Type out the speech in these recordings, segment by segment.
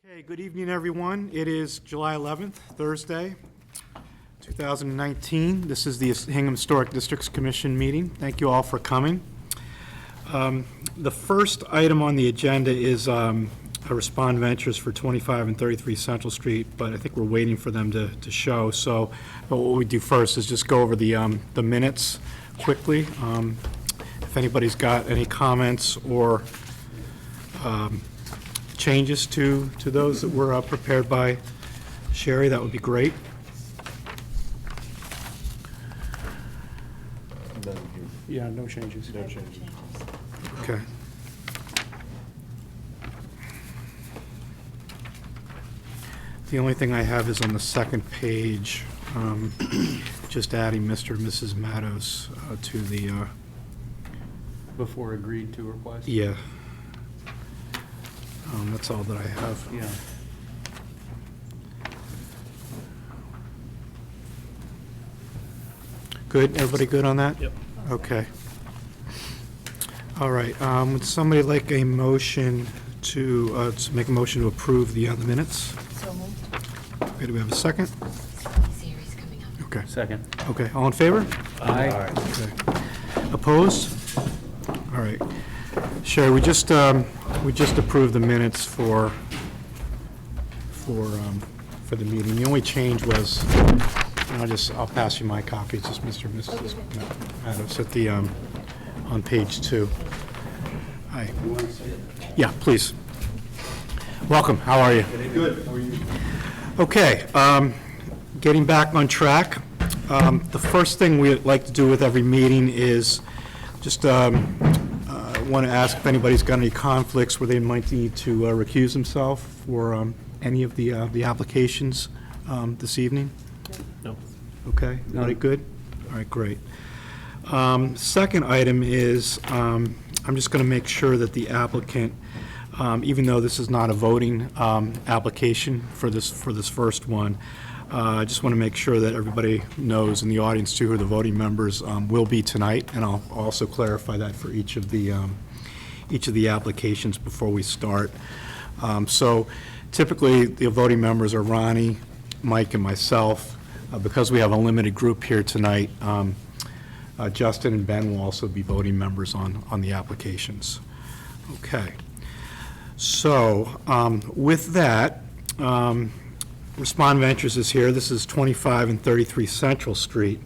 Okay, good evening, everyone. It is July 11th, Thursday, 2019. This is the Hingham Historic Districts Commission meeting. Thank you all for coming. The first item on the agenda is Respond Ventures for 25 and 33 Central Street, but I think we're waiting for them to show. So what we do first is just go over the minutes quickly. If anybody's got any comments or changes to those that were prepared by Sherry, that would be great. Yeah, no changes. No changes. Okay. The only thing I have is on the second page, just adding Mr. and Mrs. Mattos to the, Before agreed to request? yeah. That's all that I have. Yeah. Good, everybody good on that? Yep. Okay. All right, would somebody like a motion to make a motion to approve the minutes? So moved. Okay, do we have a second? Series coming up. Okay, Second. okay, all in favor? Aye. Okay. Opposed? All right. Sherry, we just approved the minutes for the meeting. The only change was, and I'll pass you my copy. It's just Mr. and Mrs. Mattos at the, on page 2. Hi. Yeah, please. Welcome. How are you? Good. How are you? Okay. Getting back on track. The first thing we like to do with every meeting is just want to ask if anybody's got any conflicts where they might need to recuse themselves for any of the applications this evening. No. Okay, everybody good? All right, great. Second item is, I'm just going to make sure that the applicant, even though this is not a voting application for this first one, I just want to make sure that everybody knows in the audience too who the voting members will be tonight, and I'll also clarify that for each of the applications before we start. So typically the voting members are Ronnie, Mike, and myself. Because we have a limited group here tonight, Justin and Ben will also be voting members on the applications. Okay. So with that, Respond Ventures is here. This is 25 and 33 Central Street.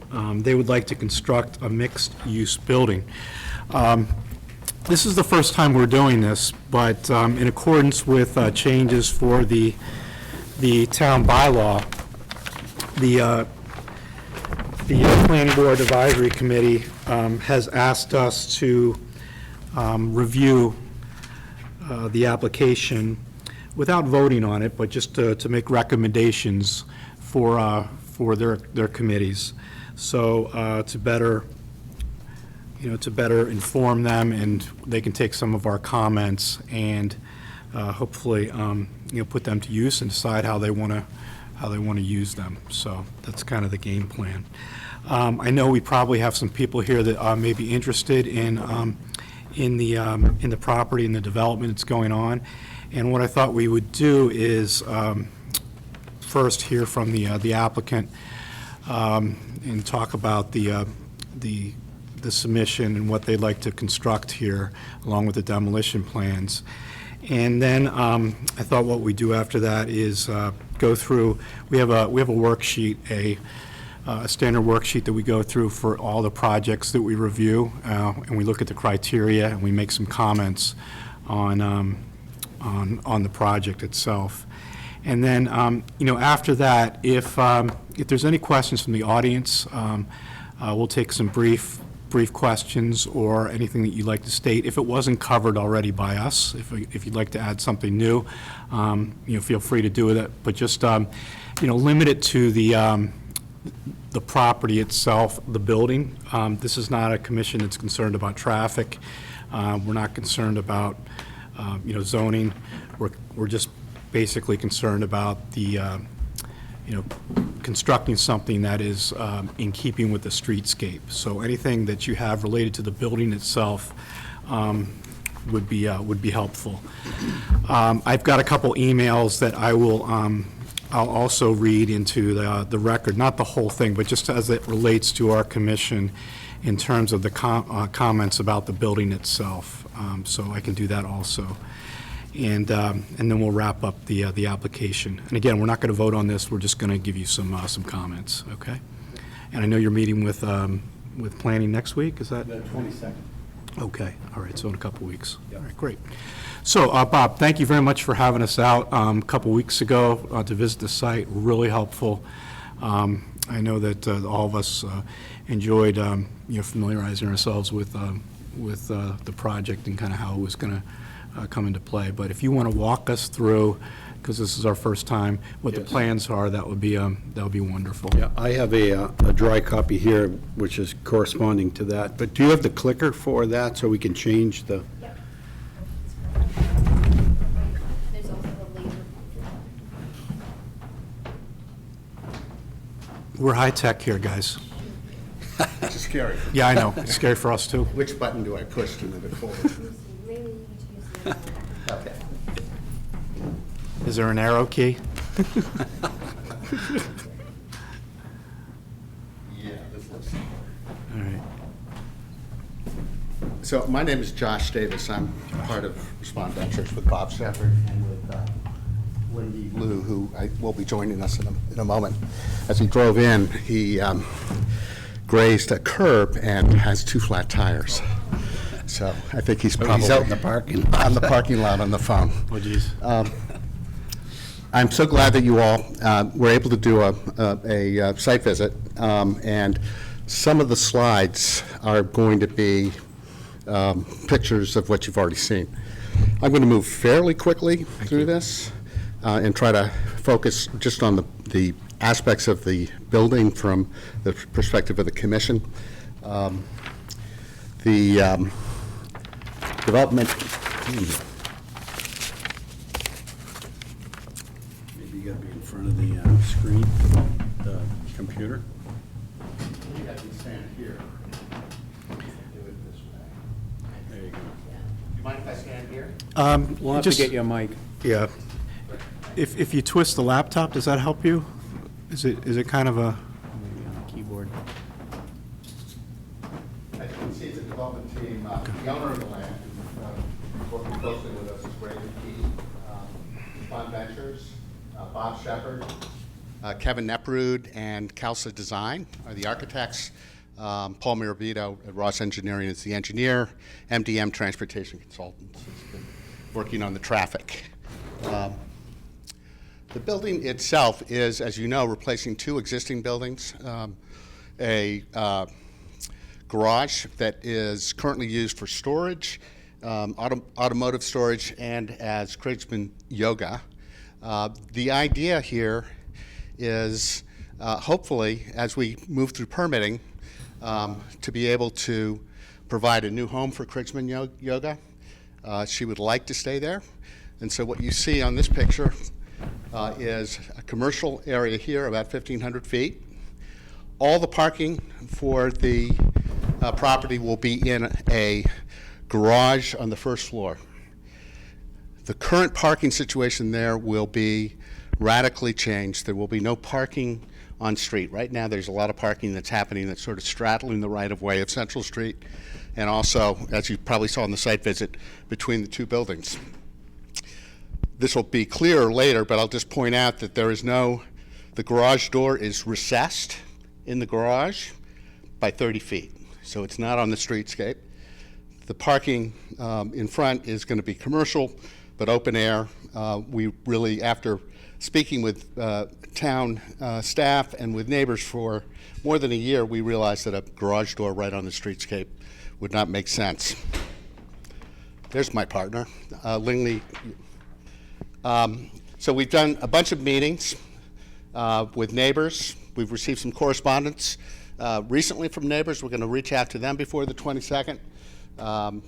They would like to construct a mixed-use building. This is the first time we're doing this, but in accordance with changes for the town bylaw, the Planning Board Advisory Committee has asked us to review the application without voting on it, but just to make recommendations for their committees. So to better inform them, and they can take some of our comments and hopefully put them to use and decide how they want to use them. So that's kind of the game plan. I know we probably have some people here that may be interested in the property and the development that's going on. And what I thought we would do is first hear from the applicant and talk about the submission and what they'd like to construct here, along with the demolition plans. And then I thought what we do after that is go through. We have a worksheet, a standard worksheet that we go through for all the projects that we review, and we look at the criteria and we make some comments on the project itself. And then after that, if there's any questions from the audience, we'll take some brief questions or anything that you'd like to state. If it wasn't covered already by us, if you'd like to add something new, feel free to do that. But just limit it to the property itself, the building. This is not a commission that's concerned about traffic. We're not concerned about zoning. We're just basically concerned about the constructing something that is in keeping with the streetscape. So anything that you have related to the building itself, would be helpful. I've got a couple emails that I will, I'll also read into the record, not the whole thing, but just as it relates to our commission in terms of the comments about the building itself. So I can do that also. And then we'll wrap up the application. And again, we're not going to vote on this, we're just going to give you some comments, okay? And I know you're meeting with planning next week, is that? The 22nd. Okay, all right, so in a couple weeks. All right, great. So, Bob, thank you very much for having us out a couple weeks ago to visit the site, really helpful. I know that all of us enjoyed, familiarizing ourselves with the project and kind of how it was going to come into play. But if you want to walk us through, because this is our first time, what the Yes. plans are, that would be wonderful. Yeah, I have a dry copy here, which is corresponding to that. But do you have the clicker for that, so we can change the? Yep. There's also a laser. We're high-tech here, guys. It's scary. Yeah, I know, it's scary for us, too. Which button do I push to move it forward? Maybe you need to use the other one. Okay. Is there an arrow key? Yeah, this looks. All right. So my name is Josh Davis. I'm part of Respond Ventures with Bob Shepherd and with Lindy Liu, who will be joining us in a moment. As he drove in, he grazed a curb and has 2 flat tires. So I think he's probably. He's out in the parking lot. On the parking lot on the phone. Oh, geez. I'm so glad that you all were able to do a site visit, and some of the slides are going to be pictures of what you've already seen. I'm going to move fairly quickly through this and try to focus just on the aspects of the building from the perspective of the commission. The development. Maybe you gotta be in front of the screen, the computer. You have to stand here. Do it this way. There you go. Do you mind if I stand here? We'll have to get you a mic. Yeah. If you twist the laptop, does that help you? Is it kind of a, Maybe on the keyboard. As you can see, the development team, the owner of the land, who's working closely with us, is Brady Key, Respond Ventures, Bob Shepherd, Kevin Neprud, and Calsa Design are the architects. Paul Mirabito at Ross Engineering is the engineer. MDM Transportation Consultants has been working on the traffic. The building itself is, as you know, replacing 2 existing buildings. A garage that is currently used for storage, automotive storage, and as Krigsman Yoga. The idea here is hopefully, as we move through permitting, to be able to provide a new home for Krigsman Yoga. She would like to stay there. And so what you see on this picture is a commercial area here, about 1,500 feet. All the parking for the property will be in a garage on the first floor. The current parking situation there will be radically changed. There will be no parking on street. Right now, there's a lot of parking that's happening that's sort of straddling the right-of-way of Central Street, and also, as you probably saw in the site visit, between the 2 buildings. This will be clearer later, but I'll just point out that the garage door is recessed in the garage by 30 feet. So it's not on the streetscape. The parking in front is going to be commercial, but open air. We really, after speaking with town staff and with neighbors for more than a year, we realized that a garage door right on the streetscape would not make sense. There's my partner, Lingley. So we've done a bunch of meetings with neighbors. We've received some correspondence recently from neighbors. We're going to reach out to them before the 22nd.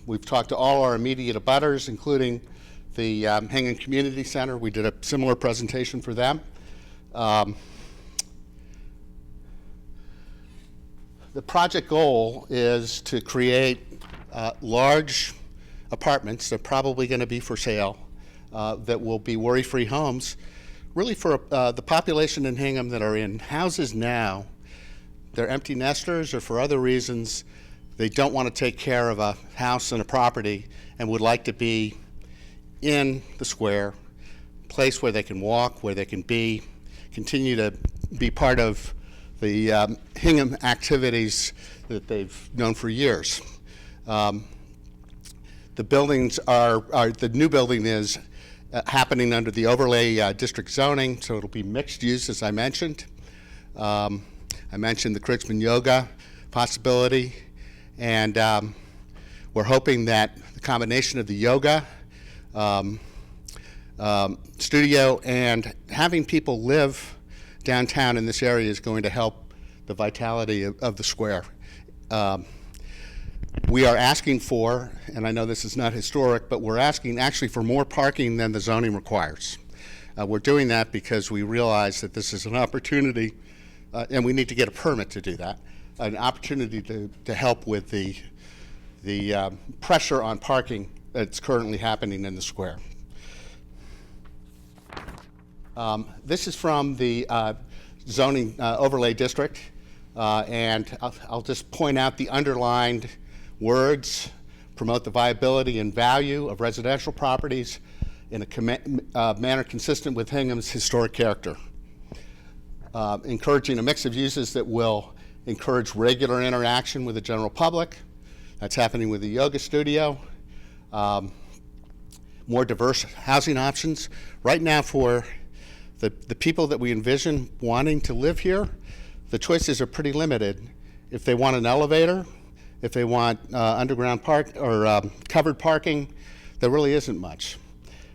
We've talked to all our immediate abutters, including the Hingham Community Center. We did a similar presentation for them. The project goal is to create large apartments. They're probably going to be for sale, that will be worry-free homes, really for the population in Hingham that are in houses now. They're empty nesters, or for other reasons, they don't want to take care of a house and a property and would like to be in the square, place where they can walk, where they can be, continue to be part of the Hingham activities that they've known for years. The buildings the new building is happening under the overlay district zoning, so it'll be mixed use, as I mentioned. I mentioned the Kritzman Yoga possibility, and we're hoping that the combination of the yoga studio and having people live downtown in this area is going to help the vitality of the square. We are asking for, and I know this is not historic, but we're asking actually for more parking than the zoning requires. We're doing that because we realize that this is an opportunity, and we need to get a permit to do that, an opportunity to help with the pressure on parking that's currently happening in the square. This is from the zoning overlay district, and I'll just point out the underlined words: promote the viability and value of residential properties in a manner consistent with Hingham's historic character. Encouraging a mix of uses that will encourage regular interaction with the general public. That's happening with the yoga studio. More diverse housing options. Right now, for the people that we envision wanting to live here, the choices are pretty limited. If they want an elevator, if they want underground park or covered parking, there really isn't much.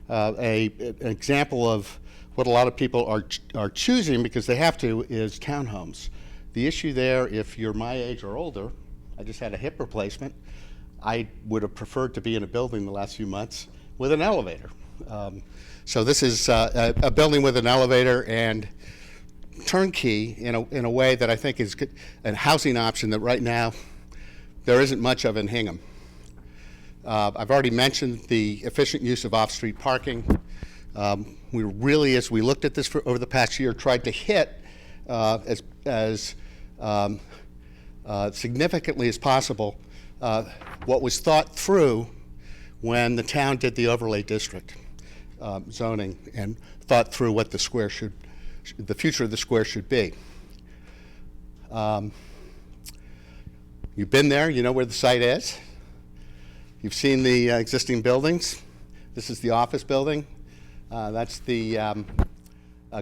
An example of what a lot of people are choosing because they have to is townhomes. The issue there, if you're my age or older, I just had a hip replacement, I would have preferred to be in a building the last few months with an elevator. So this is a building with an elevator and turnkey in a way that I think is good, a housing option that right now there isn't much of in Hingham. I've already mentioned the efficient use of off-street parking. We really, as we looked at this over the past year, tried to hit as significantly as possible what was thought through when the town did the overlay district zoning and thought through what the square the future of the square should be. You've been there, you know where the site is. You've seen the existing buildings. This is the office building. That's the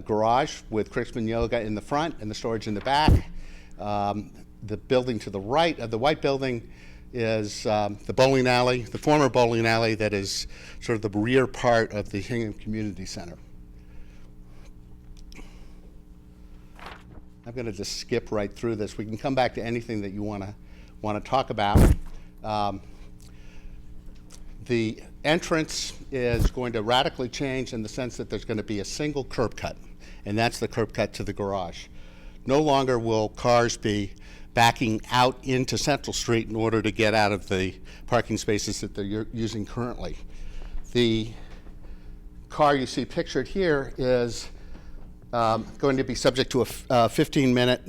garage with Kritzman Yoga in the front and the storage in the back. The building to the right of the white building is the bowling alley, the former bowling alley that is sort of the rear part of the Hingham Community Center. I'm going to just skip right through this. We can come back to anything that you want to talk about. The entrance is going to radically change in the sense that there's going to be a single curb cut, and that's the curb cut to the garage. No longer will cars be backing out into Central Street in order to get out of the parking spaces that they're using currently. The car you see pictured here is going to be subject to a 15-minute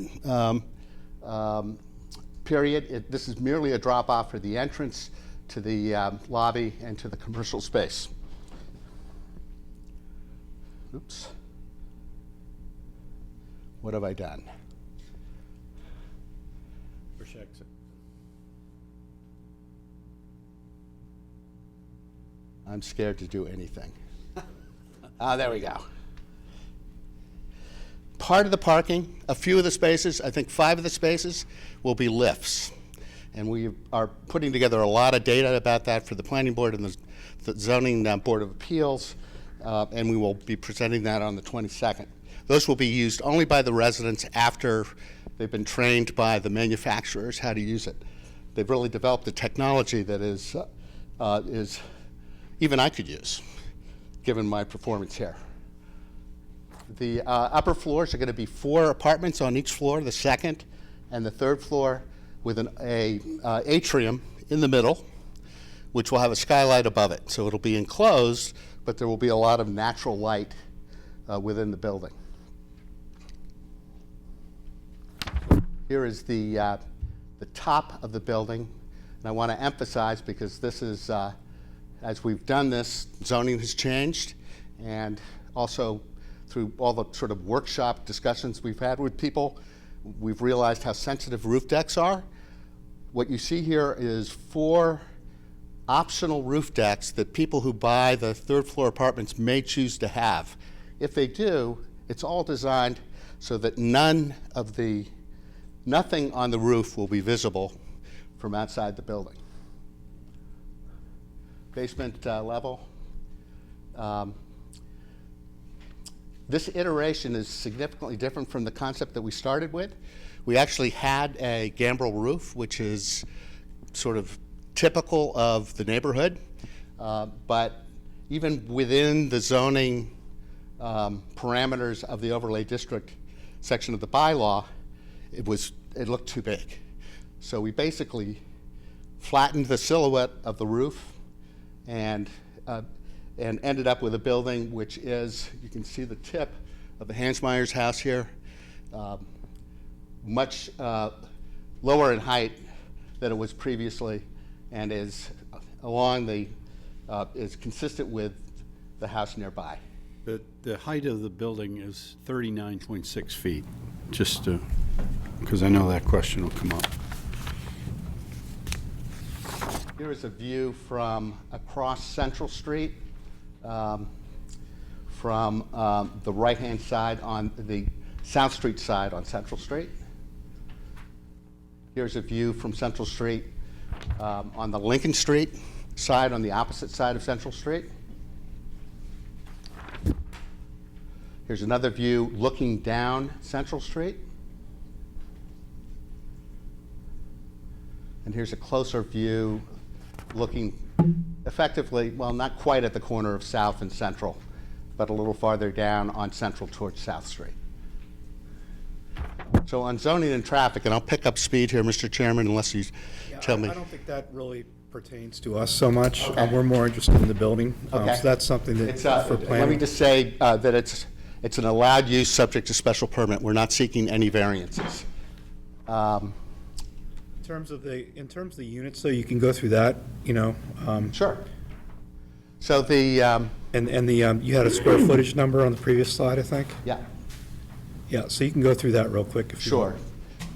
period. This is merely a drop-off for the entrance to the lobby and to the commercial space. Oops. What have I done? Push exit. I'm scared to do anything. There we go. Part of the parking, a few of the spaces, I think 5 of the spaces, will be lifts. And we are putting together a lot of data about that for the Planning Board and the Zoning Board of Appeals, and we will be presenting that on the 22nd. Those will be used only by the residents after they've been trained by the manufacturers how to use it. They've really developed a technology that is even I could use, given my performance here. The upper floors are going to be 4 apartments on each floor, the second and the third floor, with an atrium in the middle, which will have a skylight above it. So it'll be enclosed, but there will be a lot of natural light within the building. Here is the top of the building. And I want to emphasize, because this is, as we've done this, zoning has changed, and also through all the sort of workshop discussions we've had with people, we've realized how sensitive roof decks are. What you see here is 4 optional roof decks that people who buy the third floor apartments may choose to have. If they do, it's all designed so that nothing on the roof will be visible from outside the building. Basement level. This iteration is significantly different from the concept that we started with. We actually had a gambrel roof, which is sort of typical of the neighborhood, but even within the zoning parameters of the overlay district section of the bylaw, it looked too big. So we basically flattened the silhouette of the roof and ended up with a building which is, you can see the tip of the Hansmeyer's house here, much lower in height than it was previously, and is is consistent with the house nearby. The height of the building is 39.6 feet, just to, because I know that question will come up. Here is a view from across Central Street, from the right-hand side on the South Street side on Central Street. Here's a view from Central Street on the Lincoln Street side, on the opposite side of Central Street. Here's another view looking down Central Street. And here's a closer view looking effectively, well, not quite at the corner of South and Central, but a little farther down on Central towards South Street. So on zoning and traffic, and I'll pick up speed here, Mr. Chairman, unless you tell me. I don't think that really pertains to us so much. We're more interested in the building. Okay. So that's something that, It's, for planning. let me just say that it's an allowed use subject to special permit. We're not seeking any variances. In terms of the units, though, you can go through that, Sure. So the, and you had a square footage number on the previous slide, I think? yeah. Yeah, so you can go through that real quick if you Sure.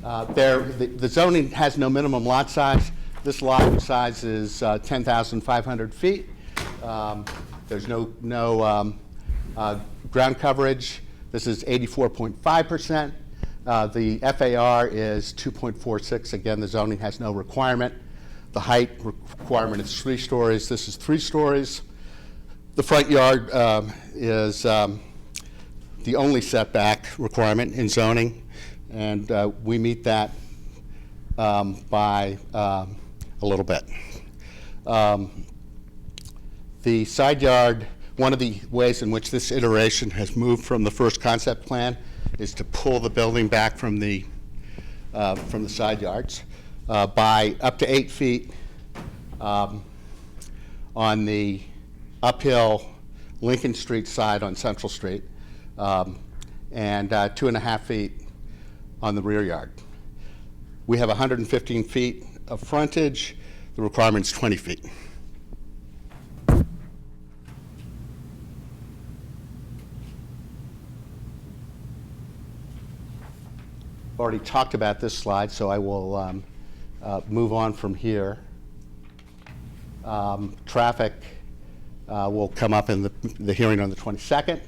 want. The zoning has no minimum lot size. This lot size is 10,500 feet. There's no ground coverage. This is 84.5%. The FAR is 2.46. Again, the zoning has no requirement. The height requirement is 3 stories. This is 3 stories. The front yard is the only setback requirement in zoning, and we meet that by a little bit. The side yard, one of the ways in which this iteration has moved from the first concept plan is to pull the building back from the side yards by up to 8 feet on the uphill Lincoln Street side on Central Street, and 2.5 feet on the rear yard. We have 115 feet of frontage. The requirement is 20 feet. Already talked about this slide, so I will move on from here. Traffic will come up in the hearing on the 22nd.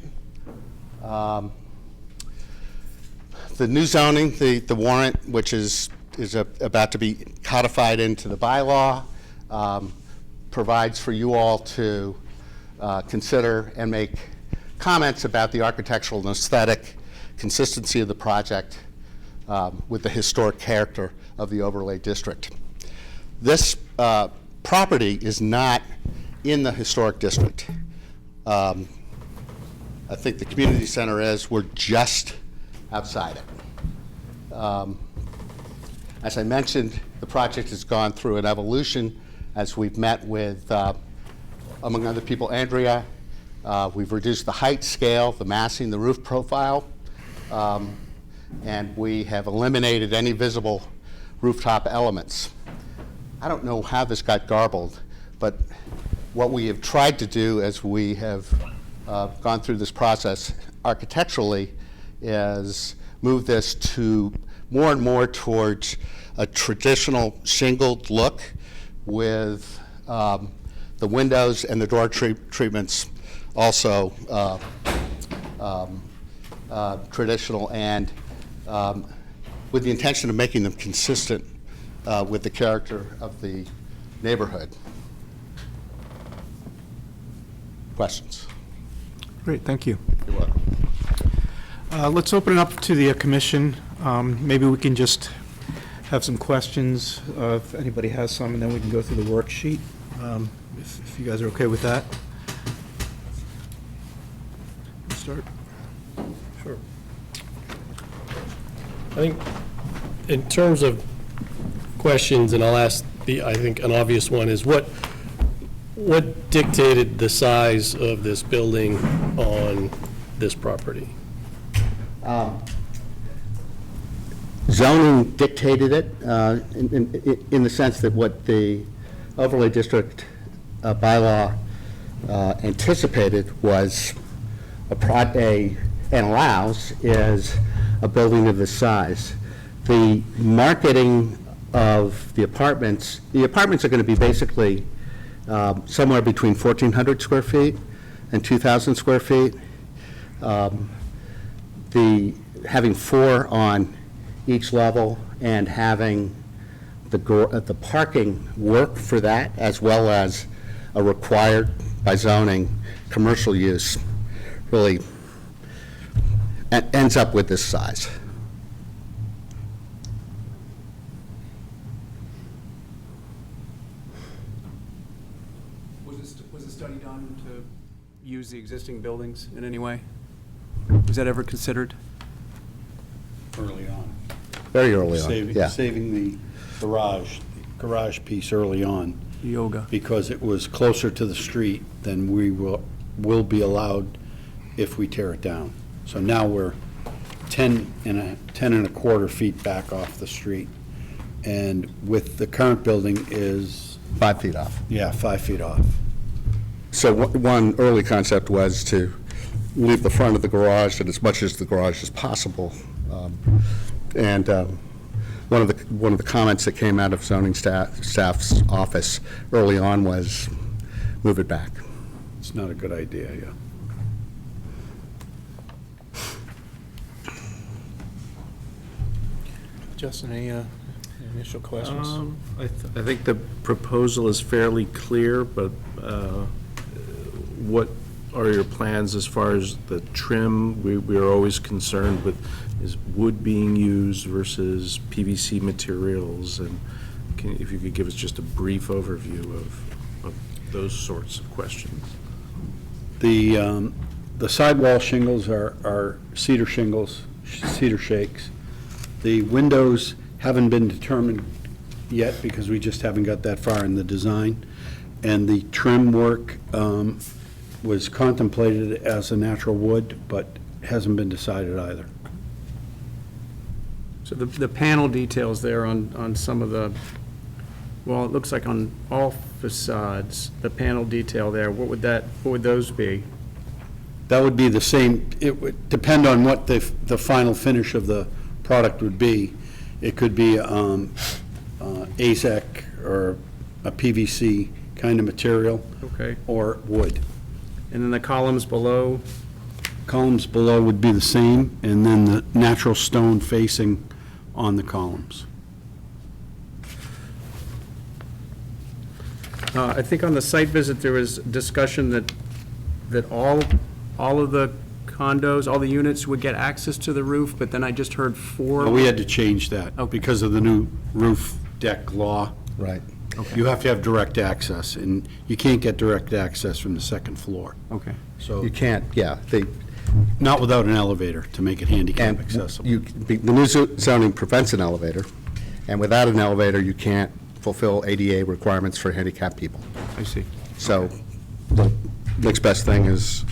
The new zoning, the warrant, which is about to be codified into the bylaw, provides for you all to consider and make comments about the architectural and aesthetic consistency of the project with the historic character of the overlay district. This property is not in the historic district. I think the community center is. We're just outside it. As I mentioned, the project has gone through an evolution as we've met with, among other people, Andrea. We've reduced the height scale, the massing, the roof profile, and we have eliminated any visible rooftop elements. I don't know how this got garbled, but what we have tried to do as we have gone through this process architecturally is move this to more and more towards a traditional shingled look with the windows and the door treatments also traditional, and with the intention of making them consistent with the character of the neighborhood. Questions? Great, thank you. You're welcome. Let's open it up to the commission. Maybe we can just have some questions, if anybody has some, and then we can go through the worksheet, if you guys are okay with that. Start? Sure. I think in terms of questions, and I'll ask I think an obvious one is what dictated the size of this building on this property? Zoning dictated it in the sense that what the overlay district bylaw anticipated was and allows is a building of this size. The marketing of the apartments are going to be basically somewhere between 1,400 square feet and 2,000 square feet. Having 4 on each level and having the parking work for that, as well as a required by zoning commercial use, really ends up with this size. Was the study done to use the existing buildings in any way? Was that ever considered? Early on. Very early on, yeah. Saving the garage piece early on, Yoga. because it was closer to the street than we will be allowed if we tear it down. So now we're 10 and a quarter feet back off the street. And with the current building is, 5 feet off. 5 feet off. So one early concept was to leave the front of the garage and as much as the garage as possible. And one of the comments that came out of zoning staff's office early on was move it back. It's not a good idea, yeah. Justin, any initial questions? I think the proposal is fairly clear, but what are your plans as far as the trim? We are always concerned with, is wood being used versus PVC materials? And if you could give us just a brief overview of those sorts of questions. The sidewall shingles are cedar shingles, cedar shakes. The windows haven't been determined yet because we just haven't got that far in the design. And the trim work was contemplated as a natural wood, but hasn't been decided either. So the panel details there on some of the, well, it looks like on all facades, the panel detail there, what would those be? That would be the same, it would depend on what the final finish of the product would be. It could be AZEK or a PVC kind of material. Okay. Or wood. And then the columns below? Columns below would be the same, and then the natural stone facing on the columns. I think on the site visit, there was discussion that all of the condos, all the units would get access to the roof, but then I just heard 4. Well, we had to change that Okay. because of the new roof deck law. Right. You have to have direct access, and you can't get direct access from the second floor. Okay. So, You can't, yeah. not without an elevator to make it handicap And accessible. the new zoning prevents an elevator, and without an elevator, you can't fulfill ADA requirements for handicapped people. I see. So the next best thing is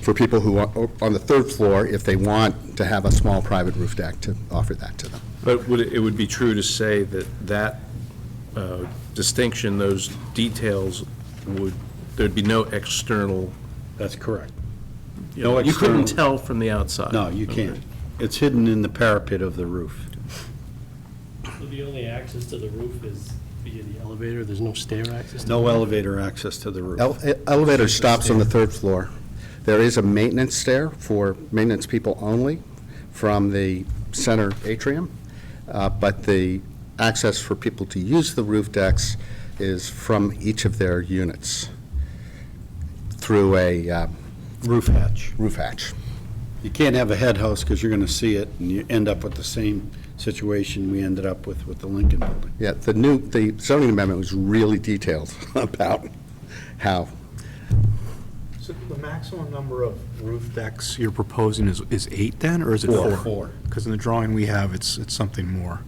for people who are on the third floor, if they want to have a small private roof deck, to offer that to them. But it would be true to say that distinction, those details there'd be no external, That's correct. you couldn't tell from the outside? No, you can't. It's hidden in the parapet of the roof. So the only access to the roof is via the elevator? There's no stair access? No elevator access to the roof. Elevator stops on the third floor. There is a maintenance stair for maintenance people only from the center atrium, but the access for people to use the roof decks is from each of their units through a Roof hatch. roof hatch. You can't have a head house because you're going to see it, and you end up with the same situation we ended up with the Lincoln Building. Yeah, the zoning amendment was really detailed about how. So the maximum number of roof decks you're proposing is 8 then, or is it 4? 4. Because in the drawing we have, it's something more.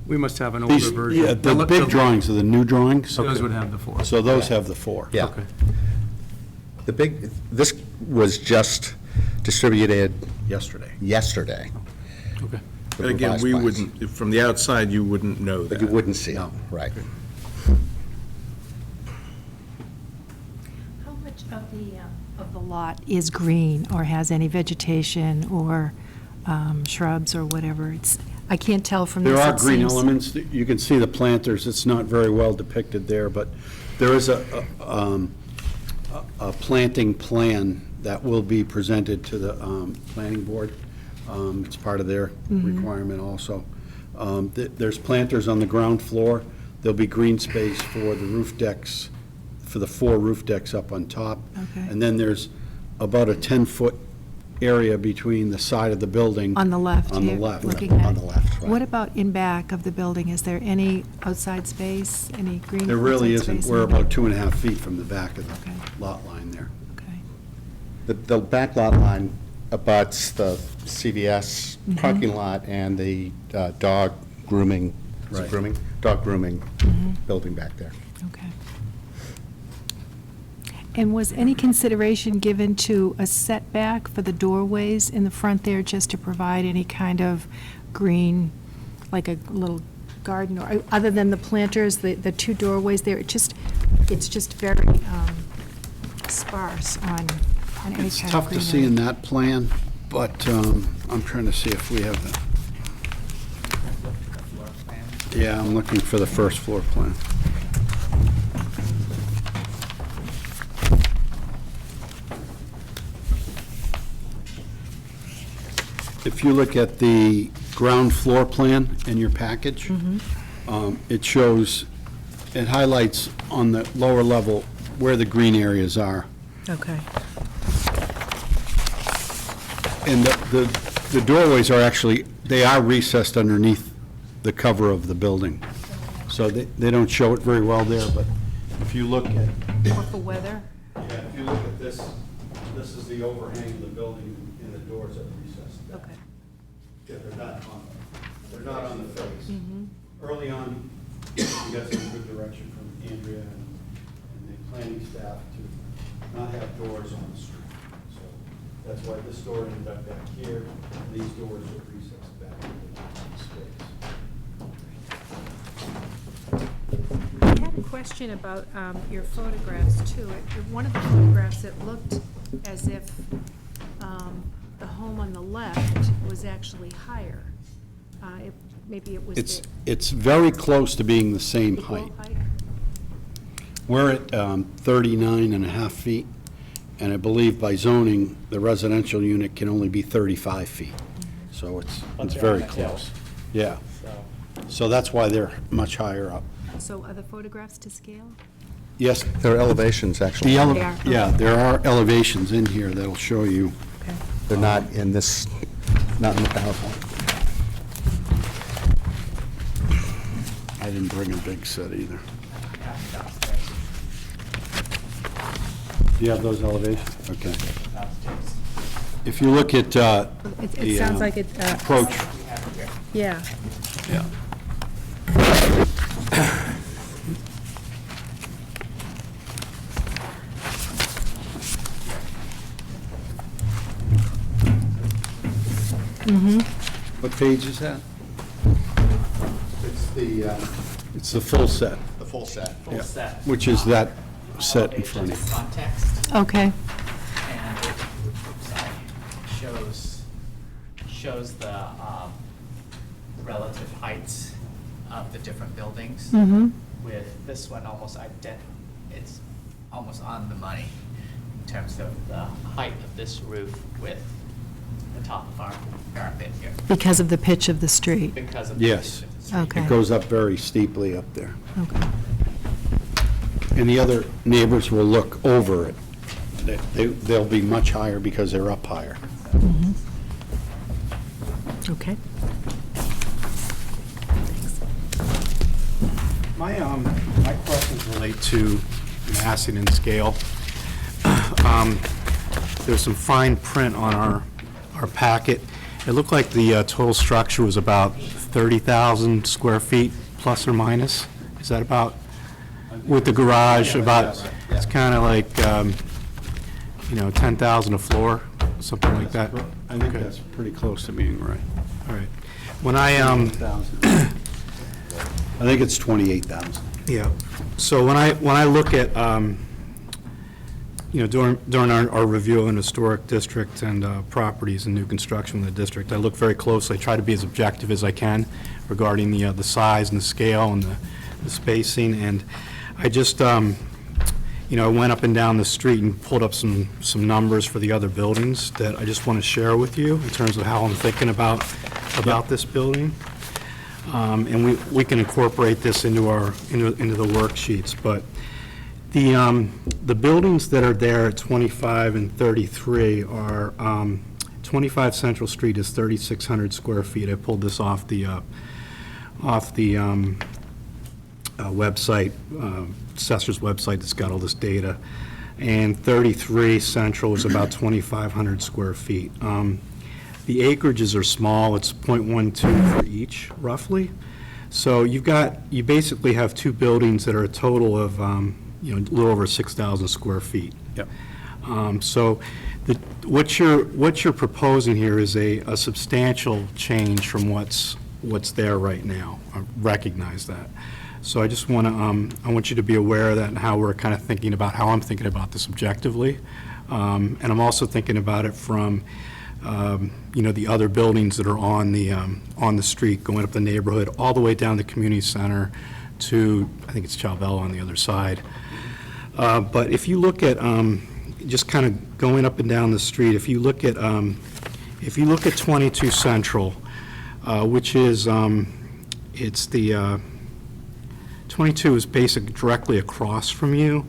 We must have an older These, version. yeah, the big drawings are the new drawings, Those would have the 4. so those have the 4. Yeah. Okay. This was just distributed Yesterday. yesterday. Okay. the And again, revised we plans. wouldn't, from the outside, you wouldn't know But that. you wouldn't see it, No. right. How much of the lot is green or has any vegetation or shrubs or whatever? I can't tell from this. There are it green seems- elements. You can see the planters. It's not very well depicted there, but there is a planting plan that will be presented to the planning board. It's part of their requirement also. There's planters on the ground floor. There'll be green space for the roof decks, for the 4 roof decks up on top. Okay. And then there's about a 10-foot area between the side of the building. On the left On the here, left. looking at On it. the left, right. What about in back of the building? Is there any outside space, any green There really outside isn't. space We're in the about back? 2.5 feet from the back of Okay. the lot line there. Okay. The back lot line abuts the CVS parking lot and the dog grooming, is it Right. grooming? Dog grooming building back there. Okay. And was any consideration given to a setback for the doorways in the front there, just to provide any kind of green, like a little garden, or other than the planters, the 2 doorways there? It's just very sparse on any It's kind of tough to see greenery. in that plan, but I'm trying to see if we have that. Yeah, I'm looking for the first floor plan. If you look at the ground floor plan in your package, it shows, it highlights on the lower level where the green areas are. Okay. And the doorways are actually, they are recessed underneath the cover of the building. So they don't show it very well there, but if you look at, Or for weather? yeah, if you look at this, this is the overhang of the building, and the doors are recessed back. Okay. Yeah, they're not on the face. Early on, we got some good direction from Andrea and the planning staff to not have doors on the street. So that's why this door ended up back here, and these doors are recessed back into the space. I had a question about your photographs, too. One of the photographs, it looked as if the home on the left was actually higher. Maybe it was It's very close to being the same equal height. height? We're at 39 and a half feet, and I believe by zoning, the residential unit can only be 35 feet. So it's very close. Yeah. So that's why they're much higher up. So are the photographs to scale? Yes, There are elevations, actually. They are. yeah, there are elevations in here that'll show you. Okay. They're not in this, not in the PowerPoint. I didn't bring a big set either. Do you have those elevations? Okay. If you look at It sounds like it. approach, Yeah. yeah, What page is that? It's the full set, the full set. Full set. which is that set in front of Elevations, you. context, Okay, and it, sorry, shows the relative heights of the different buildings. With this one it's almost on the money in terms of the height of this roof with the top of our parapet here, because of the pitch of the street. because of the Yes. pitch of the street. Okay. It goes up very steeply up there. Okay. And the other neighbors will look over it. They'll be much higher because they're up higher. Okay. My questions relate to massing and scale. There's some fine print on our packet. It looked like the total structure was about 30,000 square feet, plus or minus. Is that about, with the garage, about, it's kind of like, 10,000 a floor, something like that? I think Okay. that's pretty close to being right. All right. When I, 28,000. I think it's 28,000. yeah, so when I look at, during our review in historic district and properties and new construction in the district, I look very closely, I try to be as objective as I can regarding the size and the scale and the spacing, and I just, I went up and down the street and pulled up some numbers for the other buildings that I just want to share with you in terms of how I'm thinking about this building. And we can incorporate this into the worksheets, but the buildings that are there at 25 and 33 are, 25 Central Street is 3,600 square feet. I pulled this off the website, Assessor's website that's got all this data. And 33 Central is about 2,500 square feet. The acreages are small, it's .12 for each, roughly. So you basically have two buildings that are a total of, a little over 6,000 square feet. Yep. So what you're proposing here is a substantial change from what's there right now. I recognize that. So I just want to, I want you to be aware of that and how we're kind of thinking about, how I'm thinking about this objectively. And I'm also thinking about it from, the other buildings that are on the street, going up the neighborhood, all the way down the community center to, I think it's Chalvella on the other side. But if you look at, just kind of going up and down the street, if you look at 22 Central, which is, it's the, 22 is basically directly across from you.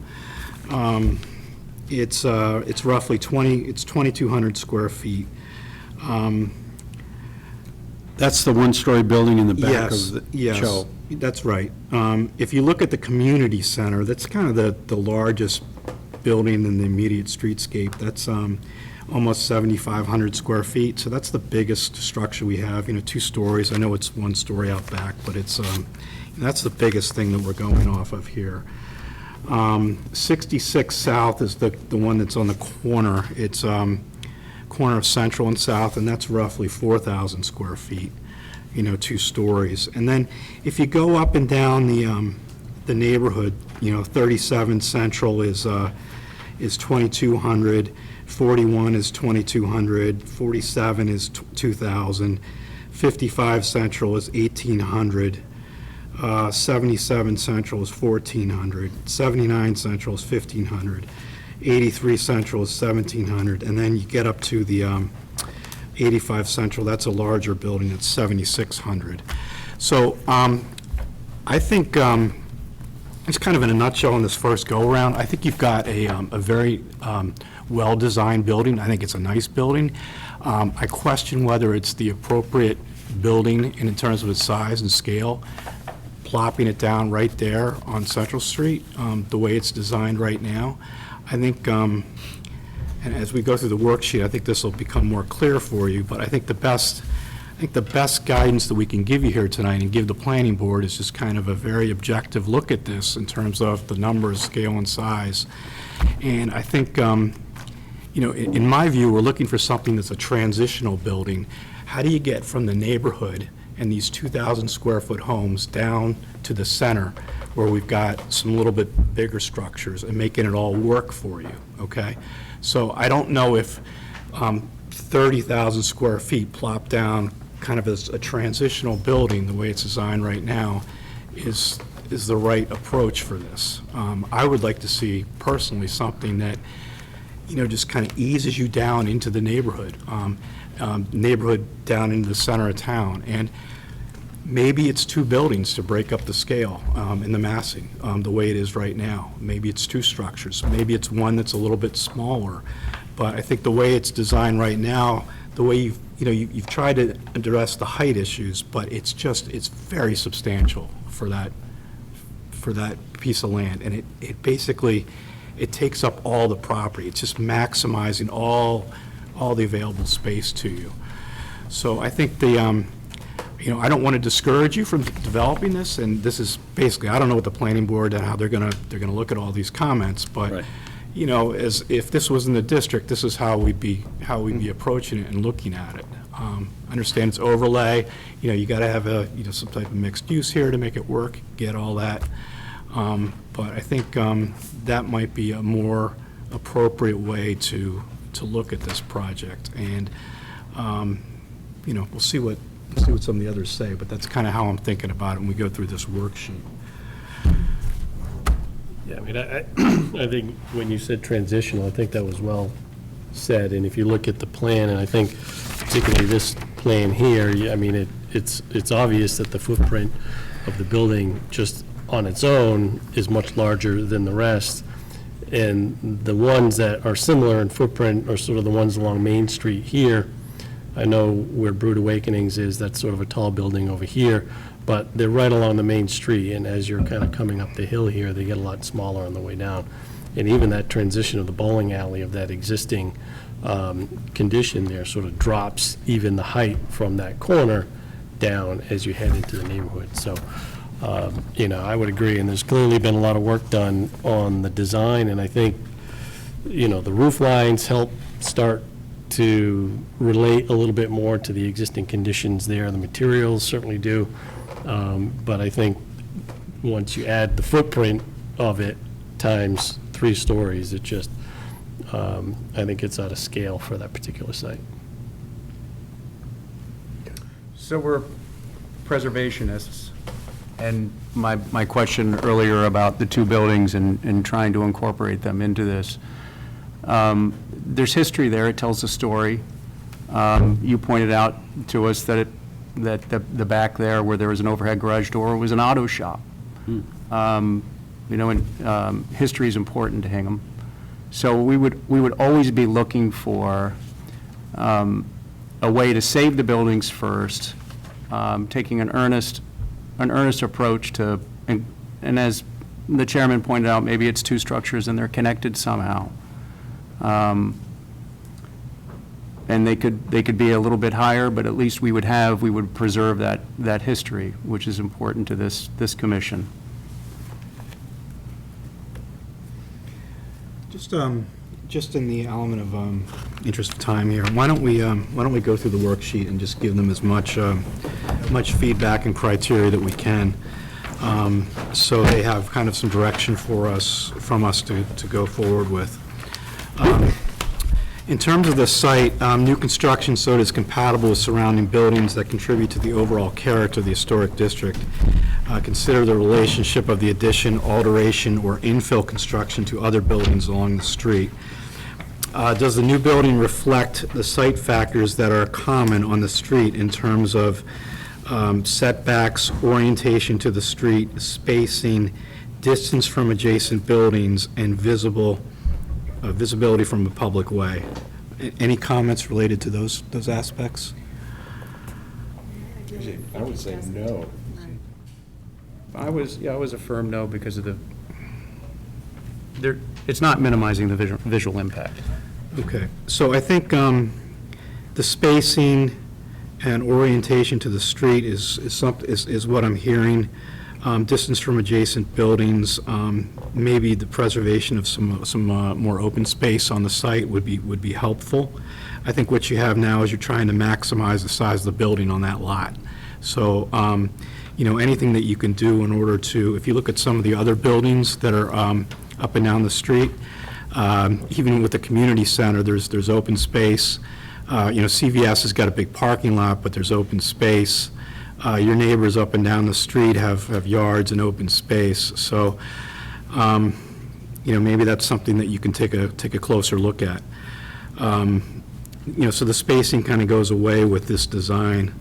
It's roughly 2,200 square feet. That's the one-story building in the back Yes, of the yes, show. that's right. If you look at the community center, that's kind of the largest building in the immediate streetscape. That's almost 7,500 square feet, so that's the biggest structure we have, 2 stories. I know it's 1 story out back, but it's, that's the biggest thing that we're going off of here. 66 South is the one that's on the corner. It's corner of Central and South, and that's roughly 4,000 square feet, 2 stories. And then if you go up and down the neighborhood, 37 Central is 2,200, 41 is 2,200, 47 is 2,000, 55 Central is 1,800, 77 Central is 1,400, 79 Central is 1,500, 83 Central is 1,700, and then you get up to the 85 Central, that's a larger building, it's 7,600. So I think, just kind of in a nutshell on this first go-around, I think you've got a very well-designed building. I think it's a nice building. I question whether it's the appropriate building in terms of its size and scale, plopping it down right there on Central Street, the way it's designed right now. I think, and as we go through the worksheet, I think this will become more clear for you, but I think the best I think the best guidance that we can give you here tonight and give the planning board is just kind of a very objective look at this in terms of the numbers, scale, and size. And I think, in my view, we're looking for something that's a transitional building. How do you get from the neighborhood and these 2,000 square foot homes down to the center where we've got some little bit bigger structures and making it all work for you, okay? So I don't know if 30,000 square feet plopped down kind of as a transitional building, the way it's designed right now, is the right approach for this. I would like to see personally something that, just kind of eases you down into the neighborhood, down into the center of town. And maybe it's 2 buildings to break up the scale and the massing the way it is right now. Maybe it's 2 structures. Maybe it's one that's a little bit smaller. But I think the way it's designed right now, the way you've tried to address the height issues, but it's very substantial for that piece of land. And it basically, it takes up all the property. It's just maximizing all the available space to you. So I think I don't want to discourage you from developing this, and this is basically, I don't know what the planning board and how they're gonna look at all these comments, but Right. As if this was in the district, this is how we'd be approaching it and looking at it. I understand it's overlay. You got to have some type of mixed use here to make it work. Get all that, but I think that might be a more appropriate way to look at this project. And we'll see what some of the others say, but that's kind of how I'm thinking about it when we go through this worksheet. Yeah, I mean, I think when you said transitional, I think that was well said. And if you look at the plan, and I think particularly this plan here, I mean, it's obvious that the footprint of the building just on its own is much larger than the rest. And the ones that are similar in footprint are sort of the ones along Main Street here. I know where Brood Awakenings is, that's sort of a tall building over here, but they're right along the main street, and as you're kind of coming up the hill here, they get a lot smaller on the way down. And even that transition of the bowling alley of that existing condition there sort of drops even the height from that corner down as you head into the neighborhood. So, I would agree, and there's clearly been a lot of work done on the design, and I think, the roof lines help start to relate a little bit more to the existing conditions there. The materials certainly do. But I think once you add the footprint of it times 3 stories, it just, I think it's out of scale for that particular site. So we're preservationists, and my question earlier about the 2 buildings and trying to incorporate them into this, there's history there. It tells a story. You pointed out to us that the back there where there was an overhead garage door was an auto shop. History is important to Hingham. So we would always be looking for a way to save the buildings first, taking an earnest approach to, and as the chairman pointed out, maybe it's 2 structures and they're connected somehow. And they could be a little bit higher, but at least we would preserve that history, which is important to this commission. Just in the element of interest of time here, why don't we go through the worksheet and just give them as much feedback and criteria that we can, so they have kind of some direction from us to go forward with. In terms of the site, new construction so it is compatible with surrounding buildings that contribute to the overall character of the historic district. Consider the relationship of the addition, alteration, or infill construction to other buildings along the street. Does the new building reflect the site factors that are common on the street in terms of setbacks, orientation to the street, spacing, distance from adjacent buildings, and visibility from a public way? Any comments related to those aspects? I would say no. I was a firm no because of it's not minimizing the visual impact. Okay, so I think the spacing, And orientation to the street is what I'm hearing. Distance from adjacent buildings, maybe the preservation of some more open space on the site would be helpful. I think what you have now is you're trying to maximize the size of the building on that lot. So, anything that you can do in order to, if you look at some of the other buildings that are up and down the street, even with the community center, there's open space. CVS has got a big parking lot, but there's open space. Your neighbors up and down the street have yards and open space. So, maybe that's something that you can take a closer look at. So the spacing kind of goes away with this design.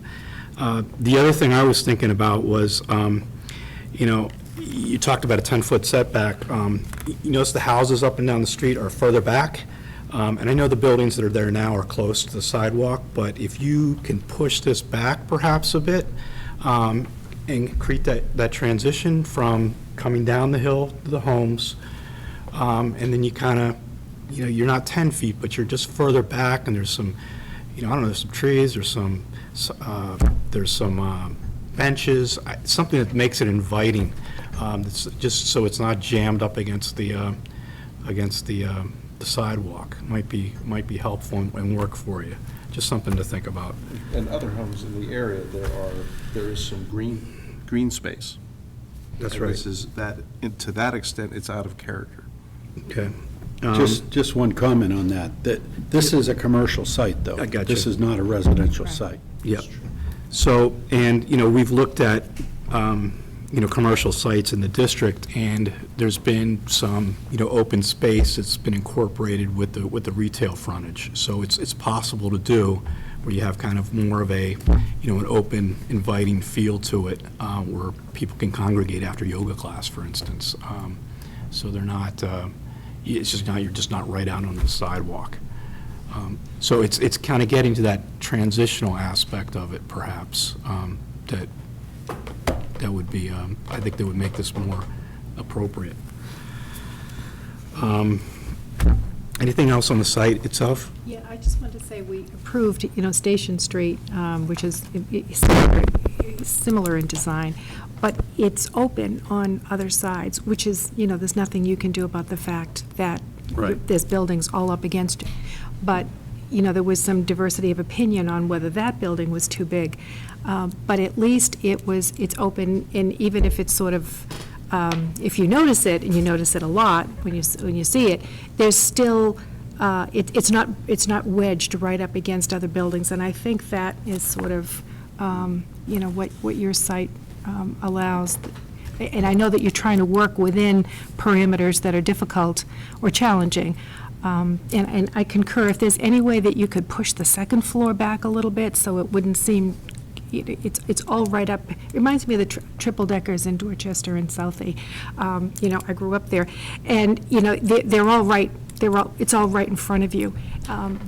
The other thing I was thinking about was, you talked about a 10-foot setback. You notice the houses up and down the street are further back. And I know the buildings that are there now are close to the sidewalk, but if you can push this back perhaps a bit and create that transition from coming down the hill to the homes, and then you kind of, you're not 10 feet, but you're just further back, and there's some, there's some trees, there's some benches, something that makes it inviting, just so it's not jammed up against the sidewalk. Might be helpful and work for you. Just something to think about. And other homes in the area, there is some green space. That's And right. This is that, to that extent, it's out of character. Okay. Just one comment on that. This is a commercial site, though. I got you. This is not a residential site. Yep. So, and, we've looked at, commercial sites in the district, and there's been some, open space that's been incorporated with the retail frontage. So it's possible to do where you have kind of more of a, an open, inviting feel to it, where people can congregate after yoga class, for instance. So they're not, you're just not right out on the sidewalk. So it's kind of getting to that transitional aspect of it, perhaps, that would be, I think that would make this more appropriate. Anything else on the site itself? Yeah, I just wanted to say, we approved, Station Street, which is similar in design, but it's open on other sides, which is, there's nothing you can do about the fact that Right. there's buildings all up against it. But, there was some diversity of opinion on whether that building was too big. But at least it's open, and even if it's sort of, if you notice it, and you notice it a lot when you see it, there's still, it's not wedged right up against other buildings, and I think that is sort of, what your site allows. And I know that you're trying to work within parameters that are difficult or challenging. And I concur, if there's any way that you could push the second floor back a little bit so it wouldn't seem, it's all right up, it reminds me of the triple deckers in Dorchester and Southie. I grew up there, and, they're all right, it's all right in front of you.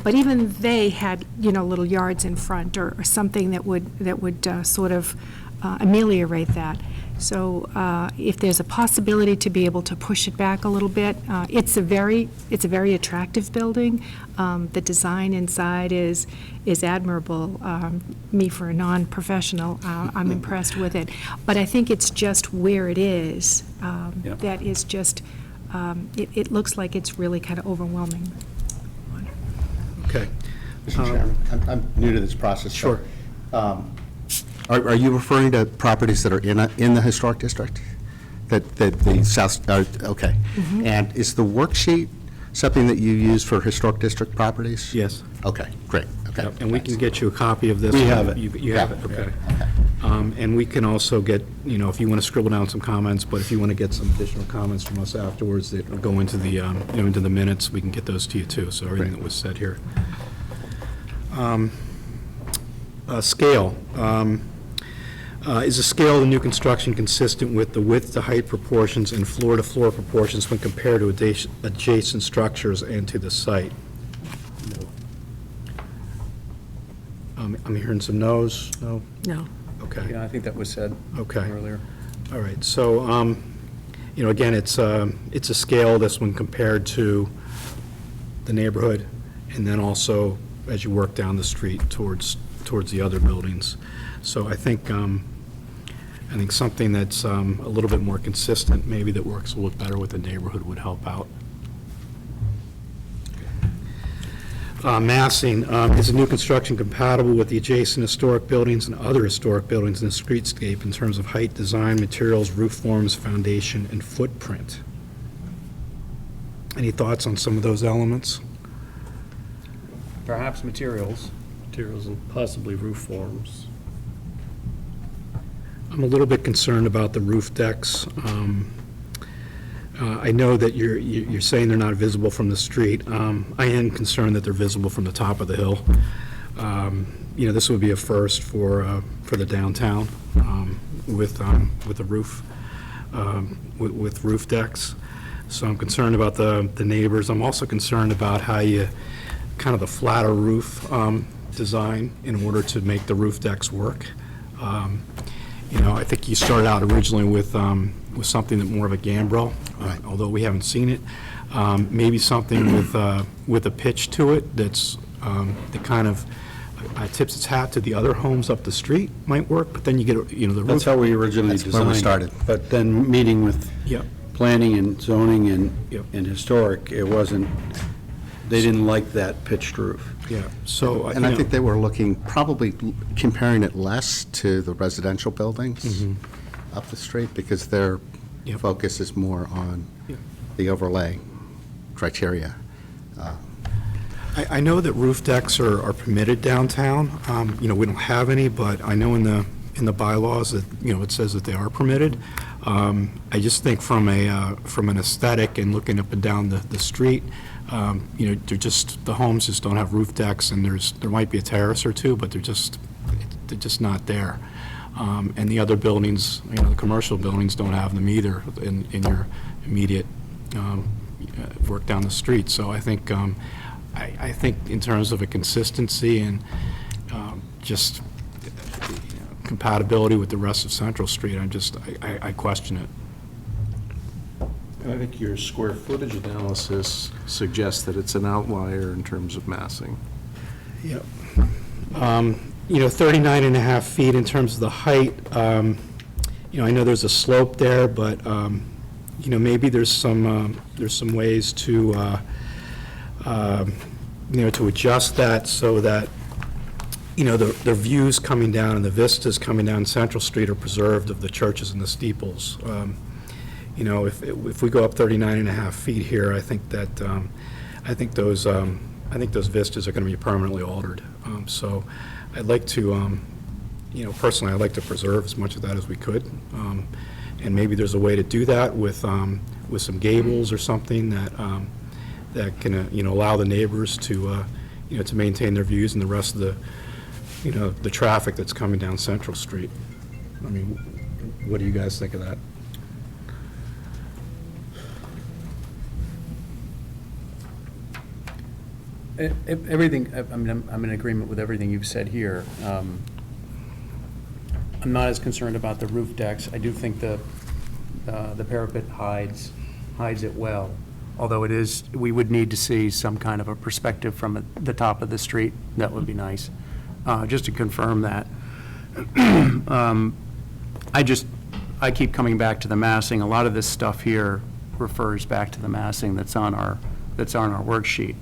But even they had, little yards in front or something that would sort of ameliorate that. So if there's a possibility to be able to push it back a little bit, it's a very attractive building. The design inside is admirable. Me, for a non-professional, I'm impressed with it. But I think it's just where it is that is just, it looks like it's really kind of overwhelming. Okay. Mr. Chairman, I'm new to this process. so, Sure. Are you referring to properties that are in the historic district? That the south, okay. And is the worksheet something that you use for historic district properties? Yes. Okay, great, okay. Yep, and we can get you a copy of this. We have it. You have it, okay. Okay. And we can also get, if you want to scribble down some comments, but if you want to get some additional comments from us afterwards that will go into the, into the minutes, we can get those to you too, so everything that was said here. Scale. Is the scale of the new construction consistent with the width to height proportions and floor to floor proportions when compared to adjacent structures and to the site? I'm hearing some no's. No? No. Okay. Yeah, I think that was said Okay. earlier. All right. So, again, it's a scale, this one compared to the neighborhood, and then also as you work down the street towards towards the other buildings. So I think something that's a little bit more consistent, maybe that works a little better with the neighborhood would help out. Massing, is the new construction compatible with the adjacent historic buildings and other historic buildings in the streetscape in terms of height, design, materials, roof forms, foundation, and footprint? Any thoughts on some of those elements? Perhaps materials. Materials and possibly roof forms. I'm a little bit concerned about the roof decks. I know that you're saying they're not visible from the street. I am concerned that they're visible from the top of the hill. This would be a first for the downtown with a roof, with roof decks. So I'm concerned about the neighbors. I'm also concerned about how you, kind of the flatter roof design in order to make the roof decks work. I think you started out originally with something that more of a gambrel, although we haven't seen it. Maybe something with a pitch to it that's that kind of tips its hat to the other homes up the street might work. But then you get the roof. That's how we originally That's where designed. we started. But then meeting with Yep. planning and zoning Yep. and historic, it wasn't, they didn't like that pitched roof. Yeah. So And I think they were looking, probably comparing it less to the residential buildings up the street, because their Yep. focus is more on Yep. the overlay criteria. I know that roof decks are permitted downtown. We don't have any, but I know in the bylaws that, it says that they are permitted. I just think from an aesthetic and looking up and down the street, the homes just don't have roof decks, and there might be a terrace or two, but they're just not there. And the other buildings, the commercial buildings don't have them either in your immediate work down the street. So I think, I think in terms of a consistency and just compatibility with the rest of Central Street, I question it. And I think your square footage analysis suggests that it's an outlier in terms of massing. Yep. 39 and a half feet in terms of the height. I know there's a slope there, but, maybe there's some ways to, to adjust that so that, the views coming down and the vistas coming down Central Street are preserved of the churches and the steeples. If we go up 39 and a half feet here, I think that, I think those vistas are going to be permanently altered. So I'd like to, personally, I'd like to preserve as much of that as we could. And maybe there's a way to do that with some gables or something that can, allow the neighbors to, to maintain their views and the rest of the traffic that's coming down Central Street. I mean, what do you guys think of that? Everything, I'm in agreement with everything you've said here. I'm not as concerned about the roof decks. I do think the parapet hides it well, although we would need to see some kind of a perspective from the top of the street. That would be nice, just to confirm that. I keep coming back to the massing. A lot of this stuff here refers back to the massing that's on our worksheet.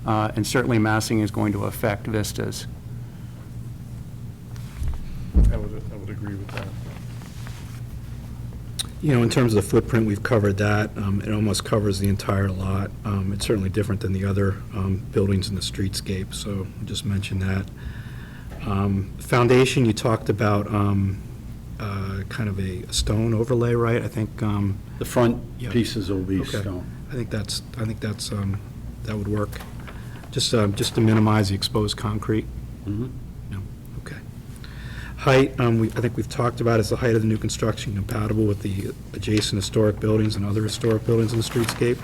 And certainly massing is going to affect vistas. I would agree with that. In terms of the footprint, we've covered that. It almost covers the entire lot. It's certainly different than the other buildings in the streetscape, so I'll just mention that. Foundation, you talked about kind of a stone overlay, right? I think. The front Yeah. pieces will be Okay. stone. I think that's that would work. Just to minimize the exposed concrete. Mhm. No, okay. Height, I think we've talked about, is the height of the new construction compatible with the adjacent historic buildings and other historic buildings in the streetscape?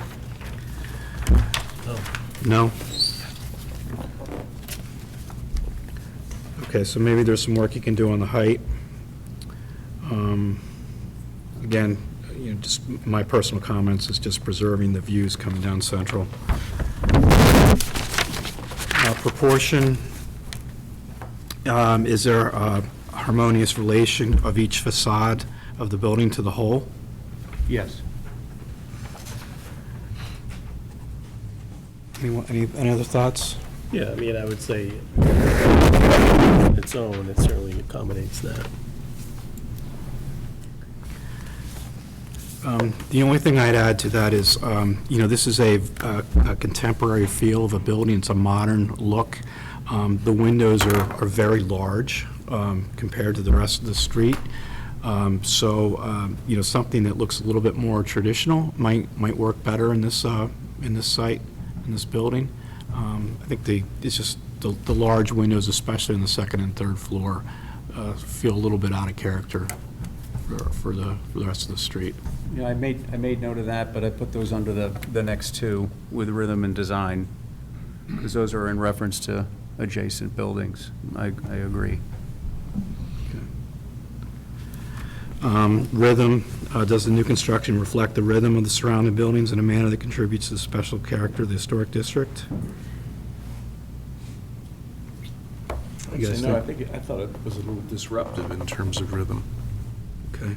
No? Okay, so maybe there's some work you can do on the height. Again, just my personal comments is just preserving the views coming down Central. Proportion, Is there a harmonious relation of each facade of the building to the whole? Yes. Any other thoughts? Yeah, I mean, I would say its own, it certainly accommodates that. The only thing I'd add to that is, this is a contemporary feel of a building. It's a modern look. The windows are very large compared to the rest of the street. Something that looks a little bit more traditional might work better in this site, in this building. I think it's just the large windows, especially on the second and third floor, feel a little bit out of character for the rest of the street. Yeah, I made note of that, but I put those under the next two with rhythm and design, because those are in reference to adjacent buildings. I agree. Rhythm, does the new construction reflect the rhythm of the surrounding buildings in a manner that contributes to the special character of the historic district? I'd say no, I thought it was a little disruptive in terms of rhythm. Okay.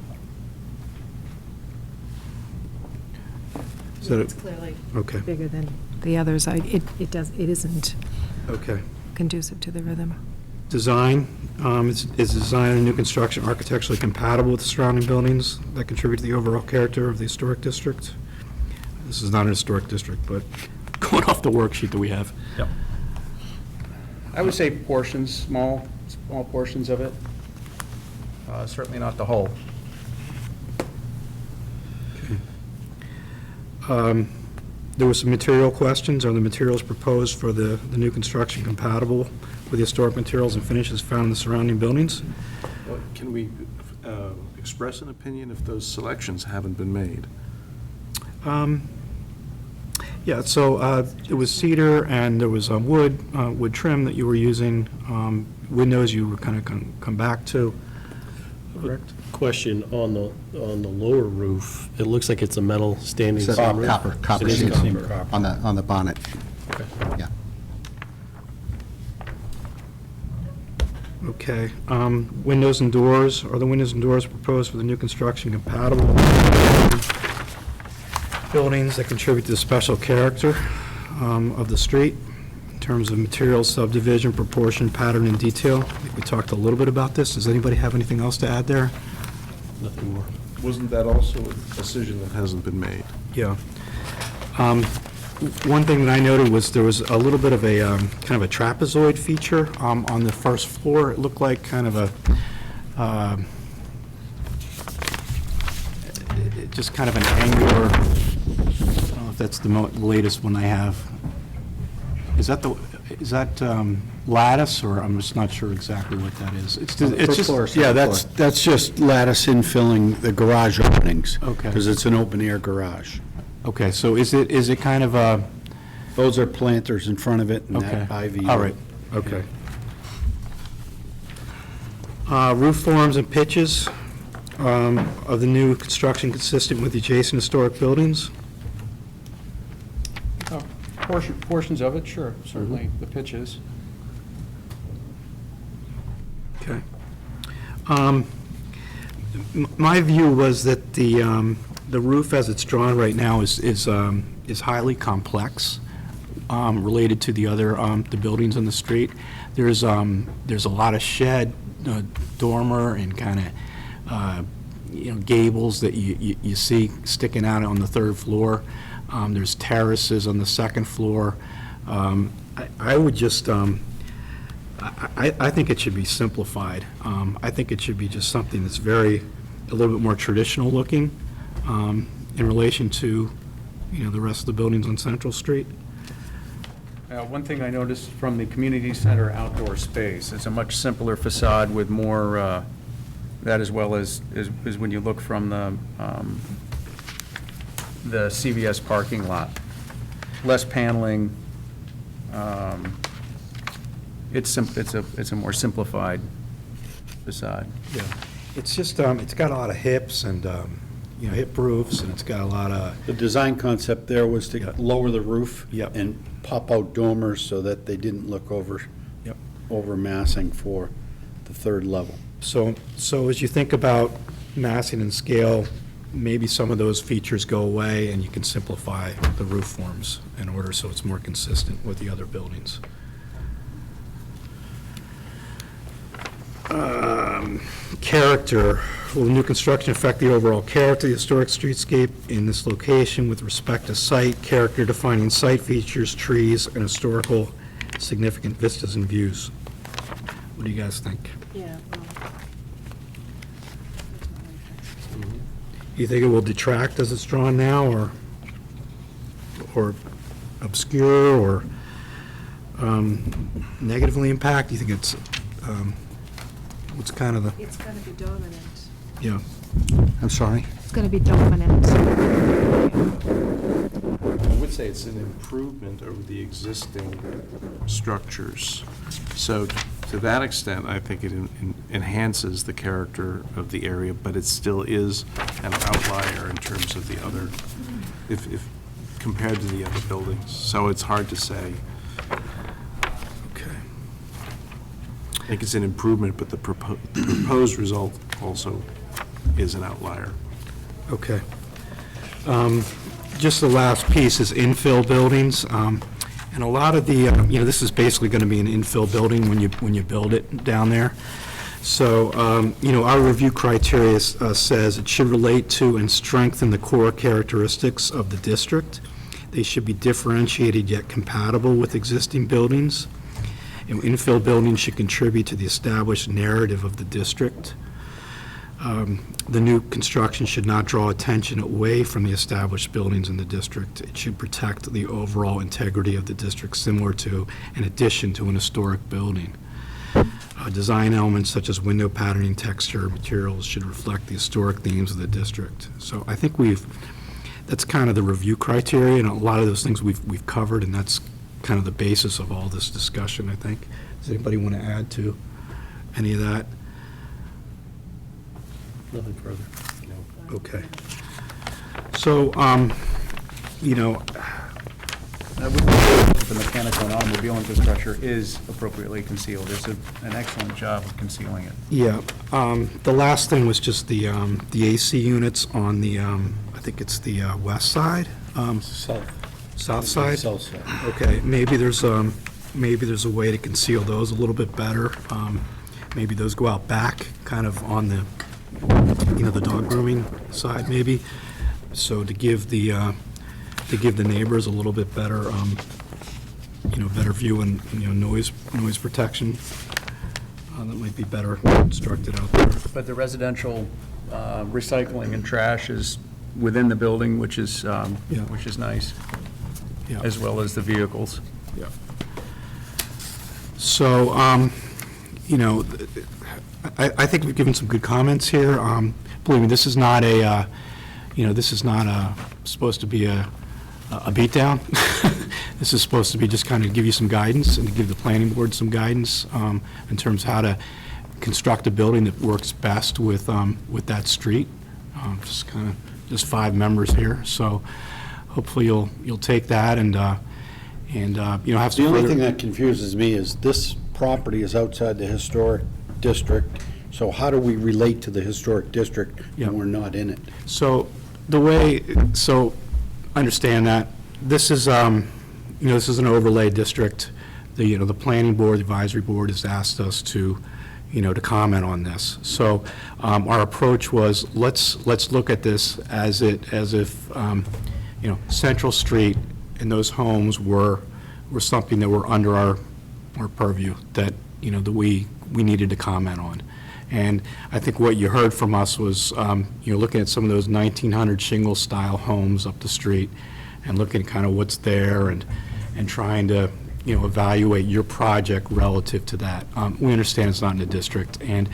Is that It's clearly okay? bigger than the others. It isn't Okay. conducive to the rhythm. Design, is the design of the new construction architecturally compatible with the surrounding buildings that contribute to the overall character of the historic district? This is not a historic district, but going off the worksheet that we have. Yep. I would say portions, small portions of it. Certainly not the whole. There were some material questions. Are the materials proposed for the new construction compatible with the historic materials and finishes found in the surrounding buildings? Well, can we express an opinion if those selections haven't been made? Yeah, so it was cedar and there was wood trim that you were using. Windows you were kind of come back to. Correct? Question on the lower roof, it looks like it's a metal standing It's seam roof. copper It is seam copper. on the bonnet. Okay. Yeah. Okay. Windows and doors, are the windows and doors proposed for the new construction compatible with buildings that contribute to the special character of the street in terms of material, subdivision, proportion, pattern, and detail? I think we talked a little bit about this. Does anybody have anything else to add there? Nothing more. Wasn't that also a decision that hasn't been made? Yeah. One thing that I noted was there was a little bit of a kind of a trapezoid feature on the first floor. It looked like kind of just kind of an angular, I don't know if that's the latest one I have. Is that lattice, or I'm just not sure exactly what that is? It's just, Yeah, that's just lattice infilling the garage openings. Okay. Because it's an open-air garage. okay, so is it kind of a, Those are planters in front of it and okay. that ivy. All right, okay. Roof forms and pitches of the new construction consistent with the adjacent historic buildings? Portions of it, sure, certainly, the pitches. Okay. My view was that the roof as it's drawn right now is highly complex related to the other, the buildings on the street. There's a lot of shed, dormer, and kind of, gables that you see sticking out on the third floor. There's terraces on the second floor. I would just, I think it should be simplified. I think it should be just something that's a little bit more traditional looking in relation to, the rest of the buildings on Central Street. One thing I noticed from the community center outdoor space, it's a much simpler facade with more, that as well as when you look from the CVS parking lot. Less paneling. It's a more simplified facade. Yeah. It's just, it's got a lot of hips and, hip roofs, and it's got a lot of, The design concept there was to Yeah. lower the roof. Yep. And pop out dormers so that they didn't look over over massing for the third level. So as you think about massing and scale, maybe some of those features go away and you can simplify the roof forms in order so it's more consistent with the other buildings. Character. Will the new construction affect the overall character of the historic streetscape in this location with respect to site, character defining site features, trees, and historical significant vistas and views? What do you guys think? Yeah, You think it will detract as it's drawn now, or obscure, or negatively impact? You think it's, what's kind of the, it's going to be dominant. yeah, I'm sorry? It's going to be dominant. I would say it's an improvement over the existing structures. So to that extent, I think it enhances the character of the area, but it still is an outlier in terms of the other, if compared to the other buildings. So it's hard to say. Okay. I think it's an improvement, but the proposed result also is an outlier. Okay. Just the last piece is infill buildings. And a lot of the, this is basically going to be an infill building when you build it down there. So, our review criteria says it should relate to and strengthen the core characteristics of the district. They should be differentiated yet compatible with existing buildings. And infill buildings should contribute to the established narrative of the district. The new construction should not draw attention away from the established buildings in the district. It should protect the overall integrity of the district, similar to, in addition to, an historic building. Design elements such as window patterning, texture, materials should reflect the historic themes of the district. So I think that's kind of the review criteria, and a lot of those things we've covered, and that's kind of the basis of all this discussion, I think. Does anybody want to add to any of that? Nothing further. Okay. So, The mechanical and automobile infrastructure is appropriately concealed. It's an excellent job of concealing it. yeah, the last thing was just the AC units on the, I think it's the west side? South side? South side. Okay, maybe there's a way to conceal those a little bit better. Maybe those go out back, kind of on the, the dog grooming side, maybe. So to give the neighbors a little bit better, better view and, noise protection. That might be better constructed out there. But the residential recycling and trash is within the building, which is nice, Yeah. as well as the vehicles. Yeah. So, I think we've given some good comments here. Believe me, this is not supposed to be a beatdown. This is supposed to be just kind of give you some guidance and to give the planning board some guidance in terms of how to construct a building that works best with that street. Just 5 members here, so hopefully you'll take that and have some The only further- thing that confuses me is this property is outside the historic district, so how do we relate to the historic district Yeah. when we're not in it? So understand that this is, this is an overlay district. The planning board, the advisory board has asked us to comment on this. So our approach was, let's look at this as if, Central Street and those homes were something that were under our purview that, that we needed to comment on. And I think what you heard from us was, looking at some of those 1900 shingle-style homes up the street and looking at kind of what's there and trying to, evaluate your project relative to that. We understand it's not in the district, and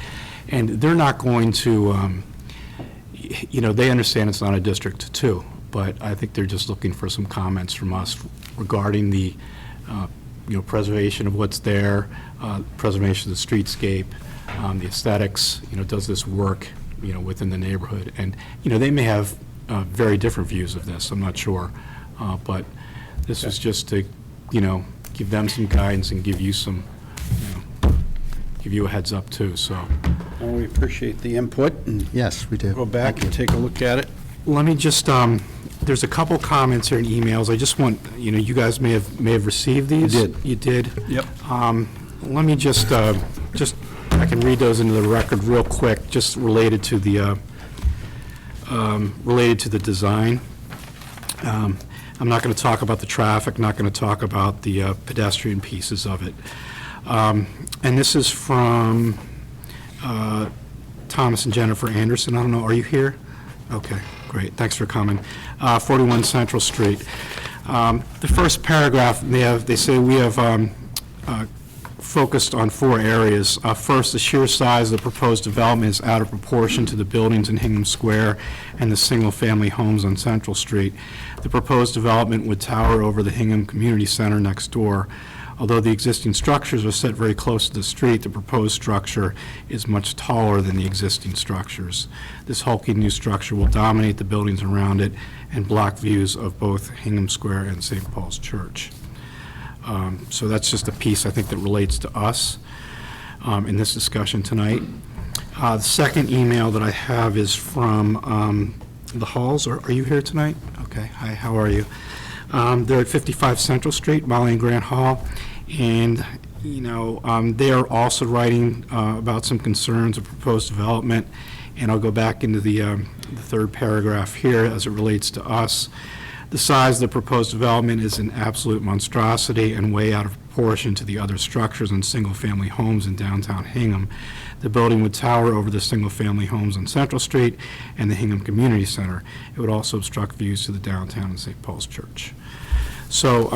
they're not going to, they understand it's not a district too, but I think they're just looking for some comments from us regarding the, preservation of what's there, preservation of the streetscape, the aesthetics, does this work, within the neighborhood? And, they may have very different views of this, I'm not sure. But this was just to, give them some guidance and give you some, give you a heads up too, so. And we appreciate the input, and Yes, we do. go back and take a look at it. Let me just, there's a couple comments here in emails. I just want, you guys may have received these. did. You did? Yep. Let me just, I can read those into the record real quick, just related to the design. I'm not going to talk about the traffic, not going to talk about the pedestrian pieces of it. And this is from Thomas and Jennifer Anderson. I don't know, are you here? Okay, great, thanks for coming. 41 Central Street. The first paragraph, they say we have focused on 4 areas. First, the sheer size of the proposed development is out of proportion to the buildings in Hingham Square and the single-family homes on Central Street. The proposed development would tower over the Hingham Community Center next door. Although the existing structures are set very close to the street, the proposed structure is much taller than the existing structures. This hulking new structure will dominate the buildings around it and block views of both Hingham Square and St. Paul's Church. So that's just a piece, I think, that relates to us in this discussion tonight. The second email that I have is from the Halls. Are you here tonight? Okay. Hi, how are you? They're at 55 Central Street, Molly and Grant Hall, and, they are also writing about some concerns of proposed development, and I'll go back into the third paragraph here as it relates to us. The size of the proposed development is an absolute monstrosity and way out of proportion to the other structures and single-family homes in downtown Hingham. The building would tower over the single-family homes on Central Street and the Hingham Community Center. It would also obstruct views to the downtown and St. Paul's Church. So,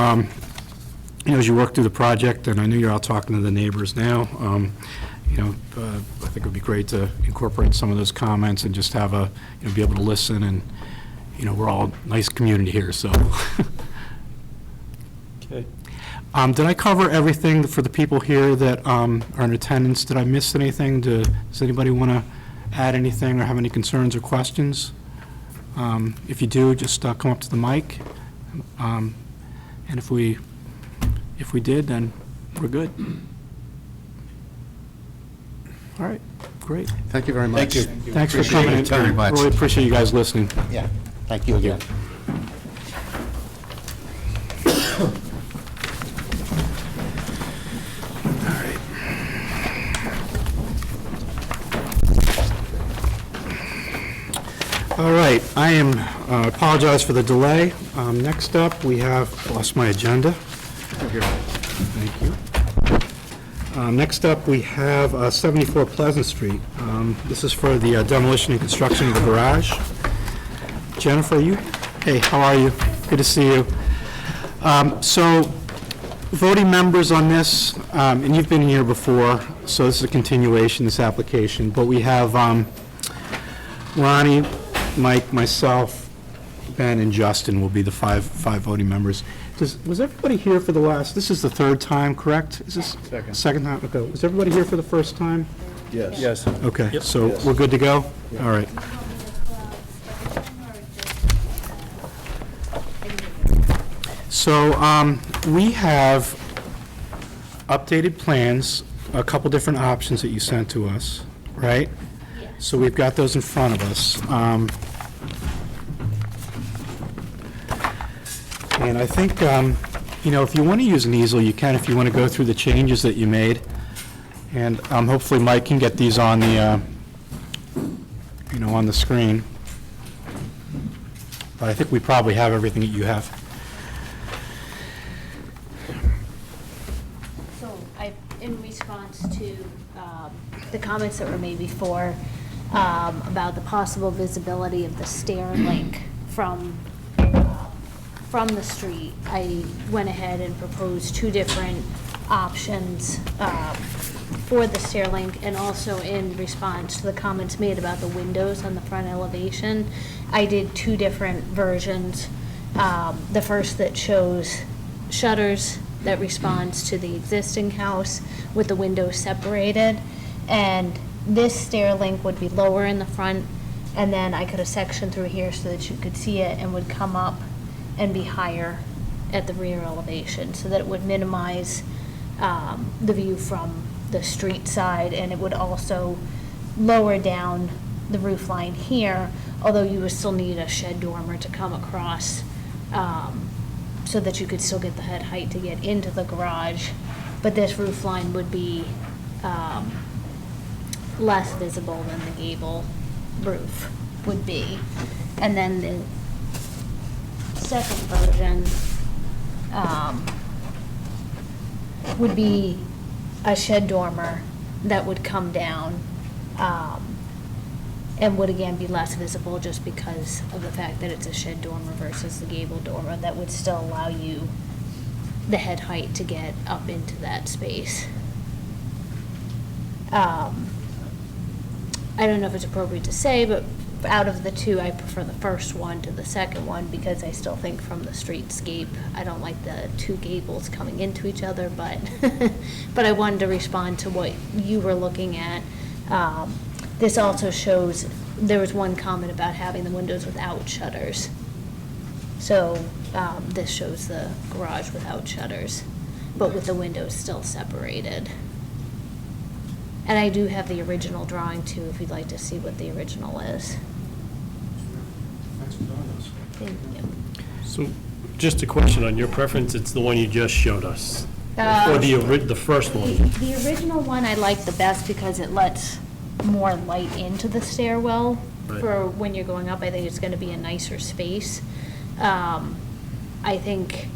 as you work through the project, and I know you're out talking to the neighbors now, I think it would be great to incorporate some of those comments and just have be able to listen, and, we're all a nice community here, so. Okay. Did I cover everything for the people here that are in attendance? Did I miss anything? Does anybody want to add anything or have any concerns or questions? If you do, just come up to the mic. And if we did, then we're good. All right, great. Thank you very much. Thank you. Thanks for Appreciate coming. your time. Very much. Really appreciate you guys listening. Yeah, thank you again. All right, I apologize for the delay. Next up, we have, lost my agenda. Thank you. Next up, we have 74 Pleasant Street. This is for the demolition and construction of the garage. Jennifer, hey, how are you? Good to see you. So, voting members on this, and you've been here before, so this is a continuation, this application, but we have Ronnie, Mike, myself, Ben, and Justin will be the five voting members. Was everybody here for the last, this is the third time, correct? Is this? Second time, okay. Was everybody here for the first time? Yes. Yes. Okay, so we're good to go? All right. So, we have updated plans, a couple different options that you sent to us, right? So we've got those in front of us. And I think, if you want to use an easel, you can, if you want to go through the changes that you made. And hopefully Mike can get these on the, on the screen. But I think we probably have everything that you have. So in response to the comments that were made before about the possible visibility of the stair link from the street, I went ahead and proposed 2 different options for the stair link, and also in response to the comments made about the windows on the front elevation, I did 2 different versions. The first that shows shutters that responds to the existing house with the windows separated, and this stair link would be lower in the front, and then I could have sectioned through here so that you could see it and would come up and be higher at the rear elevation, so that it would minimize the view from the street side, and it would also lower down the roof line here, although you would still need a shed dormer to come across, so that you could still get the head height to get into the garage. But this roof line would be less visible than the gable roof would be. And then the second version would be a shed dormer that would come down, and would again be less visible just because of the fact that it's a shed dormer versus the gable dormer. That would still allow you the head height to get up into that space. I don't know if it's appropriate to say, but out of the two, I prefer the first one to the second one, because I still think from the streetscape, I don't like the two gables coming into each other, but but I wanted to respond to what you were looking at. This also shows, there was one comment about having the windows without shutters. So this shows the garage without shutters, but with the windows still separated. And I do have the original drawing too, if you'd like to see what the original is. Thank you. So, just a question on your preference, it's the one you just showed us? Or the first one? The original one I like the best because it lets more light into the stairwell. Right. For when you're going up, I think it's gonna be a nicer space. I think,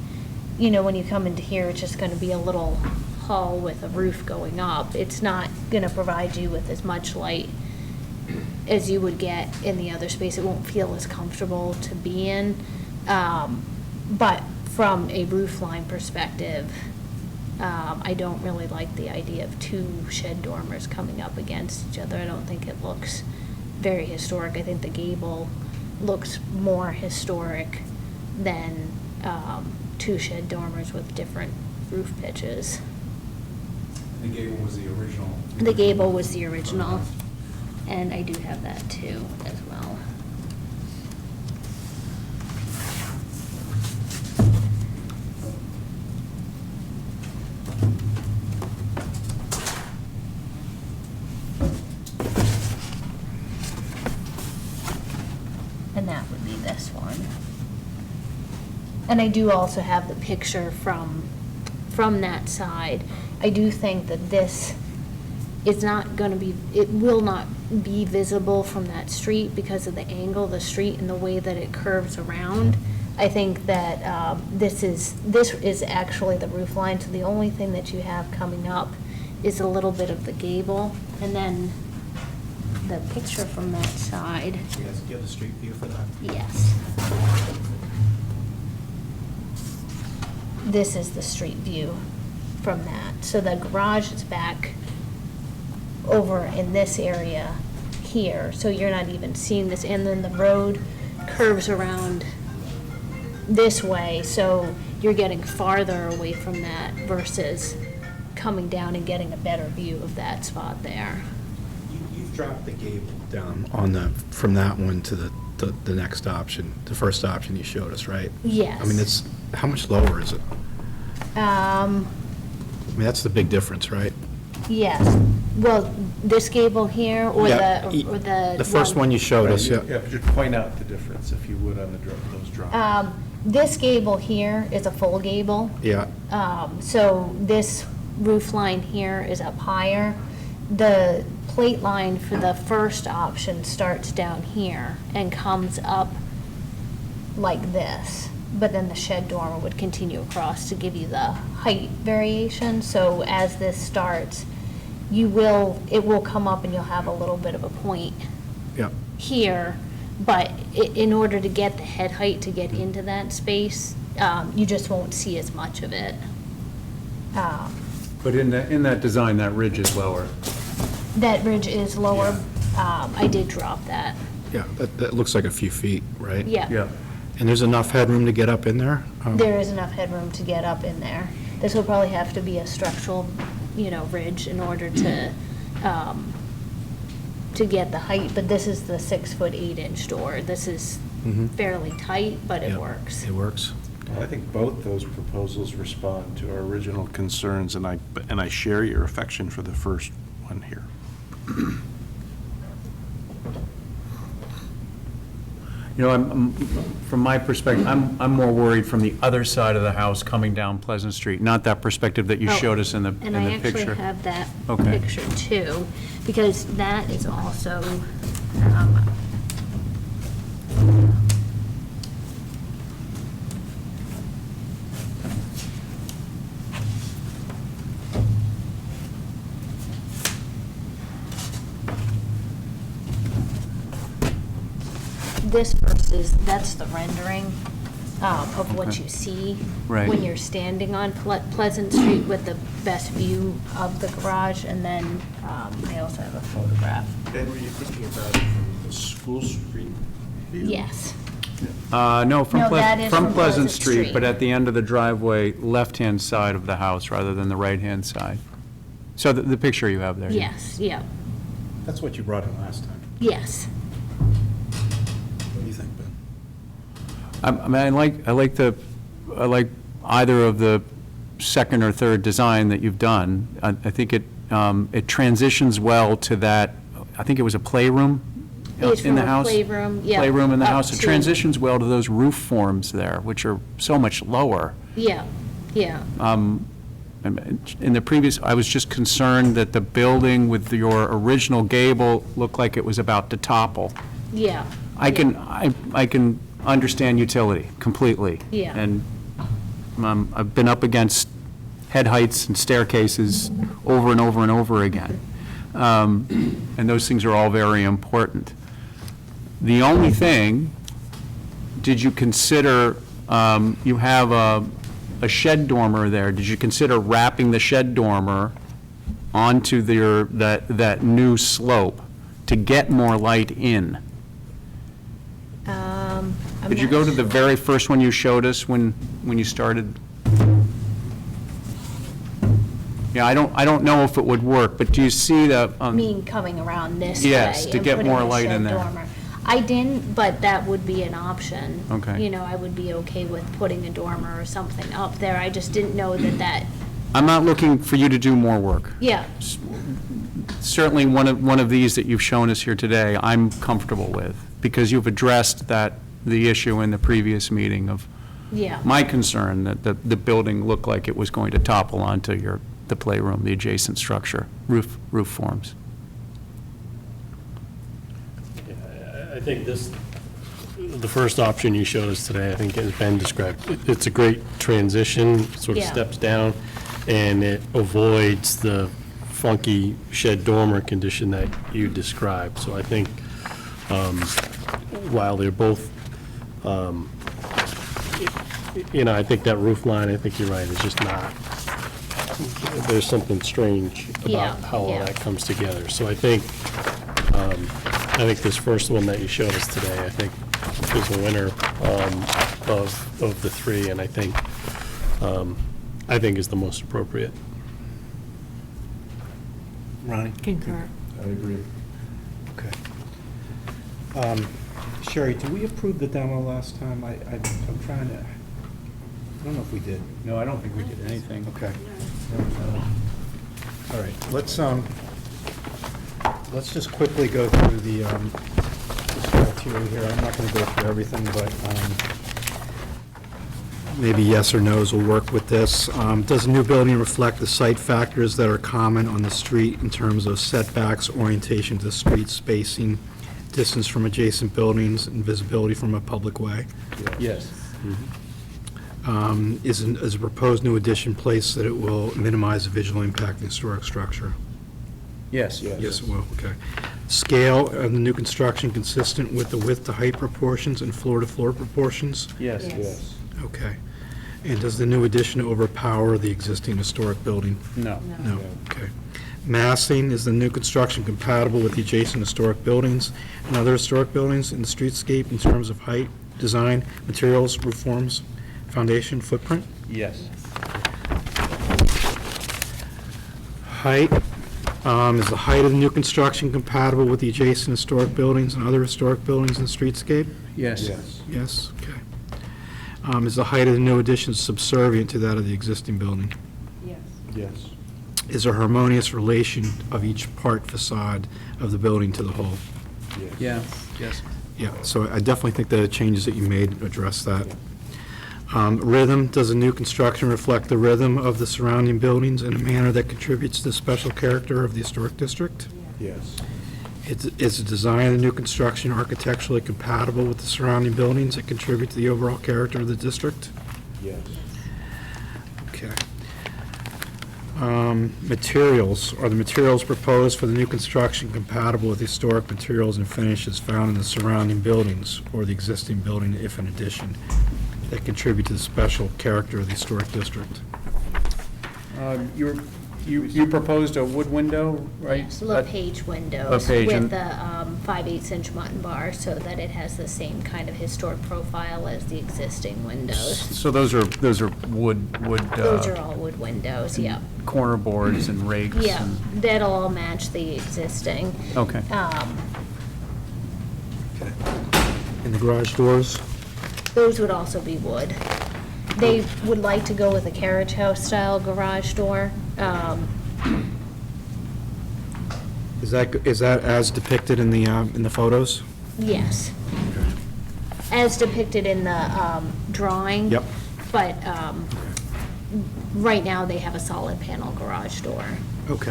when you come into here, it's just gonna be a little hall with a roof going up. It's not gonna provide you with as much light as you would get in the other space. It won't feel as comfortable to be in. But from a roof line perspective, I don't really like the idea of two shed dormers coming up against each other. I don't think it looks very historic. I think the gable looks more historic than two shed dormers with different roof pitches. The gable was the original. The gable was the original, and I do have that too as well. And that would be this one. And I do also have the picture from that side. I do think that this is not going to be, it will not be visible from that street because of the angle of the street and the way that it curves around. I think that this is actually the roof line, so the only thing that you have coming up is a little bit of the gable, and then the picture from that side. Yes, do you have the street view for that? Yes. This is the street view from that. So the garage is back over in this area here, so you're not even seeing this. And then the road curves around this way, so you're getting farther away from that versus coming down and getting a better view of that spot there. You've dropped the gable down from that one to the next option, the first option you showed us, right? Yes. I mean, how much lower is it? I mean, that's the big difference, right? Yes. Well, this gable here, or Yeah, the first one you showed us, yeah. Yeah, but just point out the difference, if you would, on those drawings. This gable here is a full gable. Yeah, So this roof line here is up higher. The plate line for the first option starts down here and comes up like this. But then the shed dormer would continue across to give you the height variation. So as this starts, it will come up and you'll have a little bit of a point yeah. here, but in order to get the head height to get into that space, you just won't see as much of it. But in that design, that ridge is lower. That ridge is lower. I did drop that. Yeah, that looks like a few feet, right? Yeah. Yeah. And there's enough headroom to get up in there? There is enough headroom to get up in there. This will probably have to be a structural, ridge in order to get the height, but this is the 6'8" door. This is fairly tight, but it Yeah, works. It works? Well, I think both those proposals respond to our original concerns, and I share your affection for the first one here. You know, from my perspective, I'm more worried from the other side of the house coming down Pleasant Street, not that perspective that you Oh, showed us in the picture. And I actually have that Okay. picture too, because that is also, this versus, that's the rendering of what Okay. you see Right. when you're standing on Pleasant Street with the best view of the garage, and then I also have a photograph. Ben, were you thinking about it from the School Street view? Yes. No, from No, that is from Pleasant Pleasant Street, Street. but at the end of the driveway, left-hand side of the house rather than the right-hand side. So the picture you have there. Yes, yeah, That's what you brought in last time. yes. What do you think, Ben? I mean, I like either of the second or third design that you've done. I think it transitions well to that, I think it was a playroom It's in the from a house? playroom, yeah, Playroom in the up house. It to- transitions well to those roof forms there, which are so much lower. Yeah, yeah. In the previous, I was just concerned that the building with your original gable looked like it was about to topple. Yeah. I can understand utility completely. Yeah. And I've been up against head heights and staircases over and over and over again. And those things are all very important. The only thing, did you consider, you have a shed dormer there, did you consider wrapping the shed dormer onto that new slope to get more light in? Did you go to the very first one you showed us when you started? Yeah, I don't know if it would work, but do you see the? Mean coming around this way. Yes, to and get putting more a light shed in there. dormer. I didn't, but that would be an option. Okay. You know, I would be okay with putting a dormer or something up there. I just didn't know that, I'm not looking for you to do more work. yeah, Certainly, one of these that you've shown us here today, I'm comfortable with, because you've addressed the issue in the previous meeting of yeah. my concern that the building looked like it was going to topple onto the playroom, the adjacent structure, roof forms. I think the first option you showed us today, I think as Ben described, it's a great transition, sort of Yeah. steps down, and it avoids the funky shed dormer condition that you described. So I think, while they're both, I think that roof line, I think you're right, is just not, there's something strange Yeah, about how all yeah. that comes together. So I think this first one that you showed us today, I think is the winner of the three, and I think is the most appropriate. Ronnie? Concur. I agree. Okay. Sherry, did we approve the demo last time? I'm trying to, I don't know if we did. No, I don't think we did anything. Okay. All right, let's just quickly go through the criteria here. I'm not going to go through everything, but maybe yes or no's will work with this. Does the new building reflect the site factors that are common on the street in terms of setbacks, orientation to the street, spacing, distance from adjacent buildings, and visibility from a public way? Yes. Is a proposed new addition placed that it will minimize the visual impact of the historic structure? Yes. Yes, it will, okay. Scale of the new construction consistent with the width to height proportions and floor to floor proportions? Yes. Yes. Okay. And does the new addition overpower the existing historic building? No. No, okay. Massing, is the new construction compatible with the adjacent historic buildings and other historic buildings in the streetscape in terms of height, design, materials, roof forms, foundation, footprint? Yes. Height, is the height of the new construction compatible with the adjacent historic buildings and other historic buildings in the streetscape? Yes. Yes, okay. Is the height of the new addition subservient to that of the existing building? Yes. Yes. Is there harmonious relation of each part facade of the building to the whole? Yeah, yes. Yeah, so I definitely think the changes that you made address that. Rhythm, does the new construction reflect the rhythm of the surrounding buildings in a manner that contributes to the special character of the historic district? Yes. Is the design of the new construction architecturally compatible with the surrounding buildings that contribute to the overall character of the district? Yes. Okay. Materials, are the materials proposed for the new construction compatible with historic materials and finishes found in the surrounding buildings or the existing building, if in addition, that contribute to the special character of the historic district? You proposed a wood window, right? Yes, LePage windows LePage with and- the 5/8" mutton bar so that it has the same kind of historic profile as the existing windows. So those are wood, Those are all wood windows, yeah. corner boards and rakes? Yeah, and- that'll all match the existing. Okay. And the garage doors? Those would also be wood. They would like to go with a carriage house style garage door. Is that as depicted in the photos? Yes. As depicted in the drawing. Yep. But right now, they have a solid panel garage door. Okay,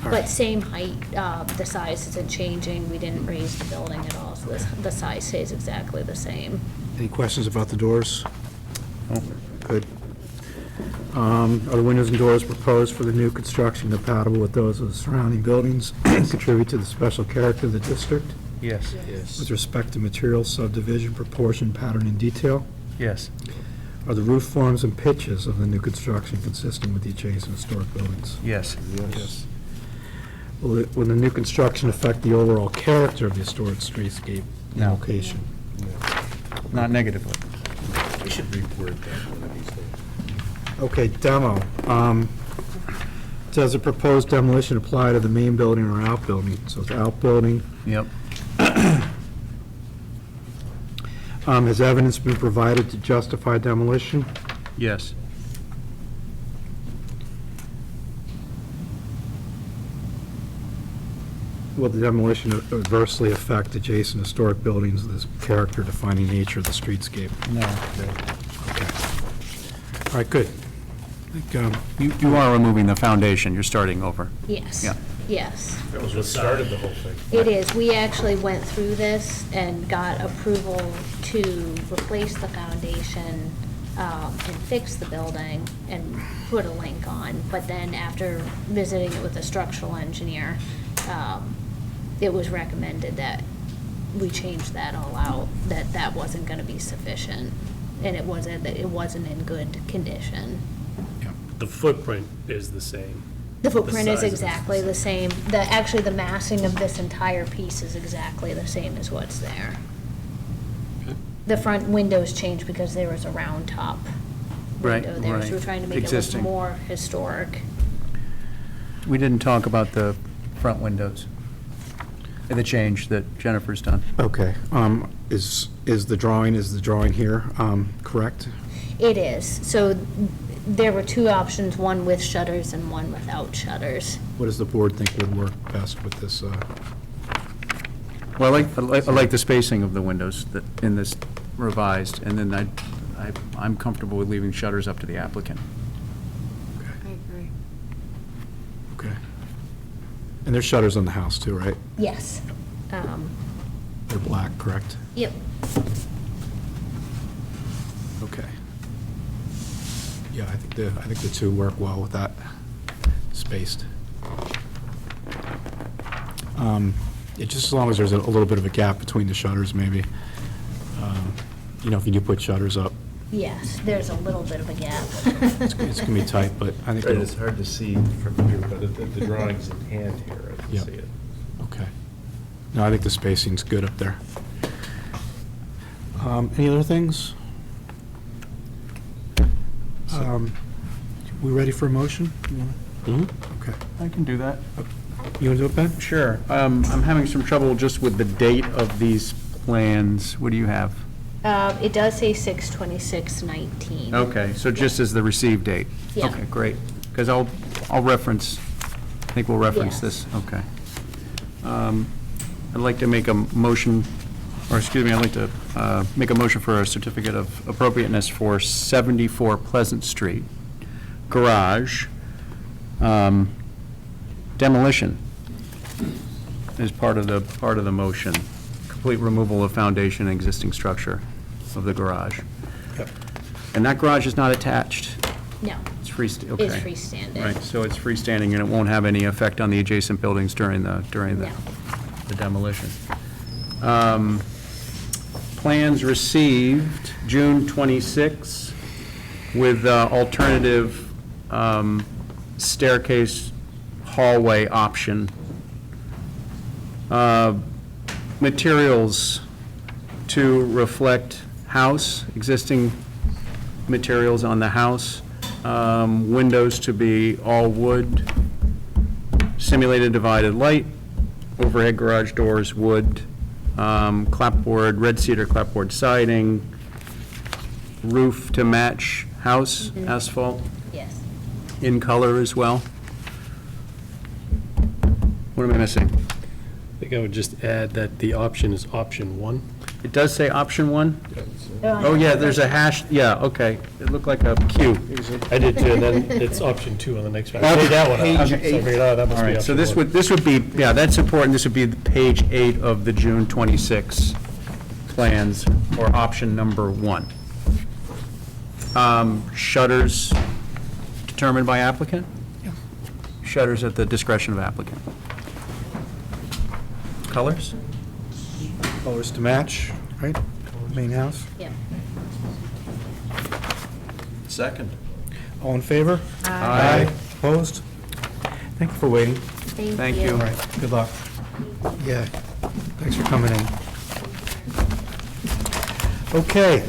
all But right. same height, the size isn't changing. We didn't raise the building at all, so the size stays exactly the same. Any questions about the doors? Good. Are the windows and doors proposed for the new construction compatible with those of the surrounding buildings and contribute to the special character of the district Yes. with respect to material subdivision, proportion, pattern, and detail? Yes. Are the roof forms and pitches of the new construction consistent with the adjacent historic buildings? Yes. Yes. Will the new construction affect the overall character of the historic streetscape and No. location? Not negatively. We should reword that one of these days. Okay, demo. Does the proposed demolition apply to the main building or outbuilding? So it's outbuilding. Yep. Has evidence been provided to justify demolition? Yes. Will the demolition adversely affect adjacent historic buildings, the character defining nature of the streetscape? No. Okay. All right, good. I think, You are removing the foundation, you're starting over. Yes. Yeah. Yes. That was what started the whole thing. It is. We actually went through this and got approval to replace the foundation and fix the building and put a link on. But then after visiting it with a structural engineer, it was recommended that we change that all out, that that wasn't going to be sufficient. And it wasn't in good condition. The footprint is the same. The footprint is size is exactly the same. Actually, the massing of this entire piece is exactly the same as what's there. The front windows changed because there was a round top Right, window there. So we're right. trying to make it Existing. look more historic. We didn't talk about the front windows, the change that Jennifer's done. okay. Is the drawing here correct? It is. So there were two options, one with shutters and one without shutters. What does the board think would work best with this? Well, I like the spacing of the windows that, in this revised, and then I'm comfortable with leaving shutters up to the applicant. I agree. Okay. And there's shutters on the house too, right? Yes. They're black, correct? Yep. Okay. Yeah, I think the two work well with that, spaced. Just as long as there's a little bit of a gap between the shutters, maybe. If you do put shutters up, Yes, there's a little bit of a gap. it's going to be tight, but I think Right, it's it'll, hard to see from here, but the drawing's in hand here, I Yep. can see it. okay. No, I think the spacing's good up there. Any other things? We ready for a motion? Okay. I can do that. You want to do it, Ben? Sure. I'm having some trouble just with the date of these plans. What do you have? It does say 6/26/19. Okay, so just as the receive date? Yeah. Okay, great, because I'll reference, I think we'll reference Yes. this, okay. I'd like to make a motion, or excuse me, I'd like to make a motion for a certificate of appropriateness for 74 Pleasant Street, garage, demolition is part of the motion. Complete removal of foundation and existing structure of the garage. Yep. And that garage is not attached? No, It's okay. it's freestanding. Right, so it's freestanding, and it won't have any effect on the adjacent buildings during the No. demolition. Plans received June 26 with alternative staircase hallway option. Materials to reflect house, existing materials on the house. Windows to be all wood, simulated divided light, overhead garage doors, wood, clapboard, red cedar clapboard siding, roof to match house, asphalt, Yes. in color as well. What am I missing? I think I would just add that the option is option 1. It does say option 1? Oh, yeah, there's a hash, yeah, okay. It looked like a Q. I did too, and then it's option 2 on the next page. I figured that one out. So I figured, oh, that must All be right, so option 1. this would be, yeah, that's important, this would be page 8 of the June 26 plans, or option number 1. Shutters determined by applicant? Shutters at the discretion of applicant. Colors? Colors to match, right? Main house. Yep. Second. All in favor? Aye. Opposed? Thank you for waiting. Thank you. All right, good luck. Yeah, thanks for coming in. Okay,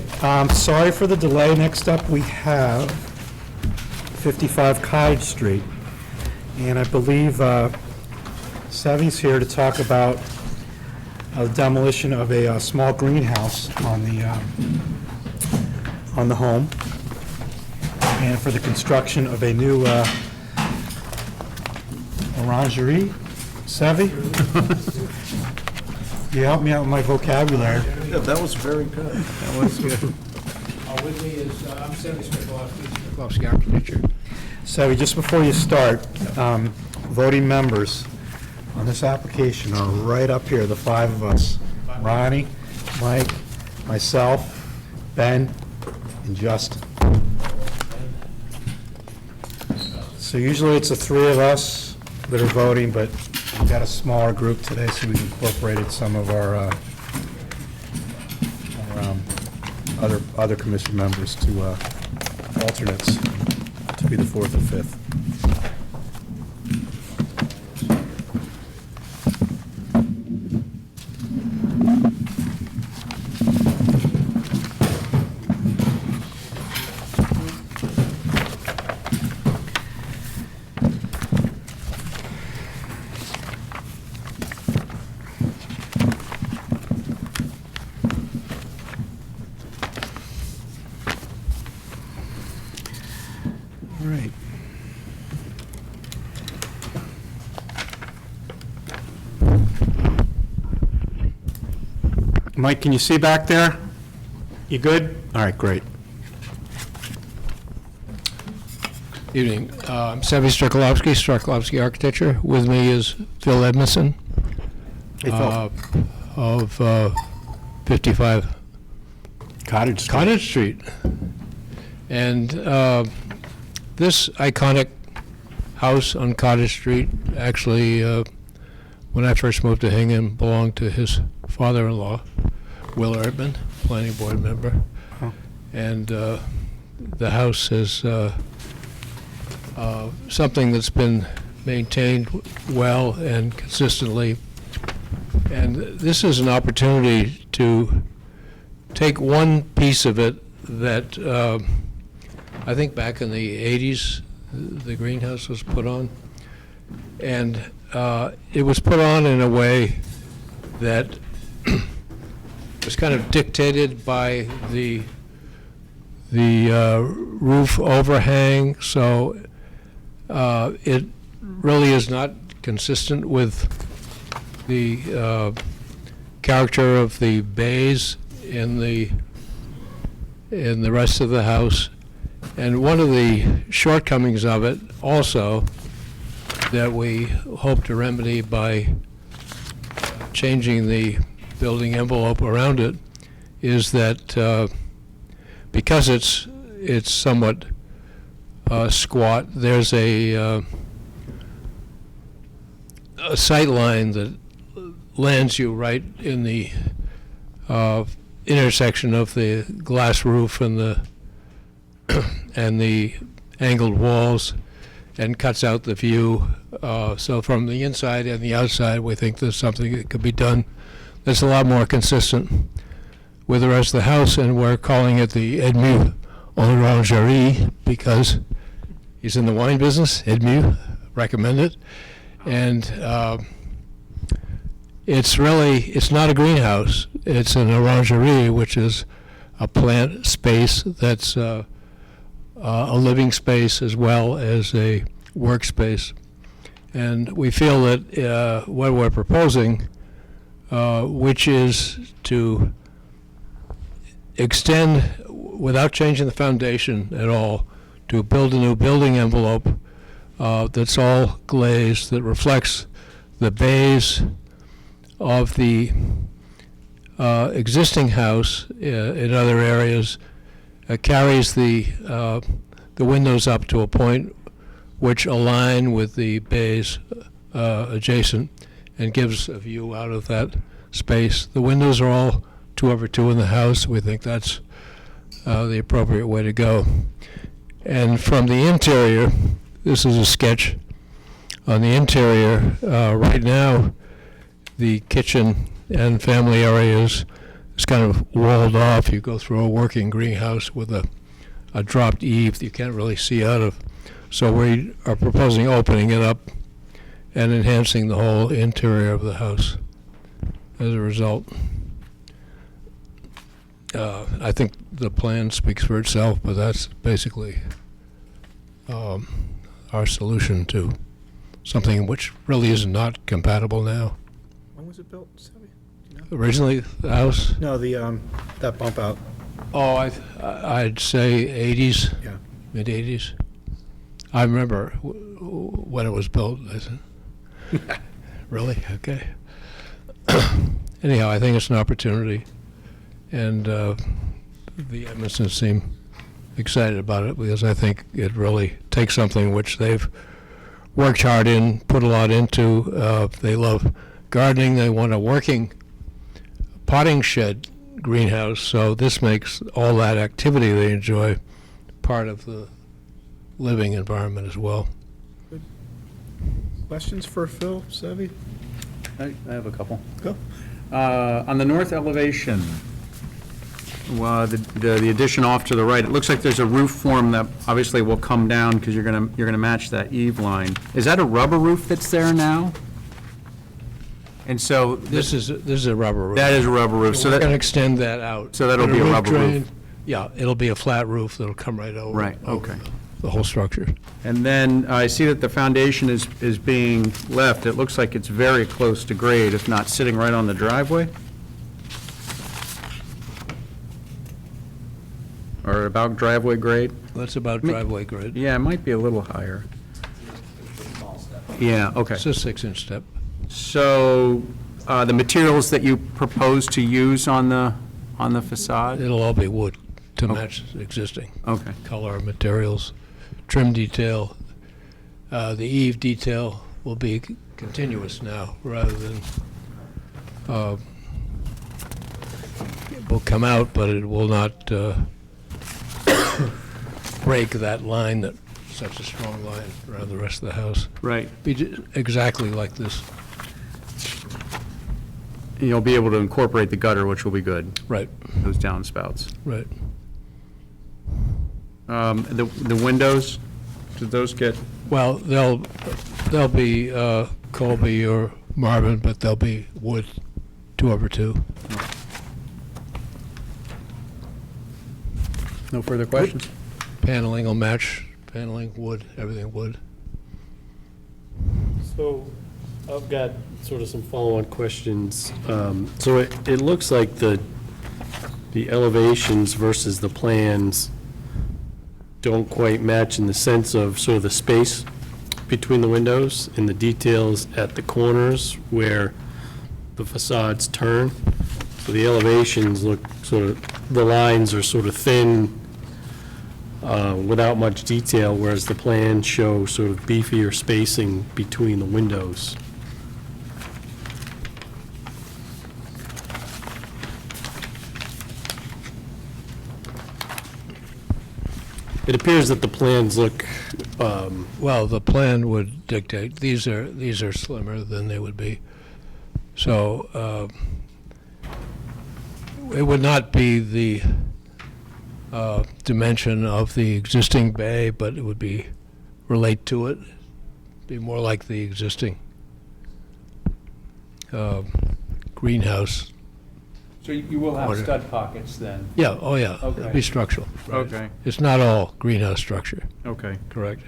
sorry for the delay. Next up, we have 55 Cottage Street. And I believe Savi's here to talk about the demolition of a small greenhouse on the home, and for the construction of a new orangery. Savi? You helped me out with my vocabulary. Yeah, that was very good. That was good. With me is, I'm Sammy Striklowski, Architecture. Savi, just before you start, voting members on this application are right up here, the 5 of us. Ronnie, Mike, myself, Ben, and Justin. So usually it's the 3 of us that are voting, but we've got a smaller group today, so we've incorporated some of our other commission members to alternates to be the 4th and 5th. All right. Mike, can you see back there? You good? All right, great. Evening. I'm Sammy Striklowski, Architecture. With me is Phil Edmundson Hey, Phil. of 55 Cottage Street. Cottage Street. And this iconic house on Cottage Street, actually, when I first moved to Hingham, belonged to his father-in-law, Will Erdman, planning board member. Oh. And the house is something that's been maintained well and consistently. And this is an opportunity to take one piece of it that I think back in the 80s, the greenhouse was put on. And it was put on in a way that was kind of dictated by the roof overhang, so it really is not consistent with the character of the bays in the rest of the house. And one of the shortcomings of it also that we hope to remedy by changing the building envelope around it is that because it's somewhat squat, there's a sight line that lands you right in the intersection of the glass roof and the and the angled walls, and cuts out the view. So from the inside and the outside, we think there's something that could be done that's a lot more consistent with the rest of the house, and we're calling it the Edmundson orangery because he's in the wine business. Edmundson, recommend it. And it's not a greenhouse. It's an orangery, which is a plant space that's a living space as well as a workspace. And we feel that what we're proposing, which is to extend, without changing the foundation at all, to build a new building envelope that's all glazed, that reflects the bays of the existing house in other areas, carries the windows up to a point which align with the bays adjacent and gives a view out of that space. The windows are all 2/2 in the house. We think that's the appropriate way to go. And from the interior, this is a sketch on the interior. Right now, the kitchen and family areas is kind of walled off. You go through a working greenhouse with a dropped eave that you can't really see out of. So we are proposing opening it up and enhancing the whole interior of the house as a result. I think the plan speaks for itself, but that's basically our solution to something which really is not compatible now. When was it built, Sebby? Originally, the house, No, that bump out. I'd say 80s, Yeah. mid-80s. I remember when it was built. I said, really? Okay. Anyhow, I think it's an opportunity, and the Edmundsons seem excited about it because I think it really takes something which they've worked hard in, put a lot into. They love gardening. They want a working potting shed greenhouse, so this makes all that activity they enjoy part of the living environment as well. Questions for Phil, Sebby? I have a couple. Go. On the north elevation, the addition off to the right, it looks like there's a roof form that obviously will come down because you're gonna match that eave line. Is that a rubber roof that's there now? And so This is a rubber roof. that is a rubber roof. So We're going to that extend that out. So that'll Put be a roof rubber roof. drain. Yeah, it'll be a flat roof that'll come right over. Right, over okay. The whole structure. And then I see that the foundation is being left. It looks like it's very close to grade, if not sitting right on the driveway. Or about driveway grade. That's about driveway grade. Yeah, it might be a little higher. Yeah, okay. It's a 6-inch step. So the materials that you propose to use on the facade? It'll all be wood to match existing Okay. color, materials, trim detail. The eave detail will be continuous now, rather than, it will come out, but it will not break that line, that such a strong line around the rest of the house. Right. Be exactly like this. You'll be able to incorporate the gutter, which will be good, Right, those downspouts. right. The windows, did those get, Well, they'll be Colby or Marvin, but they'll be wood 2/2. No further questions? Paneling will match, paneling, wood, everything wood. So I've got sort of some follow-on questions. So it looks like the elevations versus the plans don't quite match in the sense of sort of the space between the windows and the details at the corners where the facades turn. So the elevations look sort of, the lines are sort of thin without much detail, whereas the plans show sort of beefier spacing between the windows. It appears that the plans look, Well, the plan would dictate, these are slimmer than they would be. So it would not be the dimension of the existing bay, but it would be, relate to it, be more like the existing greenhouse. So you will have Order. stud pockets then? Yeah, oh yeah, it'd Okay. be structural. right. Okay, It's not all greenhouse structure, okay. correct?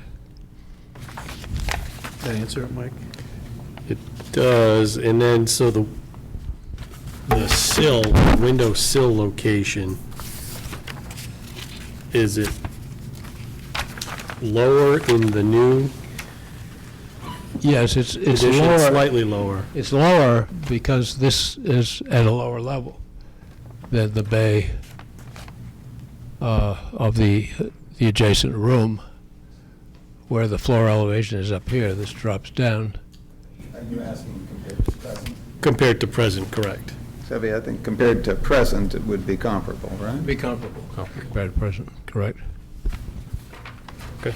That answer it, Mike? it does, and then so the sill, window sill location, is it lower in the new Yes, it's addition? lower. Slightly lower. It's lower because this is at a lower level than the bay of the adjacent room, where the floor elevation is up here. This drops down. Are you asking compared to present? Compared to present, correct. Sevy, I think compared to present, it would be comparable, right? Be comparable. Compared to present, correct. Okay.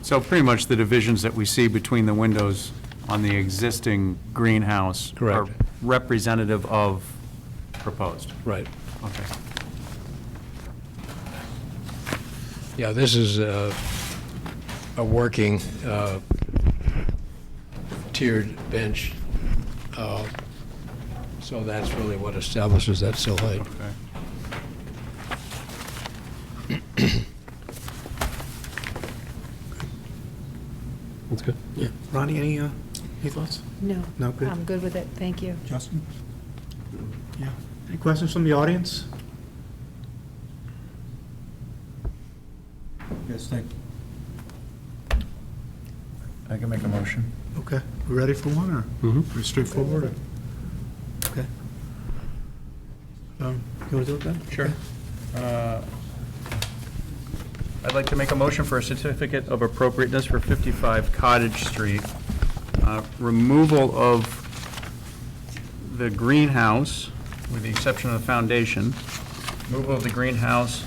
So pretty much the divisions that we see between the windows on the existing greenhouse are Correct. representative of proposed? Right. Okay. Yeah, this is a working tiered bench. So that's really what establishes that sill height. Okay. That's good. Yeah. Ronnie, any thoughts? No. No, good. I'm good with it, thank you. Justin? Yeah. Any questions from the audience? Yes, thank you. I can make a motion. Okay, we ready for one, or Mhm. pretty straightforward? or- Okay. You want to do it then? Sure. I'd like to make a motion for a certificate of appropriateness for 55 Cottage Street. Removal of the greenhouse, with the exception of the foundation. Removal of the greenhouse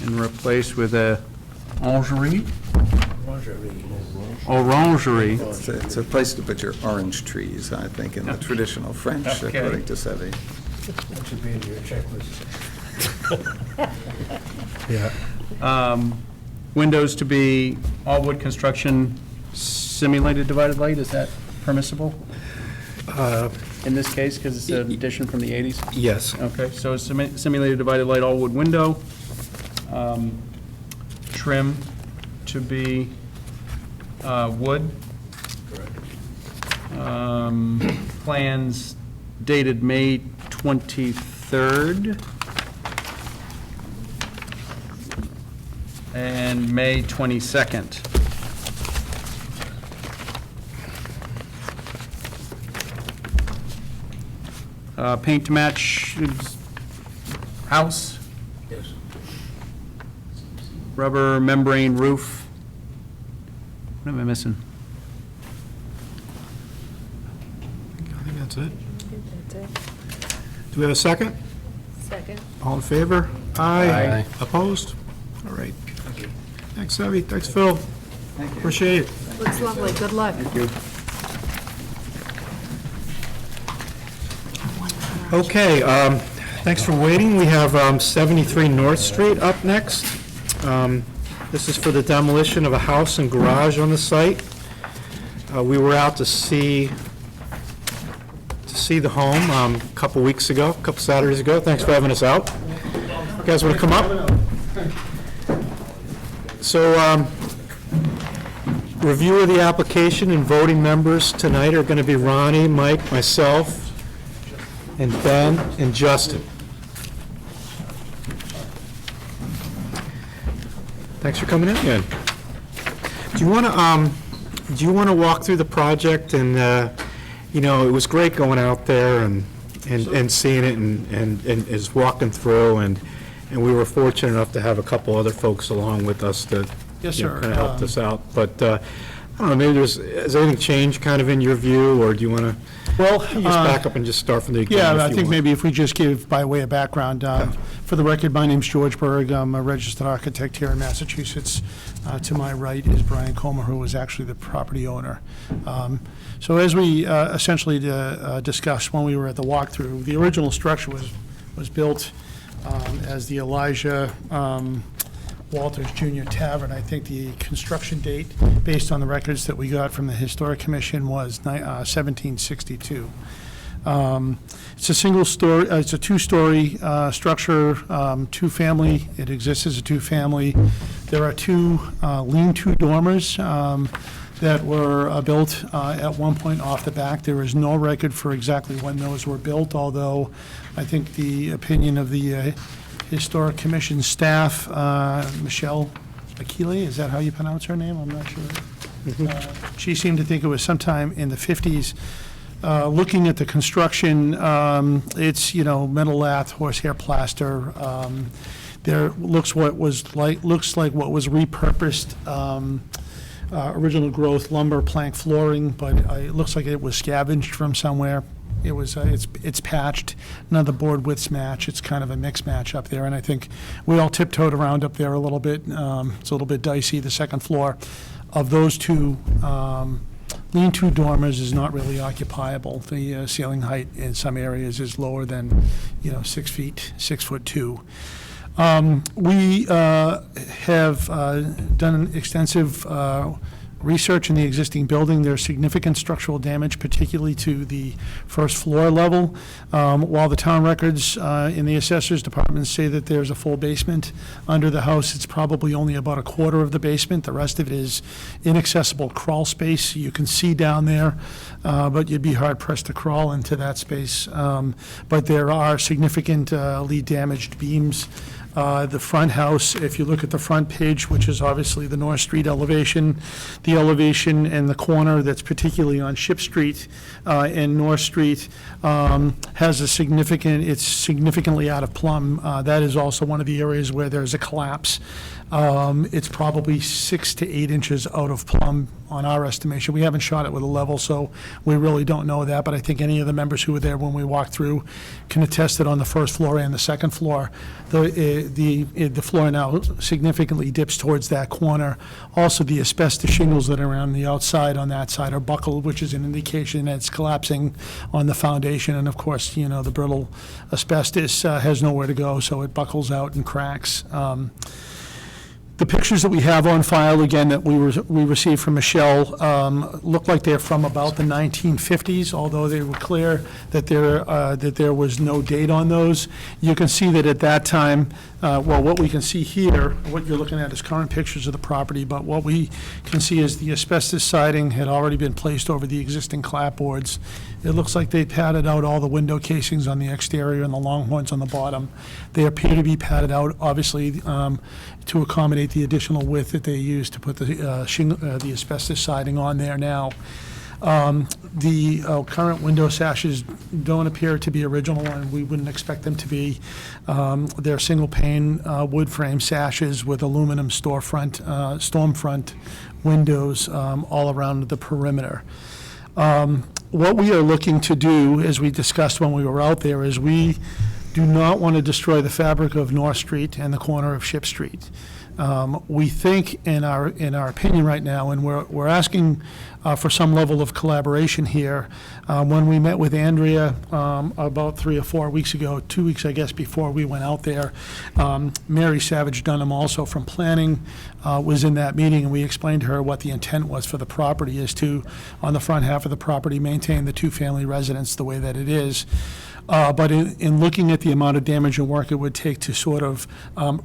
and replace with a orangery? Orangery. It's a place to put your orange trees, I think, in the traditional French, Okay. according to Sevy. That should be in your checklist. Windows to be all wood construction, simulated divided light, is that permissible in this case, because it's an addition from the 80s? Yes. Okay, so simulated divided light all wood window. Trim to be wood. Plans dated May 23rd. And May 22nd. Paint to match house, Yes. rubber membrane roof. What am I missing? I think that's it. Do we have a second? Second. All in favor? Aye. Opposed? All right. Thanks, Abby. Thanks, Phil. Thank you. Appreciate it. Looks lovely, good luck. Okay, thanks for waiting. We have 73 North Street up next. This is for the demolition of a house and garage on the site. We were out to see the home a couple weeks ago, a couple Saturdays ago. Thanks for having us out. You guys want to come up? So, review of the application and voting members tonight are going to be Ronnie, Mike, myself, and Ben, and Justin. Thanks for coming in again. Do you want to walk through the project? And, it was great going out there and seeing it and is walking through, and we were fortunate enough to have a couple other folks along with us that Yes, sir. kind of helped us out. But, I don't know, maybe has anything changed kind of in your view, or do you want to just back up and just start from the beginning? Yeah, if I you think want? maybe if we just give by way of background, for the record, my name's George Berg. I'm a registered architect here in Massachusetts. To my right is Brian Comer, who was actually the property owner. So as we essentially discussed when we were at the walkthrough, the original structure was built as the Elijah Walters Jr. Tavern. I think the construction date, based on the records that we got from the Historic Commission, was 1762. It's a single story, it's a two-story structure, two-family. It exists as a two-family. There are two lean-to dormers that were built at one point off the back. There is no record for exactly when those were built, although I think the opinion of the Historic Commission staff, Michelle Akili, is that how you pronounce her name? I'm not sure. She seemed to think it was sometime in the 50s. Looking at the construction, it's, metal lath, horsehair plaster. There looks like what was repurposed original growth lumber plank flooring, but it looks like it was scavenged from somewhere. It was, it's patched, none of the board widths match. It's kind of a mixed match up there, and I think we all tiptoed around up there a little bit. It's a little bit dicey. The second floor of those two lean-to dormers is not really occupiable. The ceiling height in some areas is lower than, 6 feet, 6'2". We have done extensive research in the existing building. There's significant structural damage, particularly to the first floor level. While the town records in the assessor's department say that there's a full basement under the house, it's probably only about a quarter of the basement. The rest of it is inaccessible crawl space. You can see down there, but you'd be hard-pressed to crawl into that space. But there are significantly damaged beams. The front house, if you look at the front page, which is obviously the North Street elevation, the elevation in the corner that's particularly on Ship Street and North Street has it's significantly out of plumb. That is also one of the areas where there's a collapse. It's probably 6 to 8 inches out of plumb on our estimation. We haven't shot it with a level, so we really don't know that, but I think any of the members who were there when we walked through can attest that on the first floor and the second floor, the floor now significantly dips towards that corner. Also, the asbestos shingles that are on the outside on that side are buckled, which is an indication that it's collapsing on the foundation, and of course, the brittle asbestos has nowhere to go, so it buckles out and cracks. The pictures that we have on file, again, that we received from Michelle, look like they're from about the 1950s, although they were clear that there was no date on those. You can see that at that time, what we can see here, what you're looking at is current pictures of the property, but what we can see is the asbestos siding had already been placed over the existing clapboards. It looks like they padded out all the window casings on the exterior and the longhorns on the bottom. They appear to be padded out, obviously, to accommodate the additional width that they used to put the asbestos siding on there now. The current window sashes don't appear to be original, and we wouldn't expect them to be. They're single-pane wood frame sashes with aluminum stormfront windows all around the perimeter. What we are looking to do, as we discussed when we were out there, is we do not want to destroy the fabric of North Street and the corner of Ship Street. We think, in our opinion right now, and we're asking for some level of collaboration here. When we met with Andrea about 3 or 4 weeks ago, 2 weeks, I guess, before we went out there, Mary Savage Dunham, also from planning, was in that meeting, and we explained to her what the intent was for the property, is to, on the front half of the property, maintain the two-family residence the way that it is. But in looking at the amount of damage and work it would take to sort of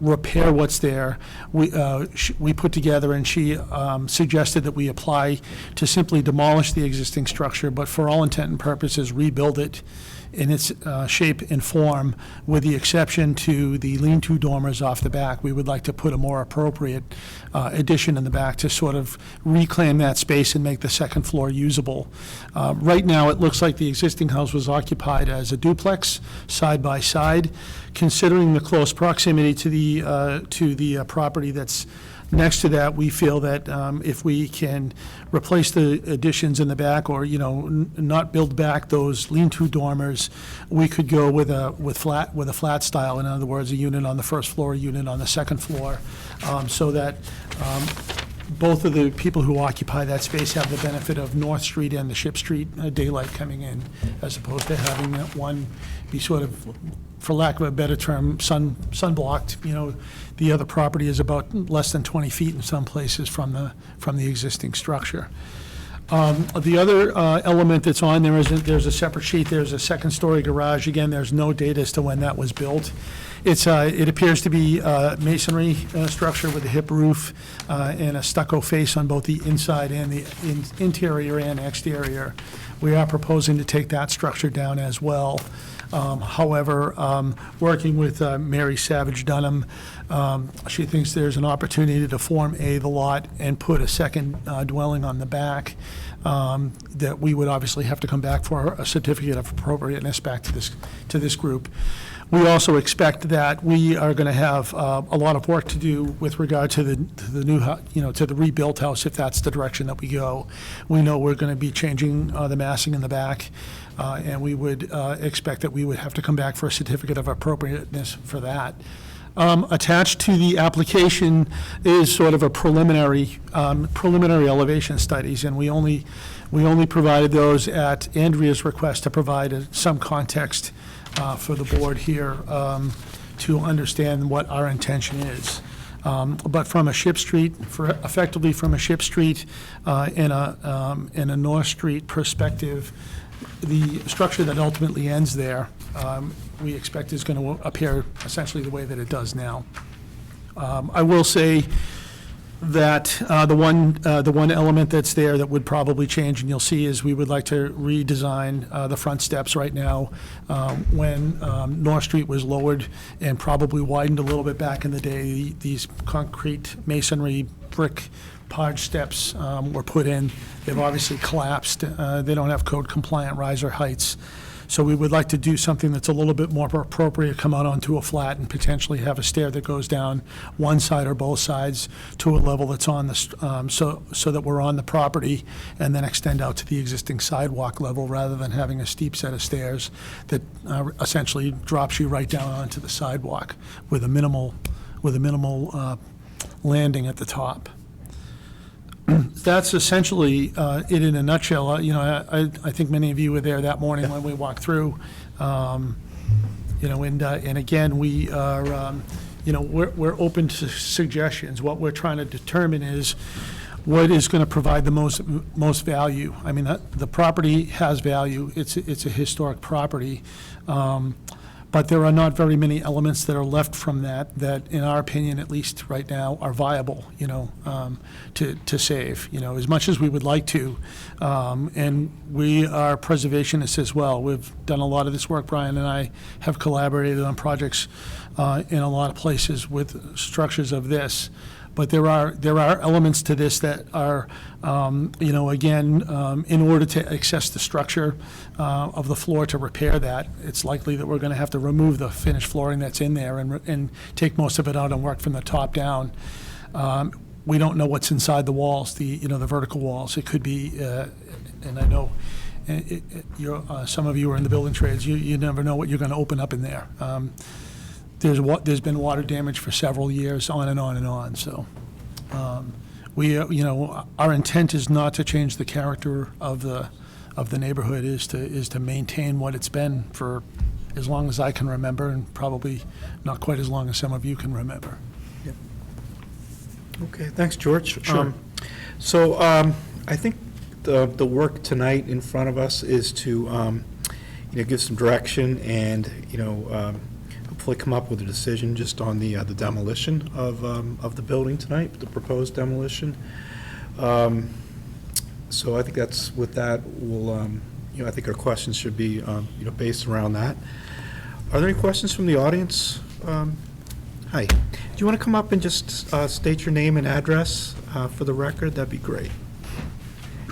repair what's there, we put together, and she suggested that we apply to simply demolish the existing structure, but for all intent and purposes, rebuild it in its shape and form, with the exception to the lean-to dormers off the back. We would like to put a more appropriate addition in the back to sort of reclaim that space and make the second floor usable. Right now, it looks like the existing house was occupied as a duplex, side by side. Considering the close proximity to the property that's next to that, we feel that if we can replace the additions in the back, or, not build back those lean-to dormers, we could go with a flat style. In other words, a unit on the first floor, a unit on the second floor, so that both of the people who occupy that space have the benefit of North Street and the Ship Street daylight coming in, as opposed to having that one be sort of, for lack of a better term, sun-blocked. The other property is about less than 20 feet in some places from the existing structure. The other element that's on there is that there's a separate sheet. There's a second-story garage. Again, there's no date as to when that was built. It appears to be masonry structure with a hip roof and a stucco face on both the inside and the interior and exterior. We are proposing to take that structure down as well. However, working with Mary Savage Dunham, she thinks there's an opportunity to form the lot and put a second dwelling on the back, that we would obviously have to come back for a certificate of appropriateness back to this group. We also expect that we are going to have a lot of work to do with regard to the new, to the rebuilt house, if that's the direction that we go. We know we're going to be changing the massing in the back, and we would expect that we would have to come back for a certificate of appropriateness for that. Attached to the application is sort of a preliminary elevation studies, and we only provided those at Andrea's request to provide some context for the board here to understand what our intention is. But from a Ship Street, effectively from a Ship Street and a North Street perspective, the structure that ultimately ends there, we expect is going to appear essentially the way that it does now. I will say that the one element that's there that would probably change, and you'll see, is we would like to redesign the front steps. Right now, when North Street was lowered and probably widened a little bit back in the day, these concrete masonry brick podge steps were put in. They've obviously collapsed. They don't have code compliant riser heights. So we would like to do something that's a little bit more appropriate, come out onto a flat and potentially have a stair that goes down one side or both sides to a level that's on the, so that we're on the property, and then extend out to the existing sidewalk level, rather than having a steep set of stairs that essentially drops you right down onto the sidewalk with a minimal landing at the top. That's essentially it in a nutshell. I think many of you were there that morning when we walked through. And again, we are, we're open to suggestions. What we're trying to determine is what is going to provide the most value. I mean, the property has value. It's a historic property. But there are not very many elements that are left from that, in our opinion, at least right now, are viable, to save, as much as we would like to. And we are preservationists as well. We've done a lot of this work. Brian and I have collaborated on projects in a lot of places with structures of this. But there are elements to this that are, again, in order to access the structure of the floor to repair that, it's likely that we're going to have to remove the finished flooring that's in there and take most of it out and work from the top down. We don't know what's inside the walls, the vertical walls. It could be, and I know some of you are in the building trades. You never know what you're going to open up in there. There's been water damage for several years, on and on and on. So, our intent is not to change the character of the neighborhood. Is to maintain what it's been for as long as I can remember, and probably not quite as long as some of you can remember. Yep. Okay, thanks, George. Sure. So I think the work tonight in front of us is to give some direction and hopefully come up with a decision just on the demolition of the building tonight, the proposed demolition. So I think with that, we'll, I think our questions should be, based around that. Are there any questions from the audience? Hi. Do you want to come up and just state your name and address for the record? That'd be great.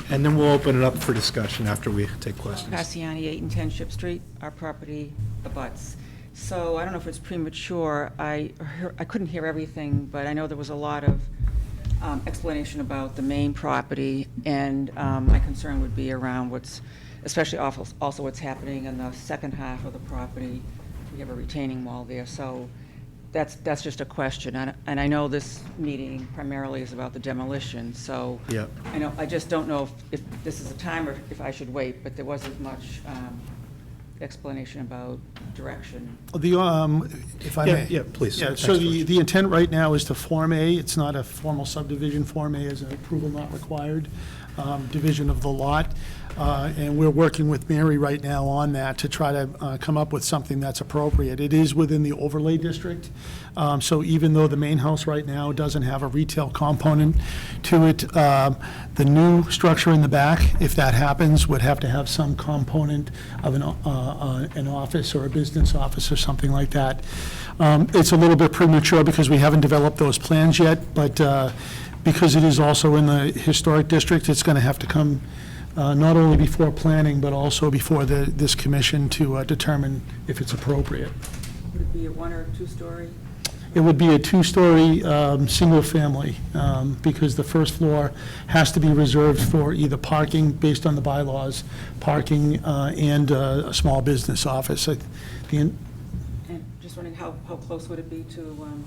And then we'll open it up for discussion after we take questions. Cassiani, 8 and 10 Ship Street, our property abuts. So I don't know if it's premature, I couldn't hear everything, but I know there was a lot of explanation about the main property, and my concern would be around especially also what's happening in the second half of the property. We have a retaining wall there, so that's just a question. And I know this meeting primarily is about the demolition, so Yep. I just don't know if this is a time or if I should wait, but there wasn't much explanation about direction. If I may. Yeah, please. Yeah, Thanks, so George. the intent right now is to Form A. It's not a formal subdivision. Form A is an approval not required division of the lot. And we're working with Mary right now on that to try to come up with something that's appropriate. It is within the overlay district, so even though the main house right now doesn't have a retail component to it, the new structure in the back, if that happens, would have to have some component of an office or a business office or something like that. It's a little bit premature because we haven't developed those plans yet, but because it is also in the historic district, it's going to have to come not only before planning, but also before this commission to determine if it's appropriate. Would it be a 1 or 2-story? It would be a 2-story, single-family, because the first floor has to be reserved for either parking, based on the bylaws, parking, and a small business office. And just wondering how close would it be to,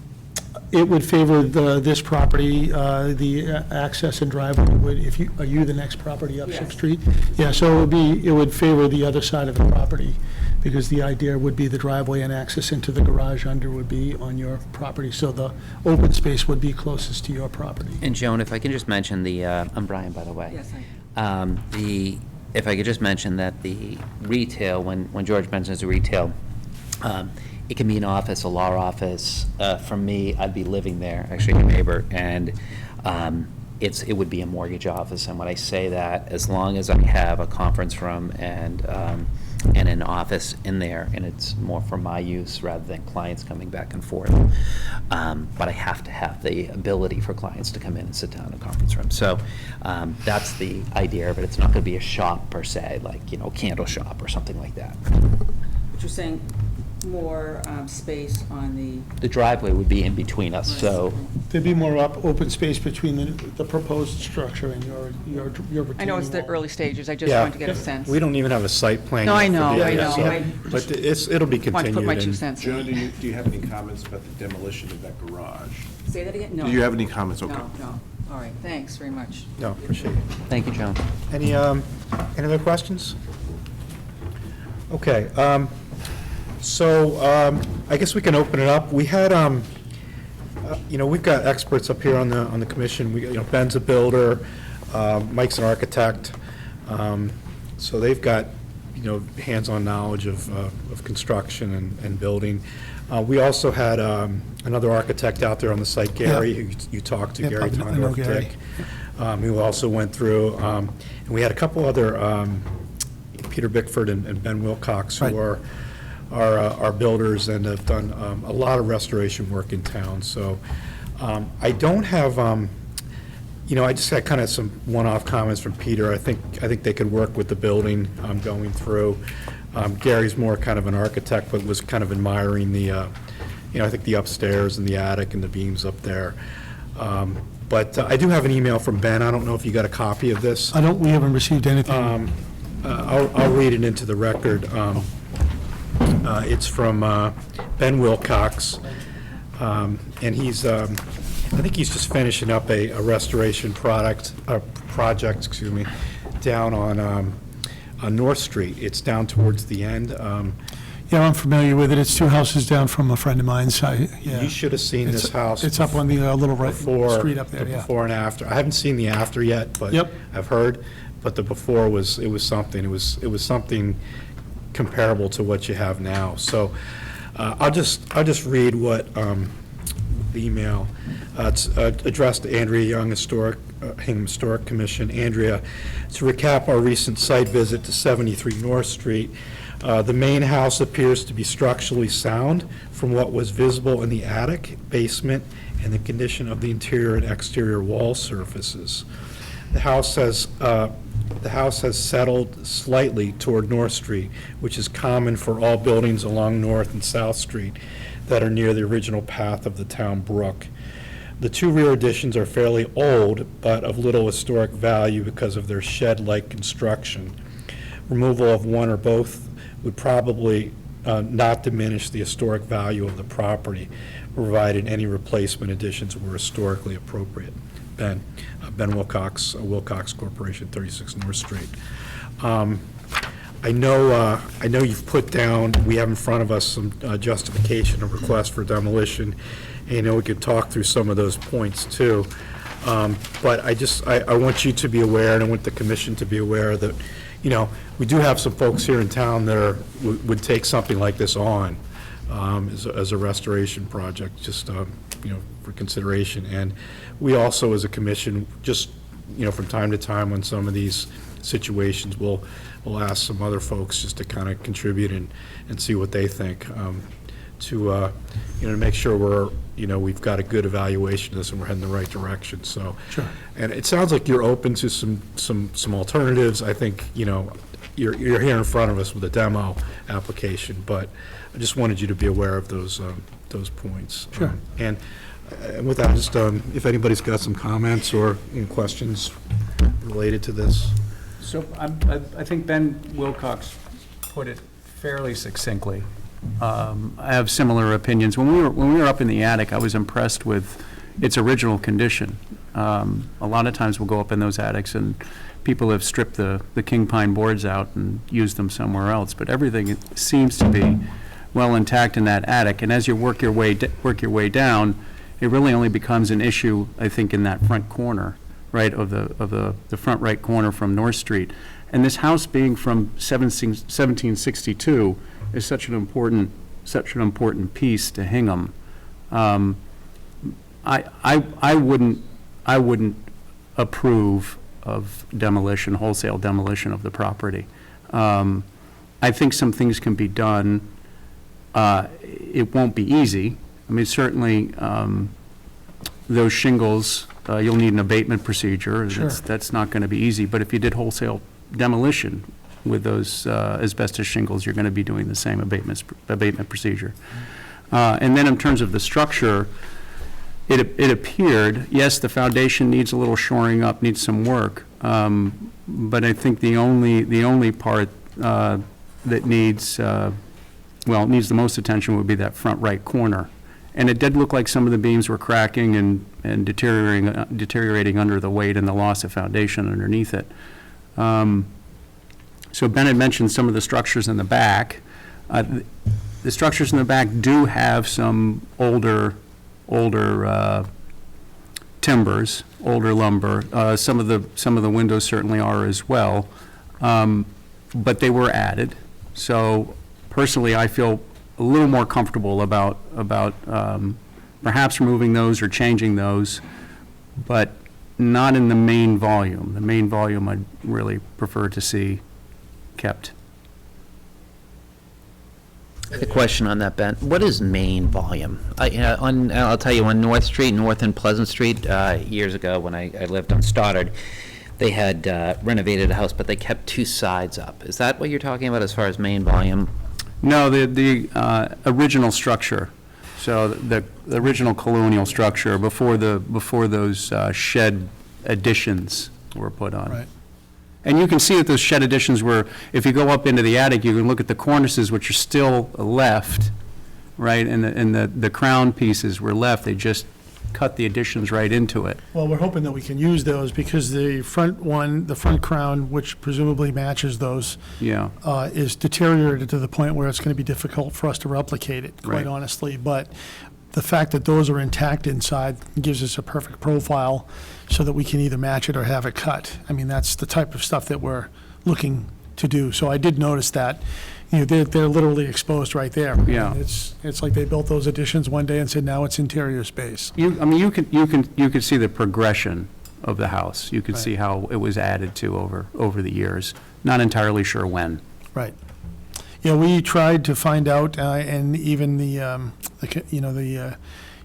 It would favor this property, the access and driveway would, are you the next property up Yes. 6th Street? Yeah, so it would favor the other side of the property, because the idea would be the driveway and access into the garage under would be on your property, so the open space would be closest to your property. And Joan, if I can just mention I'm Brian, by the way. yes, I. If I could just mention that the retail, when George mentions the retail, it can be an office, a law office. For me, I'd be living there, actually a neighbor, and it would be a mortgage office. And when I say that, as long as I have a conference room and an office in there, and it's more for my use rather than clients coming back and forth. But I have to have the ability for clients to come in and sit down in a conference room. So that's the idea of it. It's not going to be a shop per se, like, candle shop or something like that. But you're saying more space on The driveway would be in between us, so. There'd be more open space between the proposed structure and your retaining I know it's the wall. early stages, I just Yeah. wanted to get a sense. We don't even have a site plan. No, I yet for know, the I area, know. so- I But it'll be continued. Want to put my 2 and- cents Joan, in. do you have any comments about the demolition of that garage? Say that again? No. Do you have any comments? Okay. No. All right, thanks very much. No, appreciate it. Thank you, Joan. Any other questions? Okay, so I guess we can open it up. We had, we've got experts up here on the commission. Ben's a builder, Mike's an architect, so they've got, hands-on knowledge of construction and building. We also had another architect out there on the site, Gary, who you talked to, Yep, Gary I know Gary. Tondorf, who also went through, and we had a couple other, Peter Bickford and Ben Wilcox, who Right. are builders and have done a lot of restoration work in town. So I don't have, I just got kind of some one-off comments from Peter. I think they could work with the building going through. Gary's more kind of an architect, but was kind of admiring the, I think the upstairs and the attic and the beams up there. But I do have an email from Ben. I don't know if you got a copy of this. We haven't received anything. I'll read it into the record. It's from Ben Wilcox, and he's, I think he's just finishing up a restoration project, down on North Street. It's down towards the end. Yeah, I'm familiar with it. It's 2 houses down from a friend of mine's. You should have seen this house. It's up on the little street up there, the yeah. before and after. I haven't seen the after yet, but Yep. I've heard. But the before was something. It was something comparable to what you have now. So I'll just read what the email, it's addressed to Andrea Young, Hingham Historic Commission. Andrea, to recap our recent site visit to 73 North Street, the main house appears to be structurally sound from what was visible in the attic, basement, and the condition of the interior and exterior wall surfaces. The house has settled slightly toward North Street, which is common for all buildings along North and South Street that are near the original path of the town brook. The two rear additions are fairly old, but of little historic value because of their shed-like construction. Removal of one or both would probably not diminish the historic value of the property, provided any replacement additions were historically appropriate. Ben Wilcox, Wilcox Corporation, 36 North Street. I know you've put down, we have in front of us some justification of request for demolition, and I know we could talk through some of those points too. But I want you to be aware, and I want the commission to be aware that, we do have some folks here in town that would take something like this on as a restoration project, just, for consideration. And we also, as a commission, just, from time to time on some of these situations, we'll ask some other folks just to kind of contribute and see what they think, to make sure we've got a good evaluation of this and we're heading the right direction. So, Sure. And it sounds like you're open to some alternatives. I think, you're here in front of us with a demo application, but I just wanted you to be aware of those points. Sure. And with that, just if anybody's got some comments or questions related to this. So I think Ben Wilcox put it fairly succinctly. I have similar opinions. When we were up in the attic, I was impressed with its original condition. A lot of times we'll go up in those attics and people have stripped the king pine boards out and used them somewhere else, but everything seems to be well intact in that attic. And as you work your way down, it really only becomes an issue, I think, in that front corner, right, of the front right corner from North Street. And this house being from 1762 is such an important piece to Hingham. I wouldn't approve of demolition, wholesale demolition of the property. I think some things can be done. It won't be easy. I mean, certainly, those shingles, you'll need an abatement procedure. Sure. That's not going to be easy. But if you did wholesale demolition with those asbestos shingles, you're going to be doing the same abatement procedure. And then in terms of the structure, it appeared, yes, the foundation needs a little shoring up, needs some work. But I think the only part that needs the most attention would be that front right corner. And it did look like some of the beams were cracking and deteriorating under the weight and the loss of foundation underneath it. So Ben had mentioned some of the structures in the back. The structures in the back do have some older timbers, older lumber. Some of the windows certainly are as well, but they were added. So personally, I feel a little more comfortable about perhaps removing those or changing those, but not in the main volume. The main volume I'd really prefer to see kept. A question on that, Ben. What is main volume? I'll tell you, on North Street, North and Pleasant Street, years ago when I lived on Stoddard, they had renovated a house, but they kept two sides up. Is that what you're talking about as far as main volume? No, the original structure. So the original colonial structure before those shed additions were put on. Right. And you can see that those shed additions were, if you go up into the attic, you can look at the cornices, which are still left, right? And the crown pieces were left. They just cut the additions right into it. Well, we're hoping that we can use those because the front crown, which presumably matches those, Yeah. is deteriorated to the point where it's going to be difficult for us to replicate it, quite Right. honestly. But the fact that those are intact inside gives us a perfect profile so that we can either match it or have it cut. I mean, that's the type of stuff that we're looking to do. So I did notice that, they're literally exposed right there. Yeah. It's like they built those additions one day and said, now it's interior space. You could see the progression of the house. You could see how it was added to over the years. Not entirely sure when. Right. Yeah, we tried to find out, and even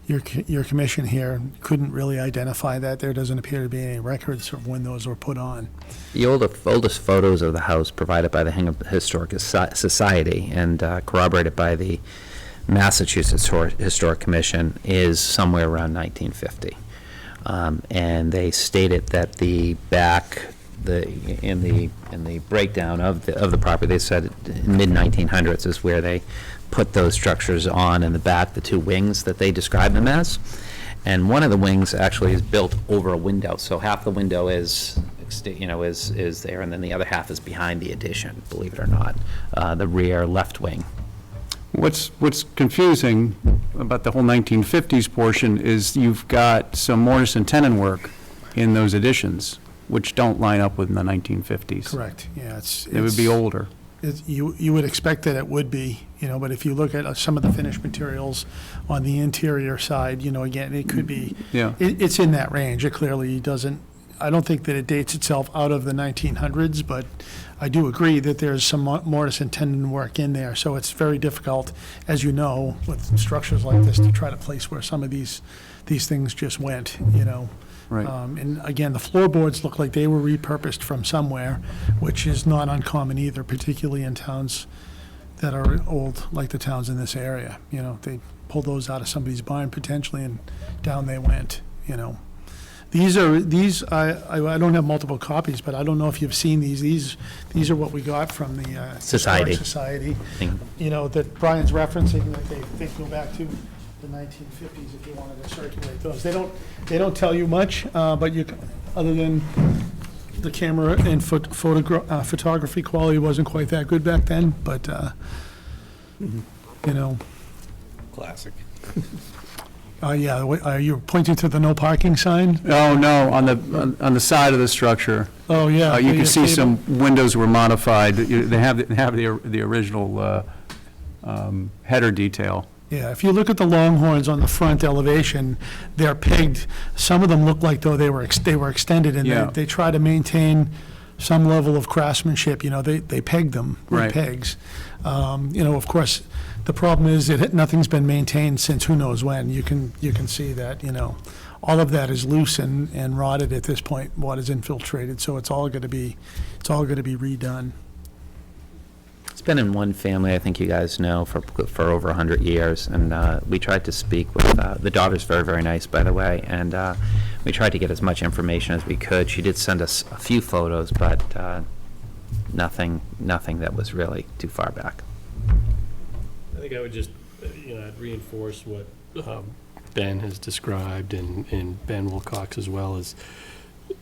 your commission here couldn't really identify that. There doesn't appear to be any records of when those were put on. The oldest photos of the house provided by the Hingham Historic Society and corroborated by the Massachusetts Historic Commission is somewhere around 1950. And they stated that the back, in the breakdown of the property, they said mid-1900s is where they put those structures on in the back, the two wings that they describe them as. And one of the wings actually is built over a window, so half the window is there, and then the other half is behind the addition, believe it or not, the rear left wing. What's confusing about the whole 1950s portion is you've got some mortise and tenon work in those additions, which don't line up with the 1950s. Correct, yeah. It would be older. You would expect that it would be, but if you look at some of the finished materials on the interior side, again, it could be, Yeah. it's in that range. It clearly doesn't, I don't think that it dates itself out of the 1900s, but I do agree that there's some mortise and tenon work in there. So it's very difficult, as you know, with structures like this, to try to place where some of these things just went, Right. And again, the floorboards look like they were repurposed from somewhere, which is not uncommon either, particularly in towns that are old, like the towns in this area. They pulled those out of somebody's barn potentially, and down they went. These I don't have multiple copies, but I don't know if you've seen these. These are what we got from the Society. Historic Society. That Brian's referencing, that they go back to the 1950s if you wanted to circulate those. They don't tell you much, but other than the camera and photography quality wasn't quite that good back then, but Classic. yeah. Are you pointing to the no parking sign? Oh, no, on the side of the structure. Oh, yeah. You can see some windows were modified. They have the original header detail. Yeah, if you look at the Longhorns on the front elevation, they're pegged. Some of them look like though they were extended, and Yeah. they try to maintain some level of craftsmanship. They peg them with Right. pegs. Of course, the problem is that nothing's been maintained since who knows when. You can see that all of that is loose and rotted at this point. Water's infiltrated, so it's all going to be redone. It's been in one family, I think you guys know, for over 100 years, and we tried to speak with, the daughter's very, very nice, by the way, and we tried to get as much information as we could. She did send us a few photos, but nothing that was really too far back. I think I would just, I'd reinforce what Ben has described, and Ben Wilcox as well, as,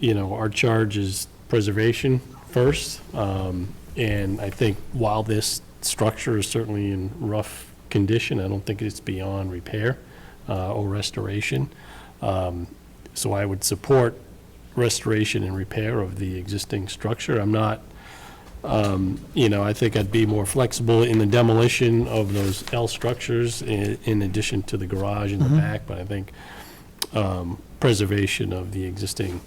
our charge is preservation first. And I think while this structure is certainly in rough condition, I don't think it's beyond repair or restoration. So I would support restoration and repair of the existing structure. I'm not, I think I'd be more flexible in the demolition of those L structures in addition to the garage in the back, but I think preservation of the existing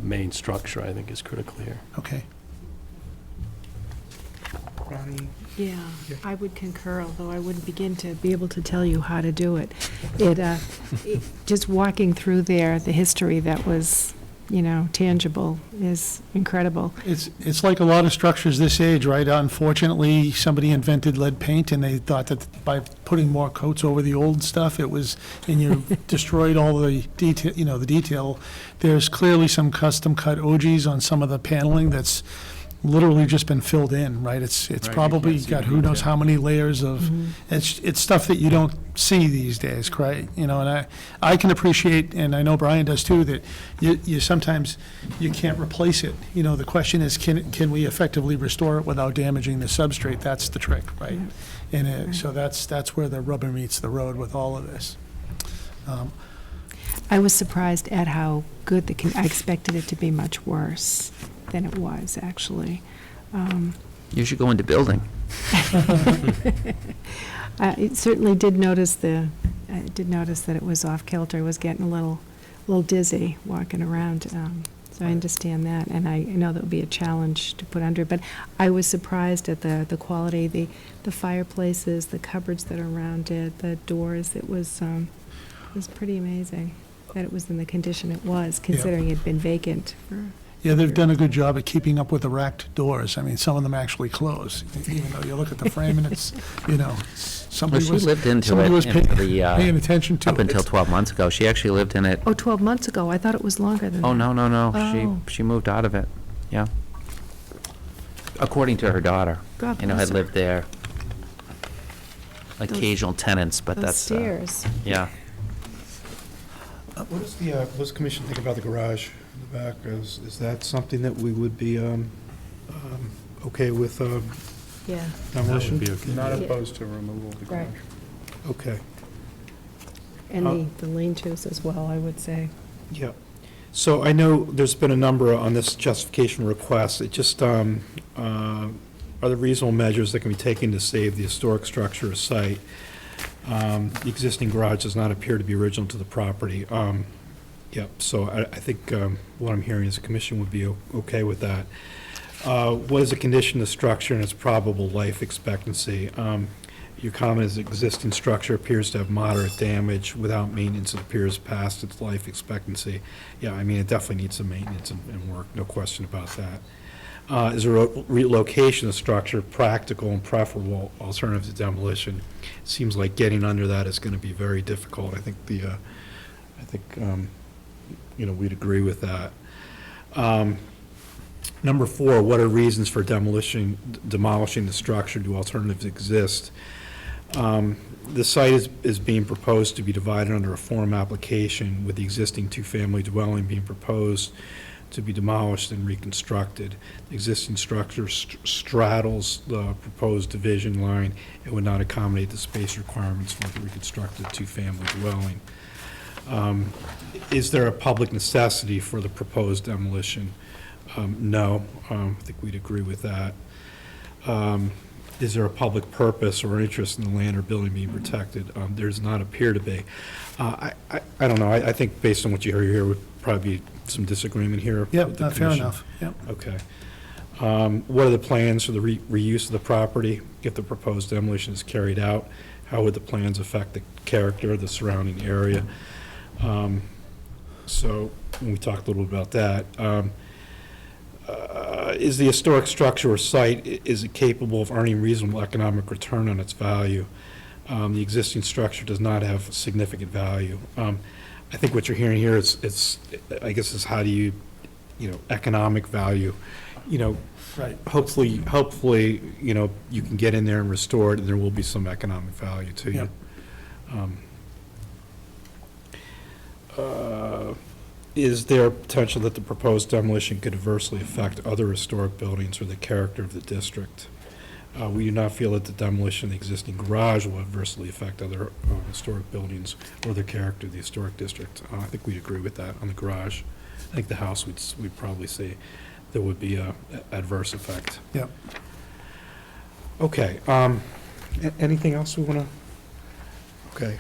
main structure, I think, is critical here. Okay. Yeah, I would concur, although I wouldn't begin to be able to tell you how to do it. Just walking through there, the history that was, tangible is incredible. It's like a lot of structures this age, right? Unfortunately, somebody invented lead paint, and they thought that by putting more coats over the old stuff, and you destroyed all the detail, the detail. There's clearly some custom cut OGs on some of the paneling that's literally just been filled in, right? It's Right, you probably can't see got the who knows detail. how many layers of, it's stuff that you don't see these days, right? And I can appreciate, and I know Brian does too, that you sometimes, you can't replace it. The question is, can we effectively restore it without damaging the substrate? That's the trick, right? And so that's where the rubber meets the road with all of this. I was surprised at how good I expected it to be much worse than it was, actually. You should go into building. I certainly did notice I did notice that it was off kilter. I was getting a little dizzy walking around. So I understand that, and I know that would be a challenge to put under. But I was surprised at the quality, the fireplaces, the cupboards that are around it, the doors. It was pretty amazing that it was in the condition it was, considering it had been vacant for. Yeah, they've done a good job at keeping up with the racked doors. I mean, some of them actually close, even though you look at the frame and it's, somebody She was, lived into somebody it was paying attention to it. up until 12 months ago. She actually lived in it. Oh, 12 months ago. I thought it was longer than that. Oh, no. Oh. She moved out of it, yeah. According to her daughter. God Had bless her. lived there. Occasional tenants, but Those that's. stairs. Yeah. What does the commission think about the garage in the back? Is that something that we would be okay with Yeah. demolition? That would be okay. Not Yeah. opposed to removal of the garage. Right. Okay, And the lean-tos as well, I would say. yeah. So I know there's been a number on this justification request. It just, are there reasonable measures that can be taken to save the historic structure or site? The existing garage does not appear to be original to the property. Yep, so I think what I'm hearing is the commission would be okay with that. What is the condition of the structure and its probable life expectancy? Your comment is existing structure appears to have moderate damage. Without maintenance, it appears past its life expectancy. Yeah, I mean, it definitely needs some maintenance and work, no question about that. Is a relocation of structure practical and preferable alternative to demolition? It seems like getting under that is going to be very difficult. I think we'd agree with that. Number 4, what are reasons for demolishing the structure? Do alternatives exist? The site is being proposed to be divided under a form application, with the existing 2-family dwelling being proposed to be demolished and reconstructed. The existing structure straddles the proposed division line and would not accommodate the space requirements for the reconstructed 2-family dwelling. Is there a public necessity for the proposed demolition? No, I think we'd agree with that. Is there a public purpose or interest in the land or building being protected? There does not appear to be. I don't know, I think based on what you heard here, would probably be some disagreement here. Yep, with the fair commission. enough, yep. Okay. What are the plans for the reuse of the property if the proposed demolition is carried out? How would the plans affect the character of the surrounding area? So we talked a little bit about that. Is the historic structure or site, is it capable of earning reasonable economic return on its value? The existing structure does not have significant value. I think what you're hearing here is I guess, is how do you, economic value, Right. hopefully, you can get in there and restore it, and there will be some economic value to you. Is there potential that the proposed demolition could adversely affect other historic buildings or the character of the district? We do not feel that the demolition of the existing garage will adversely affect other historic buildings or the character of the historic district. I think we'd agree with that on the garage. I think the house, we'd probably say there would be a adverse effect. Yep. Okay, anything else we want to? Okay,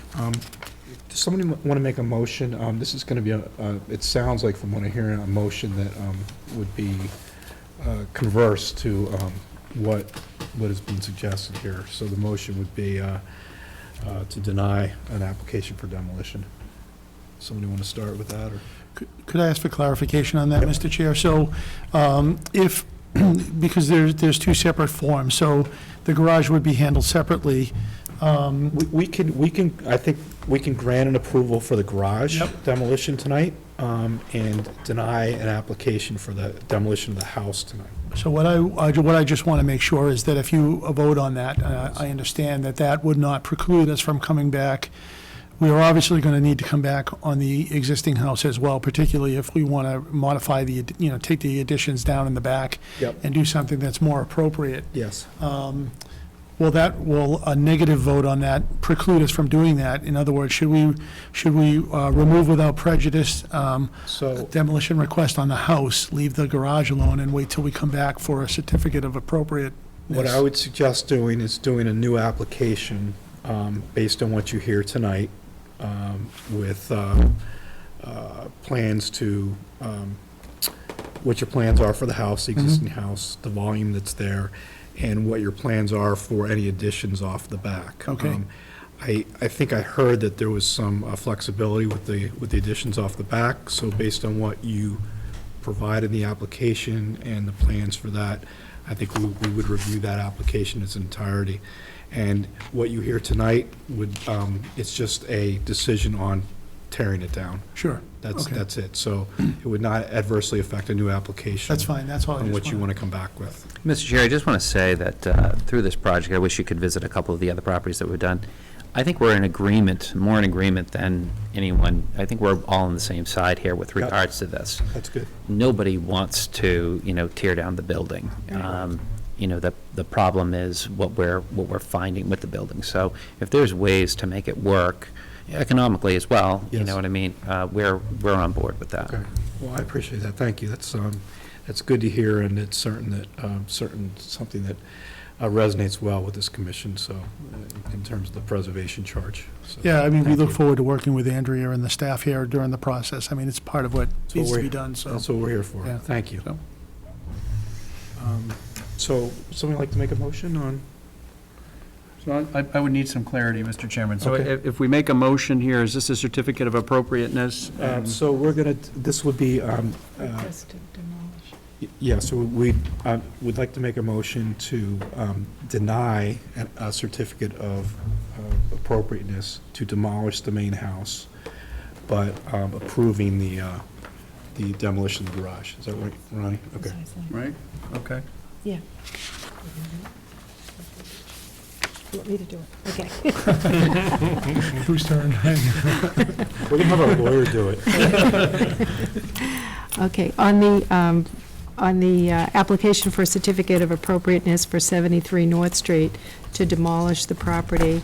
does somebody want to make a motion? This is going to be it sounds like from what I hear, a motion that would be converse to what has been suggested here. So the motion would be to deny an application for demolition. Somebody want to start with that, or? Could I ask for clarification on that, Mr. Chair? So if, because there's 2 separate forms, so the garage would be handled separately. We can, I think, we can grant an approval for the garage demolition tonight, and deny an application for the demolition of the house tonight. So what I just want to make sure is that if you vote on that, I understand that would not preclude us from coming back. We are obviously going to need to come back on the existing house as well, particularly if we want to modify take the additions down in the back Yep. and do something that's more appropriate. Yes. will a negative vote on that preclude us from doing that? In other words, should we remove without prejudice So- demolition request on the house, leave the garage alone, and wait till we come back for a certificate of appropriateness? What I would suggest doing is doing a new application based on what you hear tonight with plans to, what your plans are for the house, the existing house, the volume that's there, and what your plans are for any additions off the back. Okay. I think I heard that there was some flexibility with the additions off the back, so based on what you provide in the application and the plans for that, I think we would review that application in its entirety. And what you hear tonight would, it's just a decision on tearing it down. Sure. Okay. That's it. So it would not adversely affect a new application. That's fine, that's all I On just what you wanted. want to come back with. Mr. Chair, I just want to say that through this project, I wish you could visit a couple of the other properties that we've done. I think we're in agreement, more in agreement than anyone. I think we're all on the same side here with Yeah. regards to this. That's good. Nobody wants to, tear down the building. The problem is what we're finding with the building. So if there's ways to make it work economically as well, you Yes. know what I mean, we're on board with that. Okay. Well, I appreciate that. Thank you. That's good to hear, and it's something that resonates well with this commission, so, in terms of the preservation charge. So, Yeah, I mean, we thank look you. forward to working with Andrea and the staff here during the process. I mean, it's part of what That's what needs to we're- be done, so. That's what we're here for. Yeah. Thank you. So- So, somebody like to make a motion on? So I would need some clarity, Mr. Chairman. So Okay. if we make a motion here, is this a certificate of appropriateness? So we're gonna, this would be, Request to demolish. yeah, so we'd like to make a motion to deny a certificate of appropriateness to demolish the main house, but approving the demolition of the garage. Is that right, Ronnie? Okay. Right? Okay. Yeah. You want me to do it? Okay. Whose turn? We can have our lawyer do it. Okay, on the application for a certificate of appropriateness for 73 North Street to demolish the property,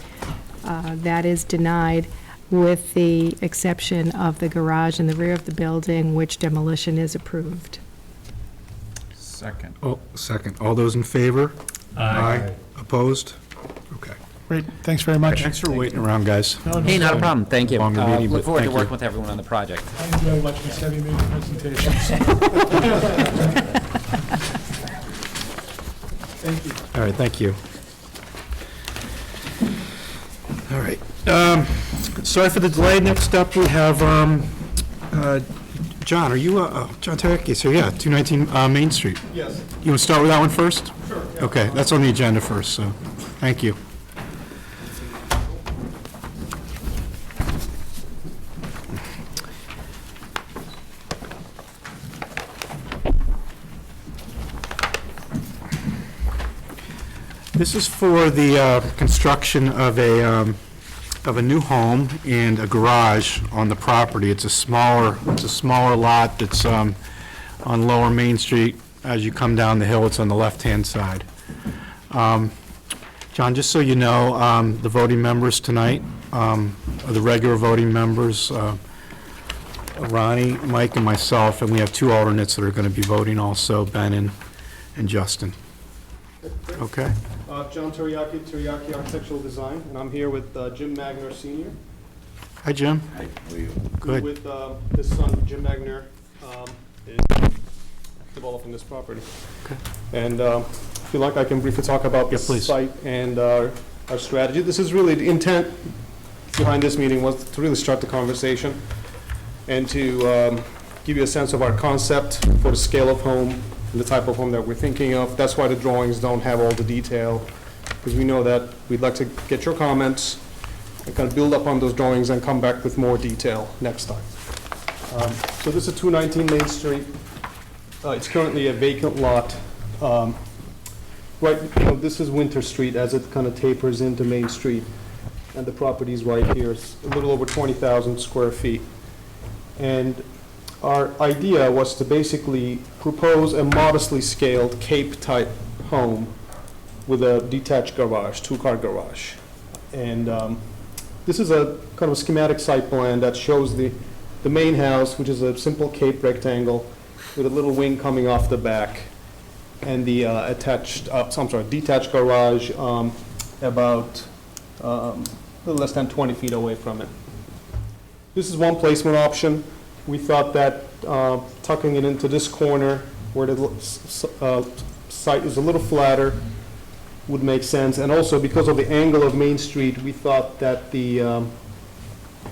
that is denied with the exception of the garage in the rear of the building, which demolition is approved. Second. Oh, second. All those in favor? Aye. Opposed? Okay. Great, thanks very much. Thanks for waiting around, guys. Hey, not a problem, thank you. Longer meeting, Look but forward to thank you. working with everyone on the project. I enjoy watching Debbie make presentations. Thank you. All right, thank you. All right. Sorry for the delay. Next up, we have John. Are you, John Tereke, so yeah, 219 Main Street. Yes. You want to start with that one first? Sure. Okay, that's on the agenda first, so, thank you. This is for the construction of a new home and a garage on the property. It's a smaller lot that's on Lower Main Street. As you come down the hill, it's on the left-hand side. John, just so you know, the voting members tonight are the regular voting members, Ronnie, Mike, and myself, and we have two alternates that are going to be voting also, Ben and Justin. Okay? John Teriyaki Architectural Design, and I'm here with Jim Magner Sr. Hi, Jim. Good. With his son, Jim Magner, is developing this property. Okay. And if you like, I can briefly talk about the Yeah, please. site and our strategy. This is really, the intent behind this meeting was to really start the conversation and to give you a sense of our concept for the scale of home and the type of home that we're thinking of. That's why the drawings don't have all the detail, because we know that we'd like to get your comments and kind of build up on those drawings and come back with more detail next time. So this is 219 Main Street. It's currently a vacant lot. Right, this is Winter Street as it kind of tapers into Main Street, and the property's right here. It's a little over 20,000 square feet. And our idea was to basically propose a modestly scaled Cape-type home with a detached garage, two-car garage. And this is a kind of a schematic site plan that shows the main house, which is a simple cape rectangle with a little wing coming off the back, and the detached garage about a little less than 20 feet away from it. This is one placement option. We thought that tucking it into this corner where the site is a little flatter would make sense. And also because of the angle of Main Street, we thought that the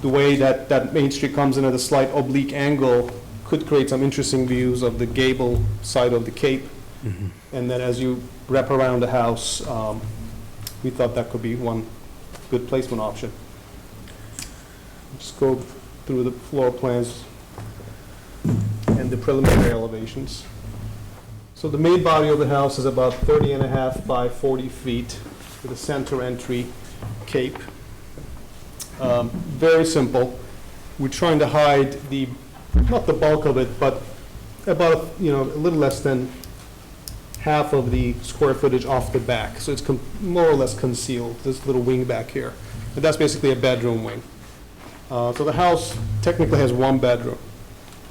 way that Main Street comes in at a slight oblique angle could create some interesting views of the gable side of the Cape. Mhm. And then as you wrap around the house, we thought that could be one good placement option. Just go through the floor plans and the preliminary elevations. So the main body of the house is about 30 and a half by 40 feet with a center entry cape. Very simple. We're trying to hide not the bulk of it, but about, a little less than half of the square footage off the back. So it's more or less concealed, this little wing back here. And that's basically a bedroom wing. So the house technically has one bedroom.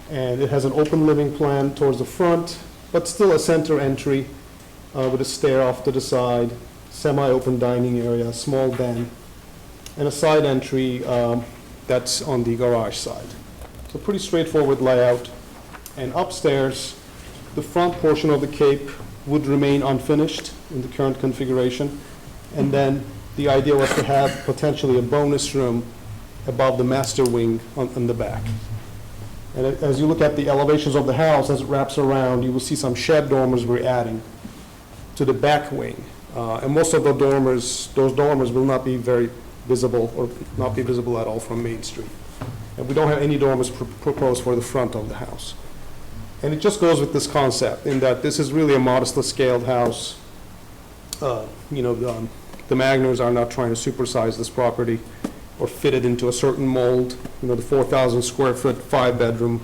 And it has an open living plan towards the front, but still a center entry with a stair off to the side, semi-open dining area, small den, and a side entry that's on the garage side. So pretty straightforward layout. And upstairs, the front portion of the Cape would remain unfinished in the current configuration. And then the idea was to have potentially a bonus room above the master wing on the back. And as you look at the elevations of the house, as it wraps around, you will see some shed dormers we're adding to the back wing. And most of those dormers will not be very visible or not be visible at all from Main Street. And we don't have any dormers proposed for the front of the house. And it just goes with this concept in that this is really a modestly scaled house. The Magners are not trying to supersize this property or fit it into a certain mold. The 4,000 square foot, 5-bedroom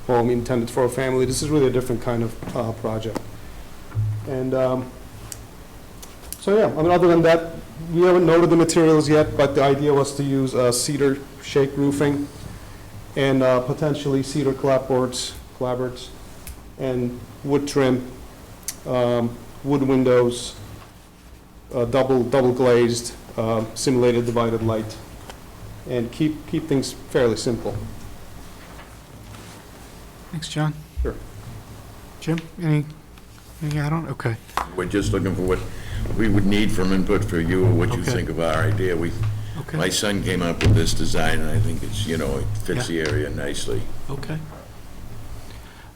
home intended for a family. This is really a different kind of project. And other than that, we haven't noted the materials yet, but the idea was to use cedar shake roofing and potentially cedar clapboards, and wood trim, wood windows, double glazed, simulated divided light, and keep things fairly simple. Thanks, John. Sure. Jim, any add-on? Okay. We're just looking for what we would need from input for you, or what you Okay. think of our idea. Okay. My son came up with this design, and I think it's, it fits the area nicely. Okay.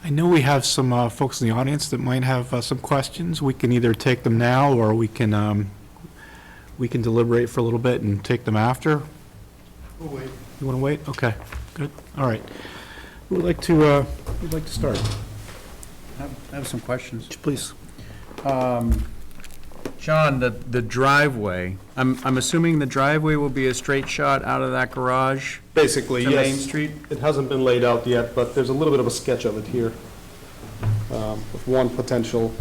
I know we have some folks in the audience that might have some questions. We can either take them now, or we can deliberate for a little bit and take them after. We'll wait. You want to wait? Okay, good. All right. Who would like to start? I have some questions. Please. John, the driveway, I'm assuming the driveway will be a straight shot out of that garage? Basically, To yes. Main Street? It hasn't been laid out yet, but there's a little bit of a sketch of it here, with one potential.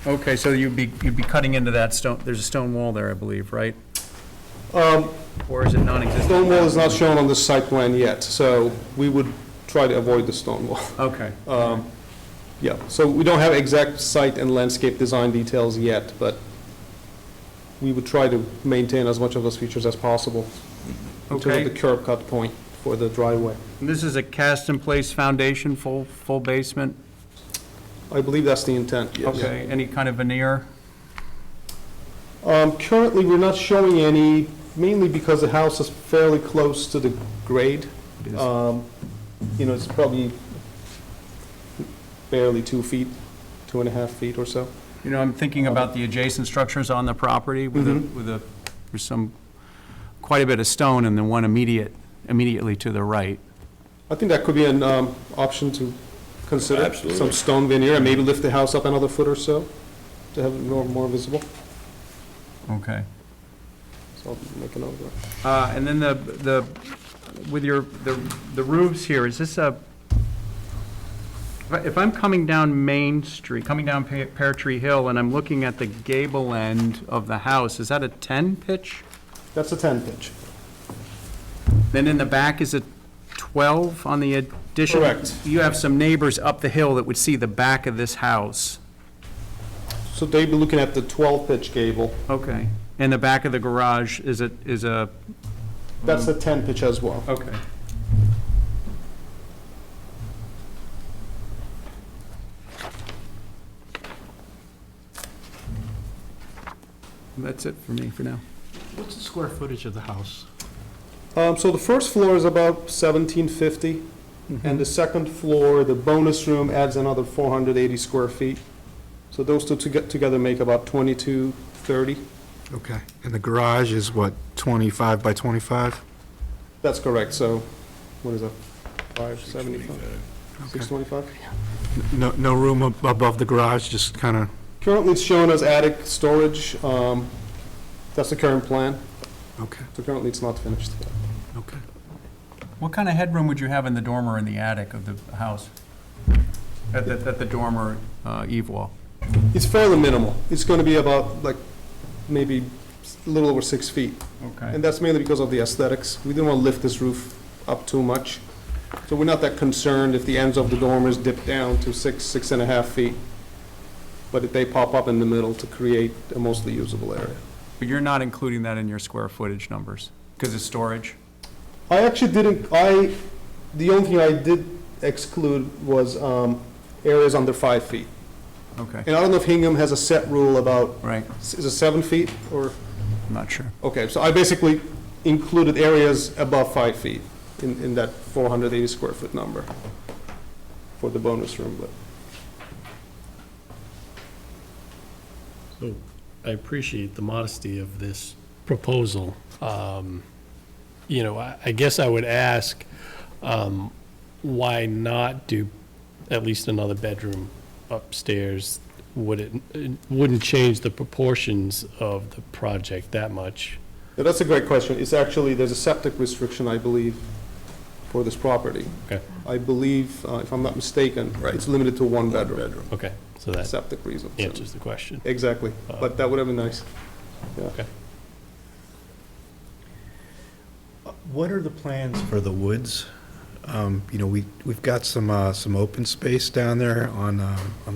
Okay, so you'd be cutting into that stone, there's a stone wall there, I believe, right? Or is it non-existent? Stone wall is not shown on this site plan yet, so we would try to avoid the stone wall. Okay. Yeah, so we don't have exact site and landscape design details yet, but we would try to maintain as much of those features as possible in terms Okay. of the curb cut point for the driveway. And this is a cast-in-place foundation, full basement? I believe that's the intent, yes. Okay, any kind of veneer? Currently, we're not showing any, mainly because the house is fairly close to the grade. It's probably barely 2 feet, 2.5 feet or so. I'm thinking about the adjacent structures on the property with there's quite a bit of stone and then one immediately to the right. I think that could be an option to consider. Absolutely. Some stone veneer and maybe lift the house up another foot or so to have it more visible. Okay. So I'll make a note of that. And then the roofs here, is this If I'm coming down Main Street, coming down Pear Tree Hill, and I'm looking at the gable end of the house, is that a 10 pitch? That's a 10 pitch. Then in the back, is it 12 on the addition? Correct. You have some neighbors up the hill that would see the back of this house. So they'd be looking at the 12 pitch gable. Okay. And the back of the garage is a, That's the 10 pitch as well. okay. That's it for me for now. What's the square footage of the house? So the first floor is about 1750, and the second floor, the bonus room adds another 480 square feet. So those two together make about 2230. Okay. And the garage is what, 25 by 25? That's correct, so what is that, 575? 625? No room above the garage, just kind of, Currently, it's shown as attic storage. That's the current plan. okay, So currently, it's not finished yet. okay. What kind of headroom would you have in the dormer in the attic of the house? At the dormer eave wall? It's fairly minimal. It's going to be about, like, maybe a little over 6 feet. Okay. And that's mainly because of the aesthetics. We didn't want to lift this roof up too much. So we're not that concerned if the ends of the dormers dip down to 6.5 feet. But if they pop up in the middle to create a mostly usable area. But you're not including that in your square footage numbers, because it's storage? I actually didn't, the only thing I did exclude was areas under 5 feet. Okay, And I don't know if Hingham has a set rule about, right, is it 7 feet or? I'm not sure. Okay, so I basically included areas above 5 feet in that 480 square foot number for the bonus room, but. So I appreciate the modesty of this proposal. You know, I guess I would ask, why not do at least another bedroom upstairs? It wouldn't change the proportions of the project that much. Yeah, that's a great question. It's actually, there's a septic restriction, I believe, for this property. Okay. I believe, if I'm not mistaken, Right. it's limited to one bedroom. Okay, so that Septic reasons. answers the question. Exactly, but that would have been nice. Yeah. Okay. What are the plans for the woods? You know, we've got some open space down there on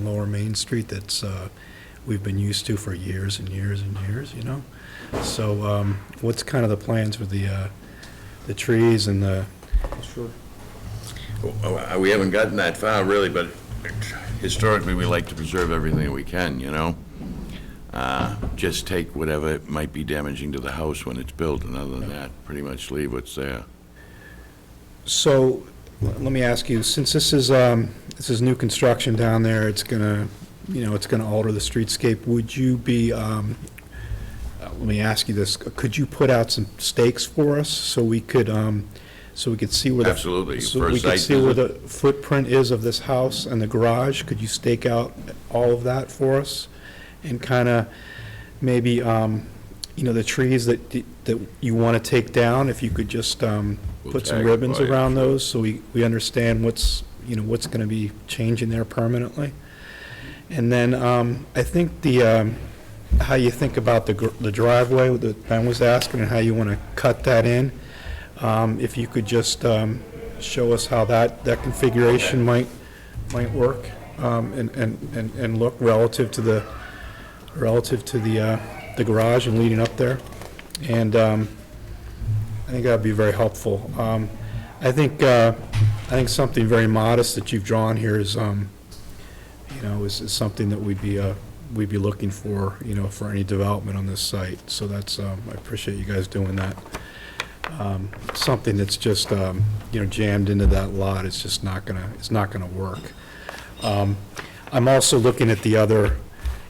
Lower Main Street that's, we've been used to for years and years and years, you know? So, what's kind of the plans with the trees and the, Sure. Oh, we haven't gotten that far, really, but historically, we like to preserve everything we can, you know? Just take whatever might be damaging to the house when it's built, and other than that, pretty much leave what's there. so, let me ask you, since this is new construction down there, it's gonna, you know, it's gonna alter the streetscape, would you be, let me ask you this, could you put out some stakes for us so we could see where the. Absolutely. So For a we could site see where the visit. footprint is of this house and the garage? Could you stake out all of that for us? And kind of maybe, you know, the trees that you want to take down, if you could just put some tag ribbons by it, around sure. those so we understand what's, you know, what's going to be changing there permanently. And then I think how you think about the driveway that Ben was asking and how you want to cut that in. If you could just show us how that configuration might work and look relative to the garage and leading up there. And I think that'd be very helpful. I think something very modest that you've drawn here is, you know, is something that we'd be looking for, you know, for any development on this site. So that's, I appreciate you guys doing that. Something that's just, you know, jammed into that lot, it's just not gonna work. I'm also looking at the other,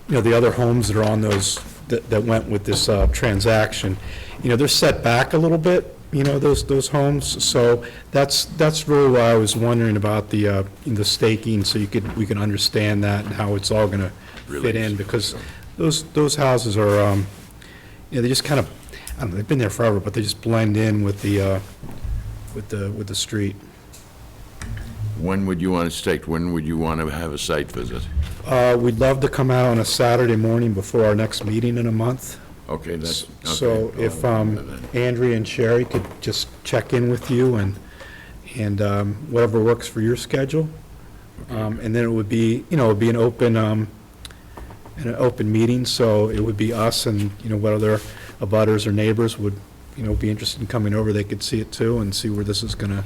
you know, the other homes that are on those, that went with this transaction. You know, they're set back a little bit, you know, those homes, so that's really why I was wondering about the staking, so we can understand that and how it's all gonna fit in, because those houses are, you know, they just kind of, I don't know, they've been there forever, but they just blend in with the street. When would you want to stake, when would you want to have a site visit? We'd love to come out on a Saturday morning before our next meeting in a month. Okay, that's, okay. So if Andrea and Sherry could just check in with you and whatever works for your schedule. And then it would be, it would be an open meeting, so it would be us and, what other abutters or neighbors would, be interested in coming over. They could see it too and see where this is the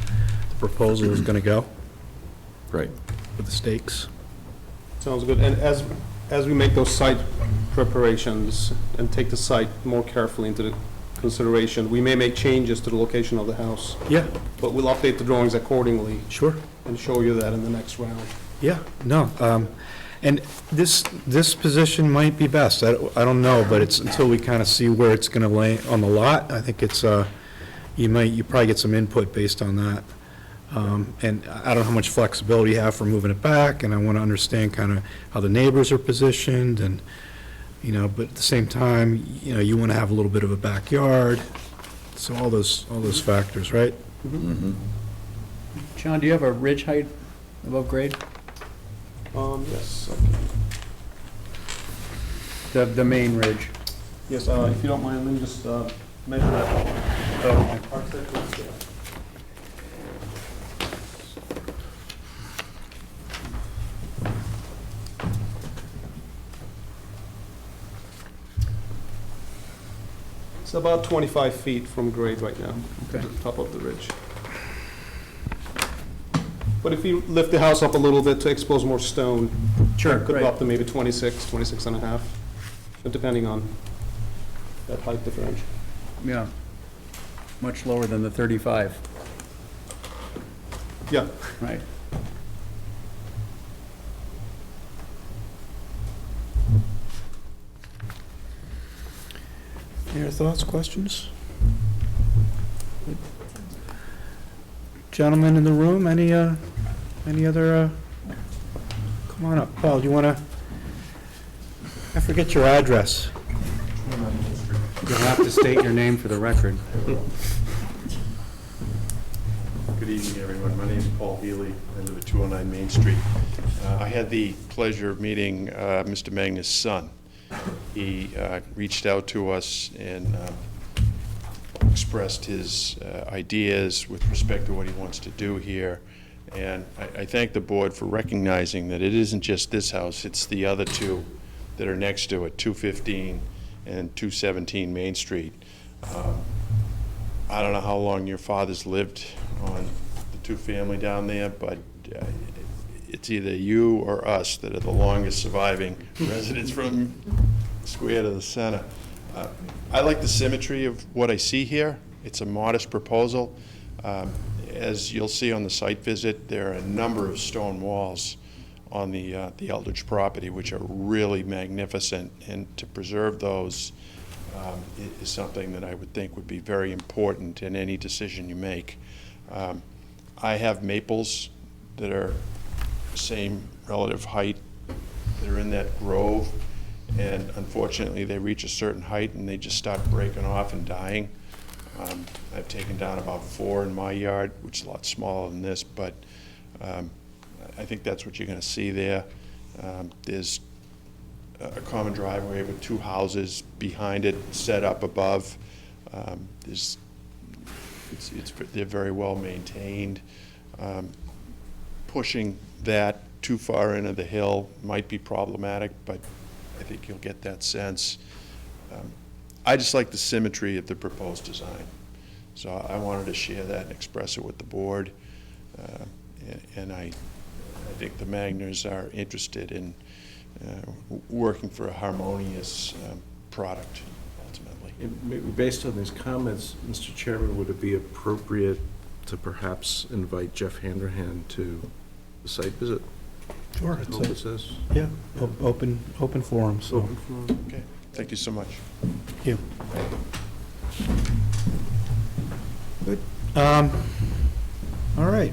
proposal is gonna go. Right. With the stakes. Sounds good. And as we make those site preparations and take the site more carefully into the consideration, we may make changes to the location of the house. Yeah. But we'll update the drawings accordingly. Sure. And show you that in the next round. Yeah, no, and this position might be best. I don't know, but it's until we kind of see where it's going to lay on the lot. I think it's, you probably get some input based on that. And I don't know how much flexibility you have for moving it back, and I want to understand kind of how the neighbors are positioned, and, but at the same time, you want to have a little bit of a backyard. So all those factors, right? Mm-hmm. John, do you have a ridge height above grade? Yes. The main ridge. Yes, if you don't mind, let me just measure that. It's about 25 feet from grade right now, Okay. to the top of the ridge. But if you lift the house up a little bit to expose more stone, Sure, could right. go up to maybe 26, 26 and a half, depending on that height differential. Yeah. Much lower than the 35. Yeah. Right. Any other thoughts, questions? Gentlemen in the room, any other, come on up. Paul, do you want to, I forget your address. You'll have to state your name for the record. Good evening, everyone. My name is Paul Healy. I live at 209 Main Street. I had the pleasure of meeting Mr. Magner's son. He reached out to us and expressed his ideas with respect to what he wants to do here. And I thank the board for recognizing that it isn't just this house, it's the other two that are next to it, 215 and 217 Main Street. I don't know how long your father's lived on the two-family down there, but it's either you or us that are the longest surviving residents from square to the center. I like the symmetry of what I see here. It's a modest proposal. As you'll see on the site visit, there are a number of stone walls on the Eldridge property, which are really magnificent, and to preserve those is something that I would think would be very important in any decision you make. I have maples that are the same relative height that are in that grove, and unfortunately they reach a certain height and they just start breaking off and dying. I've taken down about 4 in my yard, which is a lot smaller than this, but I think that's what you're going to see there. There's a common driveway with 2 houses behind it set up above. They're very well maintained. Pushing that too far into the hill might be problematic, but I think you'll get that sense. I just like the symmetry of the proposed design. So I wanted to share that and express it with the board. And I think the Magners are interested in working for a harmonious product, ultimately. Based on these comments, Mr. Chairman, would it be appropriate to perhaps invite Jeff Handrahan to the site visit? Sure. Hope it says. Yeah, open forum, so. Open forum. Okay, thank you so much. Thank you. Good. All right.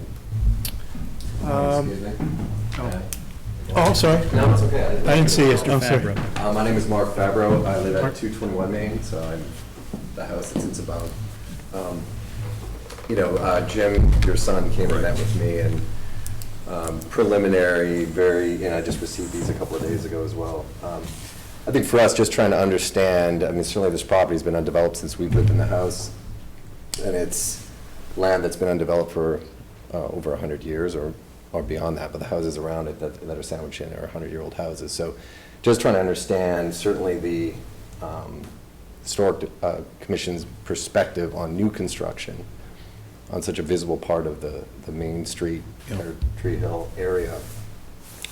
I'm sorry. No, it's okay. I didn't see you. I'm sorry. My name is Mark Fabro. I live at 221 Main, so I'm the house that sits above. Jim, your son, came and met with me, and preliminary, I just received these a couple of days ago as well. I think for us, just trying to understand, I mean, certainly this property's been undeveloped since we've lived in the house, and it's land that's been undeveloped for over 100 years or beyond that, but the houses around it that are sandwiched in are 100-year-old houses. So just trying to understand, certainly the Historic Commission's perspective on new construction on such a visible part of the Main Street, or Tree Hill area.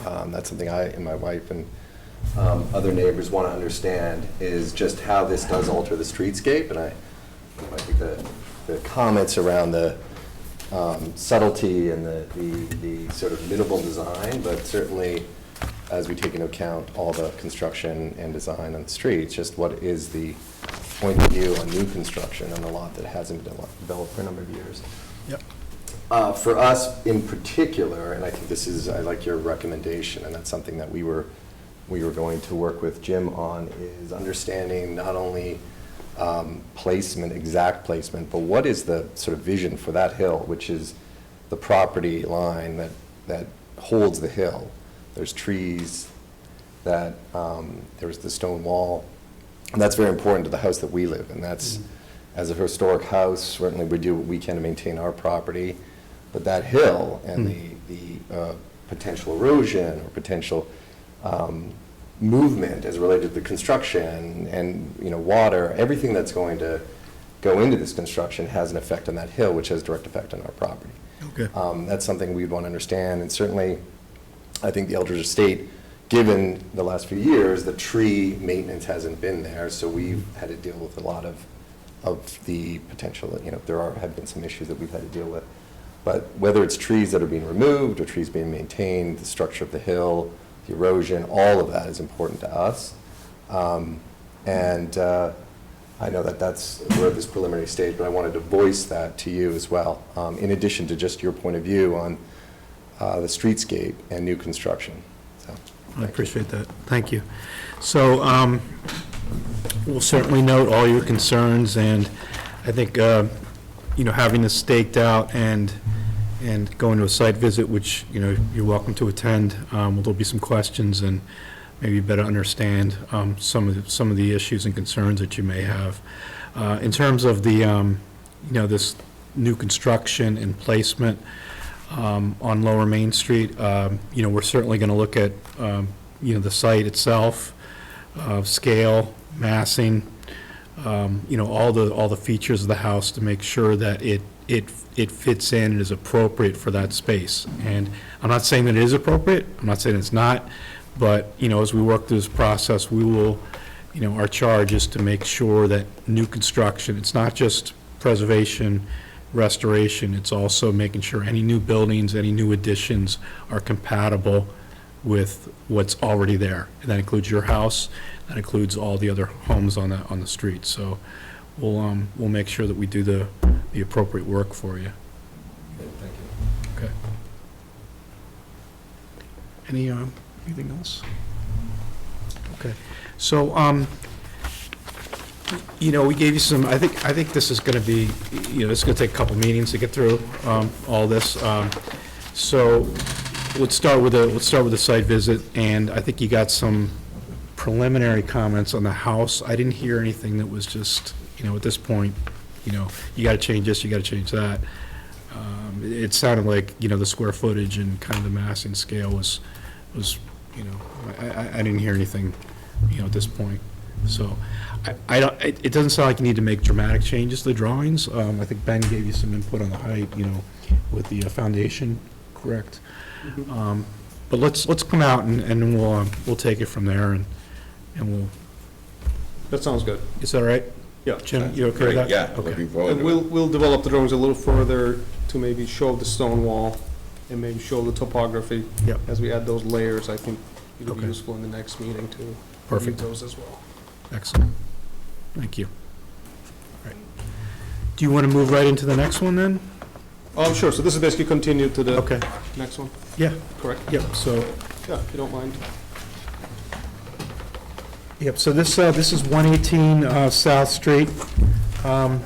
That's something I and my wife and other neighbors want to understand, is just how this does alter the streetscape. And I think the comments around the subtlety and the sort of minimal design, but certainly as we take into account all the construction and design on the streets, just what is the point of view on new construction on a lot that hasn't been developed for a number of years. Yep. For us in particular, and I think this is, I like your recommendation, and that's something that we were going to work with Jim on, is understanding not only placement, exact placement, but what is the sort of vision for that hill, which is the property line that holds the hill. There's trees, there's the stone wall, and that's very important to the house that we live in. That's, as a historic house, certainly we do what we can to maintain our property, but that hill and the potential erosion or potential movement as related to the construction and water, everything that's going to go into this construction has an effect on that hill, which has a direct effect on our property. Okay. That's something we'd want to understand, and certainly I think the Eldridge Estate, given the last few years, the tree maintenance hasn't been there, so we've had to deal with a lot of the potential, there have been some issues that we've had to deal with. But whether it's trees that are being removed or trees being maintained, the structure of the hill, the erosion, all of that is important to us. I know that's, we're at this preliminary stage, but I wanted to voice that to you as well, in addition to just your point of view on the streetscape and new construction. So, I appreciate that. Thank you. So we'll certainly note all your concerns, and I think, having this staked out and going to a site visit, which, you're welcome to attend, there'll be some questions and maybe better understand some of the issues and concerns that you may have. In terms of the, this new construction and placement on Lower Main Street, we're certainly going to look at, the site itself, scale, massing, all the features of the house to make sure that it fits in and is appropriate for that space. And I'm not saying that it is appropriate, I'm not saying it's not, but, as we work through this process, we will, our charge is to make sure that new construction, it's not just preservation, restoration, it's also making sure any new buildings, any new additions are compatible with what's already there. And that includes your house, that includes all the other homes on the street. So we'll make sure that we do the appropriate work for you. Thank you. Okay. Anything else? Okay. So, we gave you some, I think this is going to be, it's going to take a couple meetings to get through all this. So let's start with the site visit, and I think you got some preliminary comments on the house. I didn't hear anything that was just, at this point, you got to change this, you got to change that. It sounded like, the square footage and kind of the massing scale was, I didn't hear anything, at this point. So it doesn't sound like you need to make dramatic changes to the drawings. I think Ben gave you some input on the height, with the foundation, correct? Mm-hmm. But let's come out and we'll take it from there and we'll. That sounds good. Is that all right? Yeah. Jim, you okay with that? Yeah, Okay. looking forward And to it. we'll develop the drawings a little further to maybe show the stone wall and maybe show the topography. Yep. As we add those layers, I think it'll be Okay. useful in the next meeting to Perfect. review those as well. Excellent. Thank you. All right. Do you want to move right into the next one then? Sure, so this is basically continued to the Okay. next one, Yeah. correct? Yep. So. Yeah, if you don't mind. Yep, so this is 118 South Street, and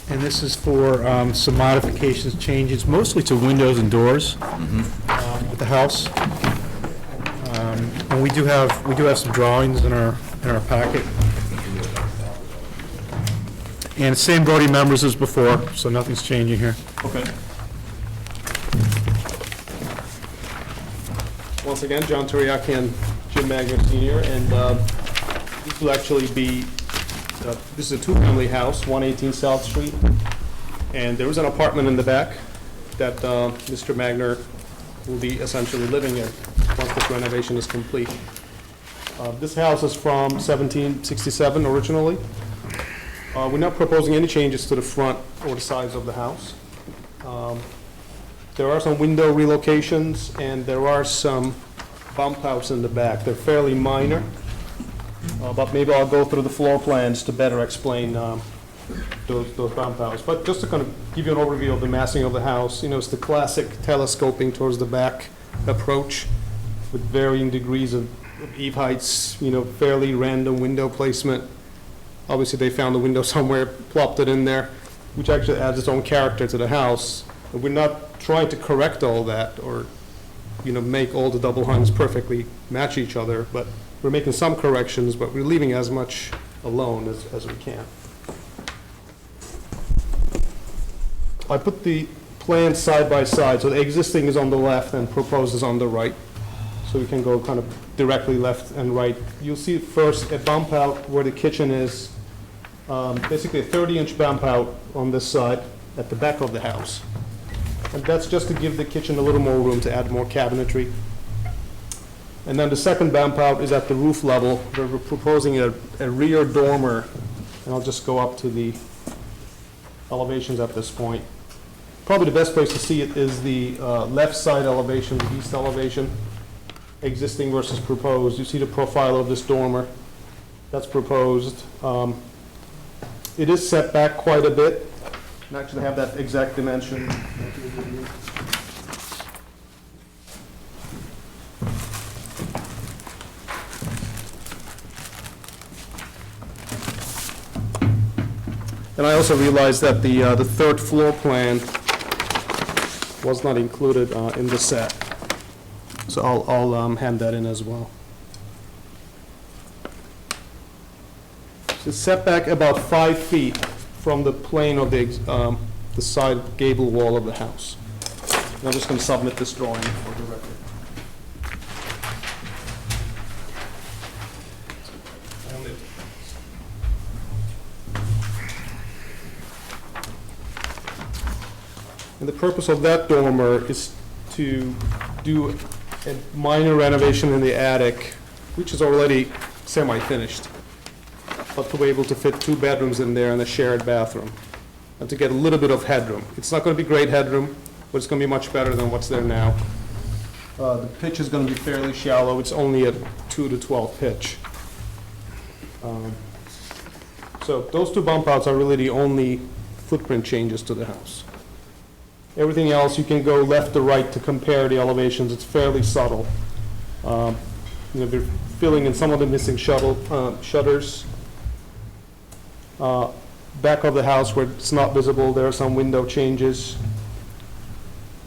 this is for some modifications, changes, mostly to windows and doors. with the house. And we do have some drawings in our packet. And same voting members as before, so nothing's changing here. Okay. Once again, John Teriaki and Jim Magner Sr., and this will actually be, this is a two-family house, 118 South Street, and there is an apartment in the back that Mr. Magner will be essentially living in once this renovation is complete. This house is from 1767 originally. We're not proposing any changes to the front or the sides of the house. There are some window relocations, and there are some bump outs in the back. They're fairly minor, but maybe I'll go through the floor plans to better explain those bump outs. But just to kind of give you an overview of the massing of the house, it's the classic telescoping towards the back approach with varying degrees of eave heights, fairly random window placement. Obviously, they found the window somewhere, plopped it in there, which actually adds its own character to the house. And we're not trying to correct all that or, make all the double hungs perfectly match each other, but we're making some corrections, but we're leaving as much alone as we can. I put the plans side by side, so the existing is on the left and proposed is on the right. So we can go kind of directly left and right. You'll see first a bump out where the kitchen is, basically a 30-inch bump out on this side at the back of the house. And that's just to give the kitchen a little more room to add more cabinetry. And then the second bump out is at the roof level, where we're proposing a rear dormer. And I'll just go up to the elevations at this point. Probably the best place to see it is the left side elevation, the east elevation, existing versus proposed. You see the profile of this dormer. That's proposed. It is set back quite a bit. And actually have that exact dimension. And I also realized that the third floor plan was not included in the set. So I'll hand that in as well. So set back about 5 feet from the plane of the side gable wall of the house. And I'm just going to submit this drawing for the record. And the purpose of that dormer is to do a minor renovation in the attic, which is already semi-finished, but to be able to fit 2 bedrooms in there and a shared bathroom, and to get a little bit of headroom. It's not going to be great headroom, but it's going to be much better than what's there now. The pitch is going to be fairly shallow. It's only a 2 to 12 pitch. So those 2 bump outs are really the only footprint changes to the house. Everything else, you can go left to right to compare the elevations. It's fairly subtle. They're filling in some of the missing shutters. Back of the house where it's not visible, there are some window changes.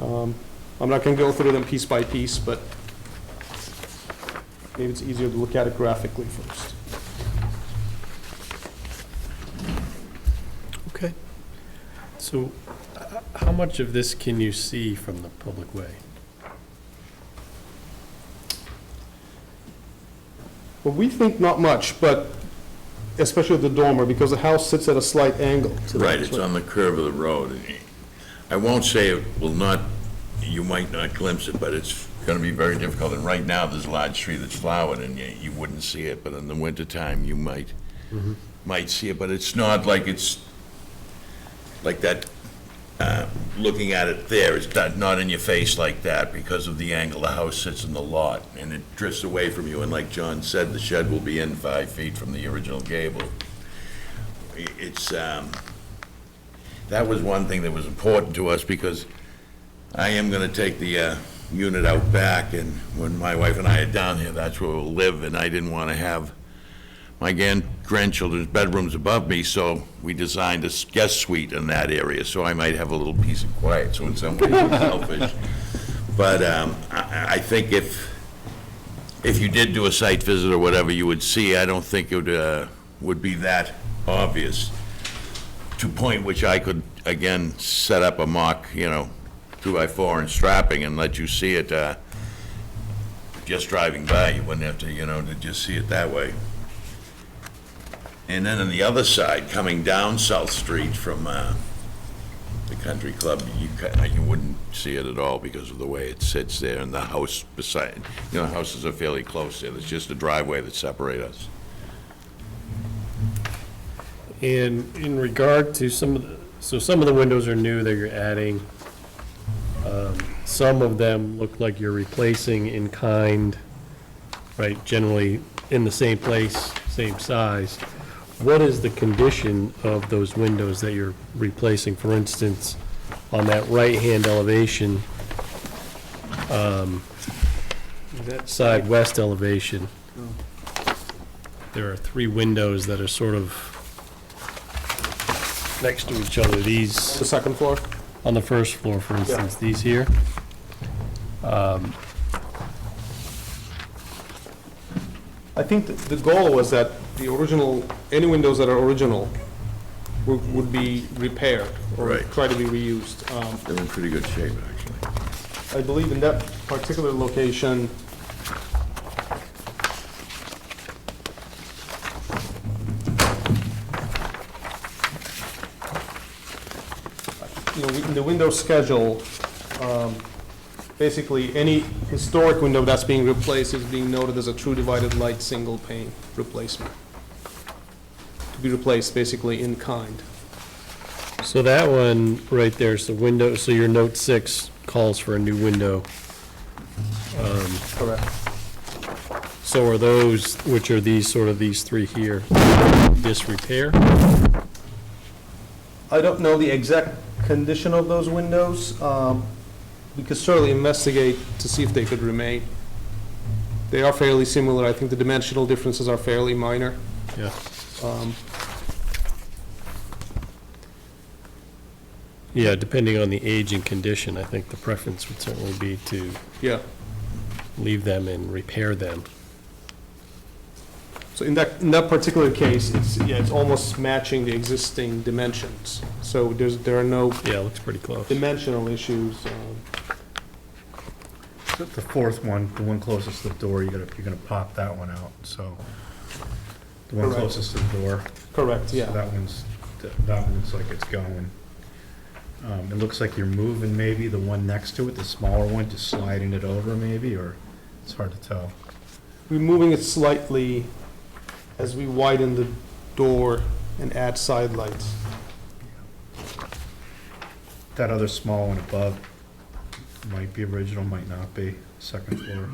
I'm not going to go through them piece by piece, but maybe it's easier to look at it graphically first. Okay. So how much of this can you see from the public way? Well, we think not much, but especially the dormer, because the house sits at a slight angle to the Right, house. it's on the curve of the road. I won't say it will not, you might not glimpse it, but it's going to be very difficult. And right now, there's a large tree that's flowered, and you wouldn't see it, but in the wintertime, you might see it. But it's not like it's, like that, looking at it there, it's not in your face like that because of the angle the house sits in the lot, and it drifts away from you. And like John said, the shed will be in 5 feet from the original gable. It's, that was one thing that was important to us, because I am going to take the unit out back, and when my wife and I are down here, that's where we'll live, and I didn't want to have my grandchildren's bedrooms above me, so we designed a guest suite in that area, so I might have a little peace and quiet, so in some ways it's selfish. But I think if you did do a site visit or whatever, you would see, I don't think it would be that obvious to a point which I could, again, set up a mock, 2x4 and strapping and let you see it just driving by. You wouldn't have to, to just see it that way. And then on the other side, coming down South Street from the country club, you wouldn't see it at all because of the way it sits there and the house beside, houses are fairly close there. There's just a driveway that separates us. And in regard to some of the windows are new that you're adding. Some of them look like you're replacing in kind, right, generally in the same place, same size. What is the condition of those windows that you're replacing? For instance, on that right-hand elevation, that side west elevation, there are 3 windows that are sort of next to each other. These. The second floor? On the first floor, for instance, these here. I think the goal was that the original, any windows that are original would be repaired or Right. try to be reused. They're in pretty good shape, actually. I believe in that particular location, in the window schedule, basically any historic window that's being replaced is being noted as a true divided light single pane replacement. To be replaced basically in kind. So that one right there, so window, so your note 6 calls for a new window. Correct. So are those, which are these, sort of these 3 here, disrepair? I don't know the exact condition of those windows. We could certainly investigate to see if they could remain. They are fairly similar. I think the dimensional differences are fairly minor. Yeah. Yeah, depending on the age and condition, I think the preference would certainly be to leave them and repair them. So in that particular case, it's almost matching the existing dimensions. So there are no it looks pretty close. Dimensional issues. The fourth one, the one closest to the door, you're gonna pop that one out, so. The one Correct. closest to the door. Correct, yeah. So that one looks like it's going. It looks like you're moving maybe the one next to it, the smaller one, just sliding it over maybe, or it's hard to tell. We're moving it slightly as we widen the door and add side lights. That other small one above might be original, might not be, second floor.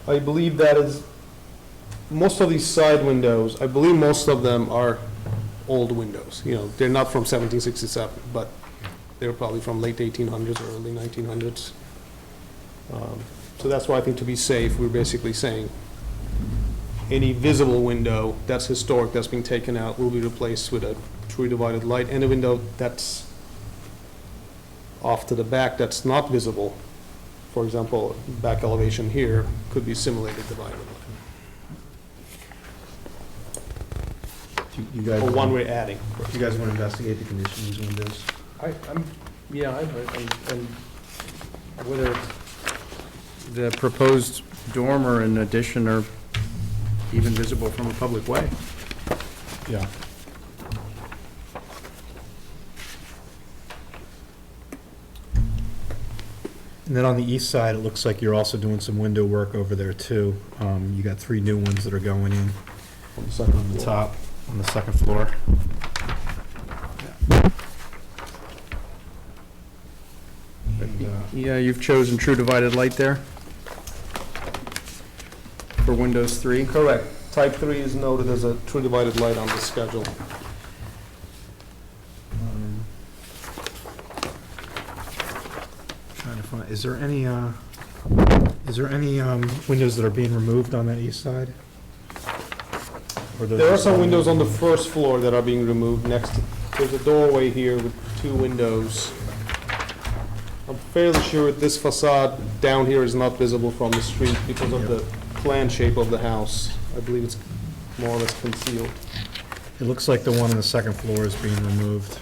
I believe that is, most of these side windows, I believe most of them are old windows. They're not from 1767, but they're probably from late 1800s or early 1900s. So that's why I think to be safe, we're basically saying any visible window that's historic, that's being taken out, will be replaced with a true divided light, and a window that's off to the back that's not visible. For example, back elevation here could be simulated divided light. You guys. Or one we're adding. You guys want to investigate the condition of these windows? And whether the proposed dormer and addition are even visible from a public way. Yeah. And then on the east side, it looks like you're also doing some window work over there too. You got 3 new ones that are going in on the top, on the second floor. And, Yeah, you've chosen true divided light there for Windows 3? Correct. Type 3 is noted as a true divided light on the schedule. Trying to find, is there any windows that are being removed on that east side? Or those There are just- some windows on the first floor that are being removed next to, there's a doorway here with 2 windows. I'm fairly sure this facade down here is not visible from the street because of the plan shape of the house. I believe it's more or less concealed. It looks like the one on the second floor is being removed.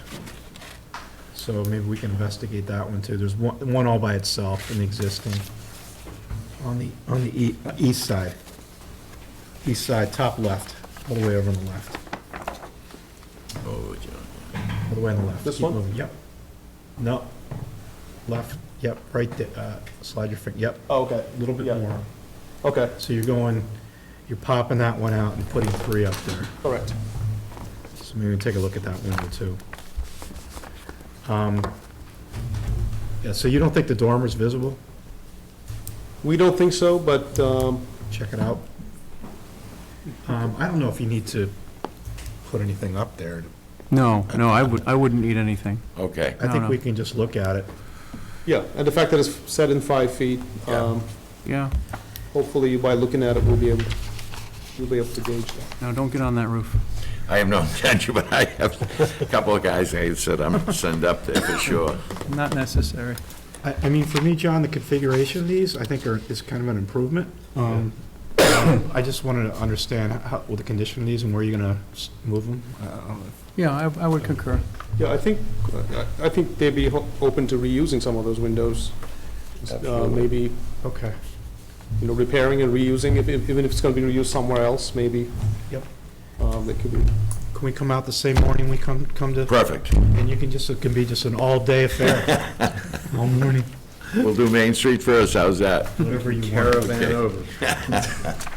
So maybe we can investigate that one too. There's one all by itself in the existing, on the east side. East side, top left, all the way over on the left. Oh, John. All the way on the left. This Keep one? moving. Yep. No. Left, yep, right there, slide your finger, yep. Oh, okay. A little bit Yeah. more. Okay, So you're popping that one out and putting 3 up there. correct. So maybe take a look at that window too. Yeah, so you don't think the dormer's visible? We don't think so, but Check it out. I don't know if you need to put anything up there. No, I wouldn't need anything. Okay. I think no. we can just look at it. yeah, and the fact that it's set in 5 feet, Yeah, hopefully by looking at it, we'll be able to gauge that. no, don't get on that roof. I have no intention, but I have a couple of guys that said I'm send up there for sure. Not necessary. I mean, for me, John, the configuration of these, I think is kind of an improvement. I just wanted to understand what the condition of these and where you're gonna move them. Yeah, I would concur. Yeah, I think they'd be open to reusing some of those windows. Maybe, Okay. repairing and reusing, even if it's gonna be reused somewhere else, maybe. Yep. It could be. Can we come out the same morning we come to? Perfect. And you can it can be just an all-day affair. All morning, We'll do Main Street first, how's that? whatever you want. Caravan Okay. over.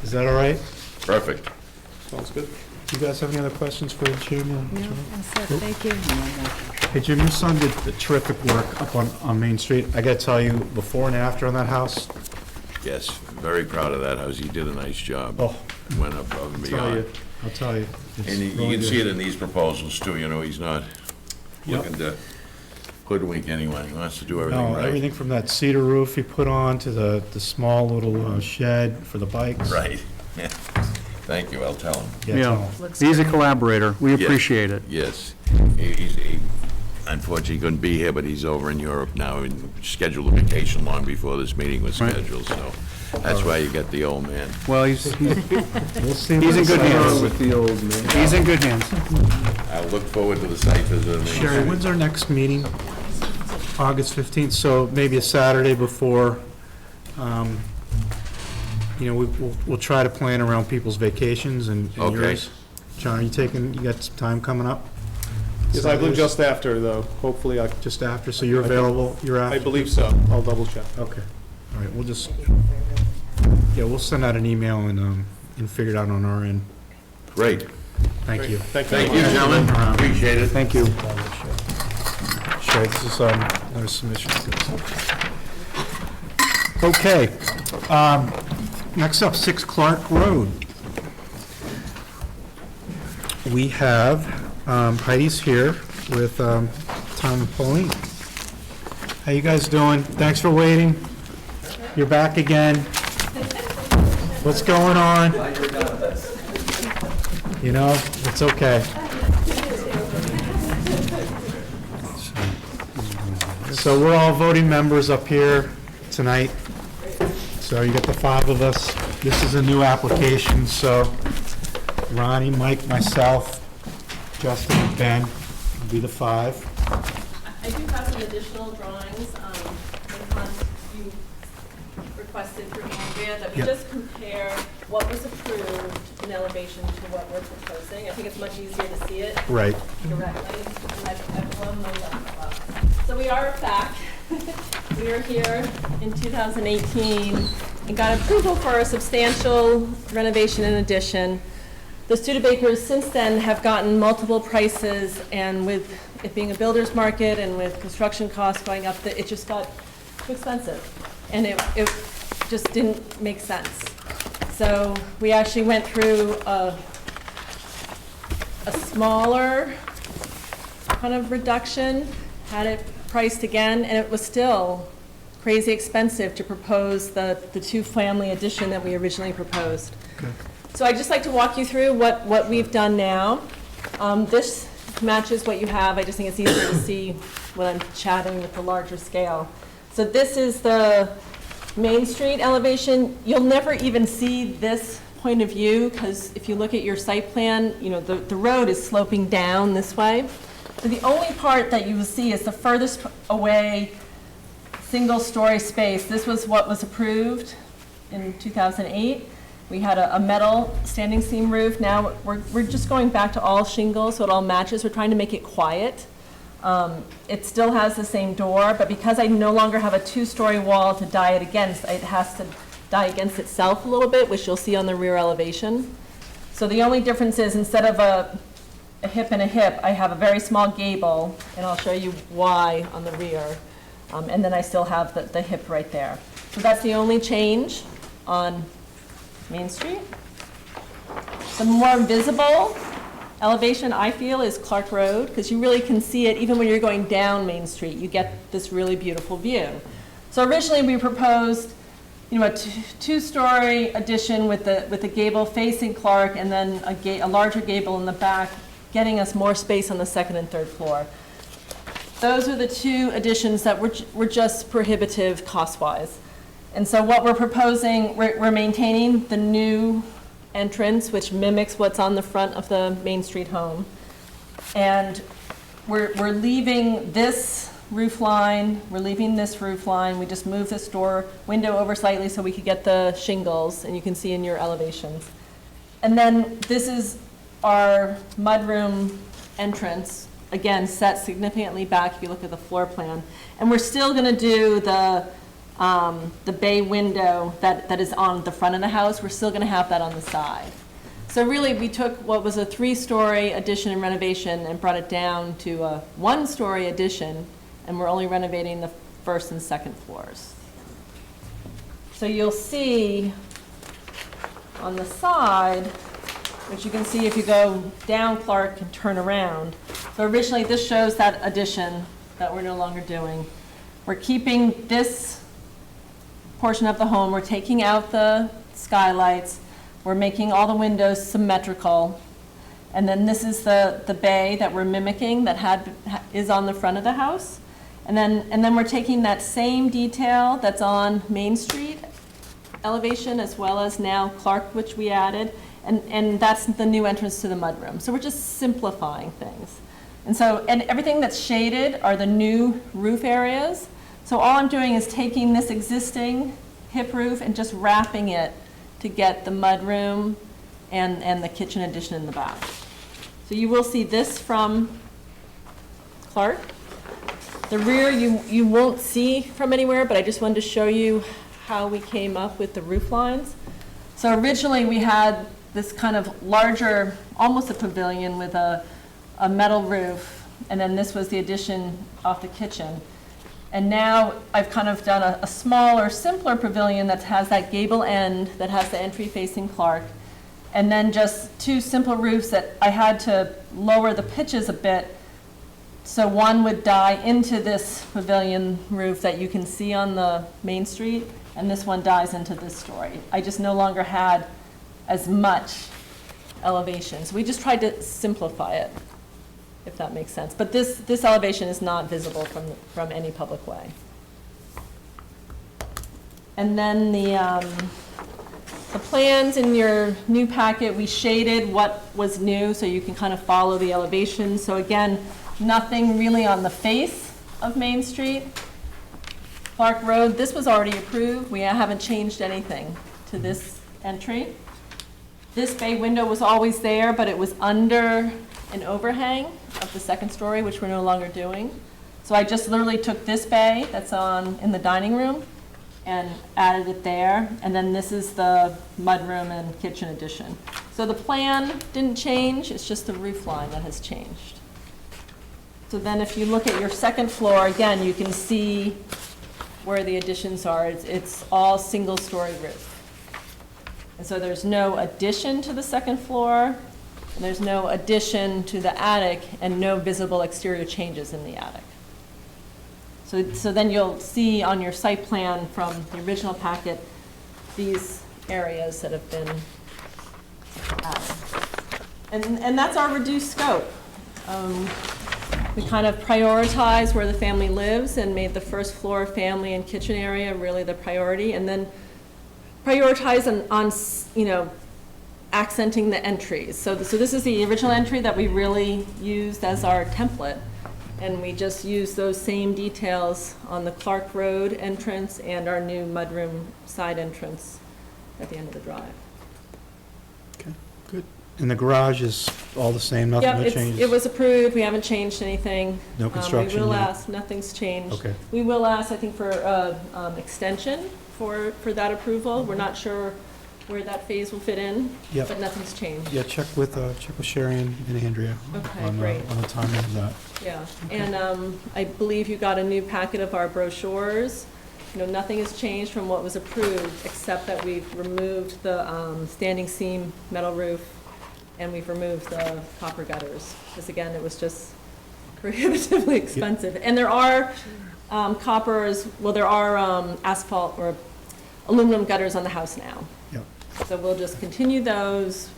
Is that all right? Perfect. Sounds good. Do you guys have any other questions for Jim? No, that's it, thank you. Hey, Jim, your son did terrific work up on Main Street. I gotta tell you, before and after on that house, Yes, very proud of that house, he did a nice job. Oh. Went above and I'll tell you, beyond. I'll tell you. it's And you really can see good. it in these proposals too, he's not looking to hoodwink anyone, he wants to do everything No, right. everything from that cedar roof he put on to the small little shed for the bikes. Right. Thank you, I'll tell him. Yeah. He's a collaborator. We Yes. appreciate it. Yes. He unfortunately couldn't be here, but he's over in Europe now and scheduled a vacation long before this meeting was Right. scheduled, so that's why you got the old man. Well, he's We'll see. He's in good hands. With the old man. He's in good hands. I look forward to the site visit. Sherry, when's our next meeting? August 15th, so maybe a Saturday before. We'll try to plan around people's vacations and Okay. yours. John, you got some time coming up? Yes, I believe just after, though. Hopefully, Just after, so you're available, you're I after? believe so. I'll double check. Okay, all right, we'll send out an email and figure it out on our end. Great. Thank you. Thank you. Thank you, gentlemen. Appreciate it. Thank you. Sherry, this is another submission. Okay, next up, 6 Clark Road. We have, Heidi's here with Tom and Pauline. How you guys doing? Thanks for waiting. You're back again. What's going on? It's okay. So we're all voting members up here tonight. So you got the 5 of us. This is a new application, so Ronnie, Mike, myself, Justin, and Ben will be the 5. I do have some additional drawings, you requested for Andrea, that we Yep. just compare what was approved in elevation to what we're proposing. I think it's much easier to see it Right. directly, and I've blown those up. So we are back. We were here in 2018 and got approval for a substantial renovation and addition. The Studebakers since then have gotten multiple prices, and with it being a builder's market and with construction costs going up, it just got too expensive. And it just didn't make sense. So we actually went through a smaller kind of reduction, had it priced again, and it was still crazy expensive to propose the 2-family addition that we originally proposed. Okay. So I'd just like to walk you through what we've done now. This matches what you have. I just think it's easier to see when I'm chatting with the larger scale. So this is the Main Street elevation. You'll never even see this point of view, because if you look at your site plan, you know, the road is sloping down this way. So the only part that you will see is the furthest away single-story space. This was what was approved in 2008. We had a metal standing seam roof. Now we're just going back to all shingles, so it all matches. We're trying to make it quiet. It still has the same door, but because I no longer have a two-story wall to die it against, it has to die against itself a little bit, which you'll see on the rear elevation. So the only difference is, instead of a hip and a hip, I have a very small gable, and I'll show you why on the rear. And then I still have the hip right there. So that's the only change on Main Street. The more visible elevation, I feel, is Clark Road, because you really can see it even when you're going down Main Street. You get this really beautiful view. So originally we proposed, you know, a two-story addition with the gable facing Clark, and then a larger gable in the back, getting us more space on the second and third floor. Those are the two additions that were just prohibitive cost-wise. And so what we're proposing, we're maintaining the new entrance, which mimics what's on the front of the Main Street home. And we're leaving this roof line, we're leaving this roof line. We just moved this window over slightly so we could get the shingles, and you can see in your elevations. And then this is our mudroom entrance, again, set significantly back if you look at the floor plan. And we're still gonna do the bay window that is on the front of the house. We're still going to have that on the side. So really, we took what was a 3-story addition and renovation and brought it down to a 1-story addition, and we're only renovating the first and second floors. So you'll see on the side, which you can see if you go down Clark and turn around. So originally, this shows that addition that we're no longer doing. We're keeping this portion of the home. We're taking out the skylights. We're making all the windows symmetrical. And then this is the bay that we're mimicking that is on the front of the house. And then we're taking that same detail that's on Main Street elevation, as well as now Clark, which we added, and that's the new entrance to the mudroom. So we're just simplifying things. And everything that's shaded are the new roof areas. So all I'm doing is taking this existing hip roof and just wrapping it to get the mudroom and the kitchen addition in the back. So you will see this from Clark. The rear you won't see from anywhere, but I just wanted to show you how we came up with the roof lines. So originally we had this kind of larger, almost a pavilion with a metal roof, and then this was the addition off the kitchen. And now I've kind of done a smaller, simpler pavilion that has that gable end, that has the entry facing Clark, and then just 2 simple roofs that I had to lower the pitches a bit, so one would die into this pavilion roof that you can see on the Main Street, and this one dies into this story. I just no longer had as much elevation. So we just tried to simplify it, if that makes sense. But this elevation is not visible from any public way. And then the plans in your new packet, we shaded what was new so you can kind of follow the elevation. So again, nothing really on the face of Main Street. Clark Road, this was already approved. We haven't changed anything to this entry. This bay window was always there, but it was under an overhang of the second story, which we're no longer doing. So I just literally took this bay that's in the dining room and added it there. And then this is the mudroom and kitchen addition. So the plan didn't change, it's just the roof line that has changed. So then if you look at your second floor, again, you can see where the additions are. It's all single-story roof. And so there's no addition to the second floor, and there's no addition to the attic, and no visible exterior changes in the attic. So then you'll see on your site plan from the original packet these areas that have been added. And that's our reduced scope. We kind of prioritized where the family lives and made the first floor family and kitchen area really the priority, and then prioritize on you know, accenting the entries. So this is the original entry that we really used as our template, and we just used those same details on the Clark Road entrance and our new mudroom side entrance at the end of the drive. Okay, good. And the garage is all the same, nothing Yep, that changes? it was approved, we haven't changed anything. No construction We will yet? ask, nothing's changed. Okay. We will ask, I think, for extension for that approval. We're not sure where that phase will fit in, Yep. but nothing's changed. Yeah, check with Sherry and Andrea Okay, on great. on the timing of that. Yeah, and I believe you got a new packet of our brochures. You know, nothing has changed from what was approved, except that we've removed the standing seam metal roof, and we've removed the copper gutters, because again, it was just prohibitively expensive. And there are coppers, well, there are asphalt or aluminum gutters on the house now. Yep. So we'll just continue those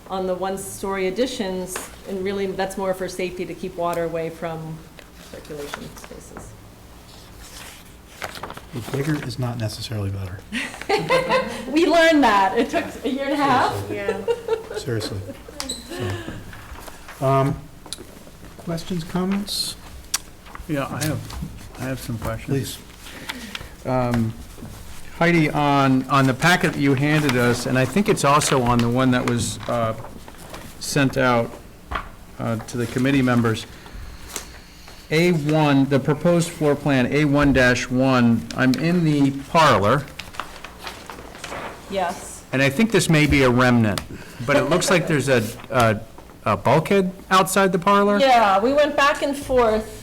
on the one-story additions, and really, that's more for safety, to keep water away from circulation spaces. Bigger is not necessarily better. We learned that. It took a year and a half. Yeah. Seriously. So, questions, comments? Yeah, I have some questions. Please. Heidi, on the packet that you handed us, and I think it's also on the one that was sent out to the committee members, A1, the proposed floor plan, A1-1, I'm in the parlor, Yes. and I think this may be a remnant, but it looks like there's a bulkhead outside the parlor? Yeah, we went back and forth.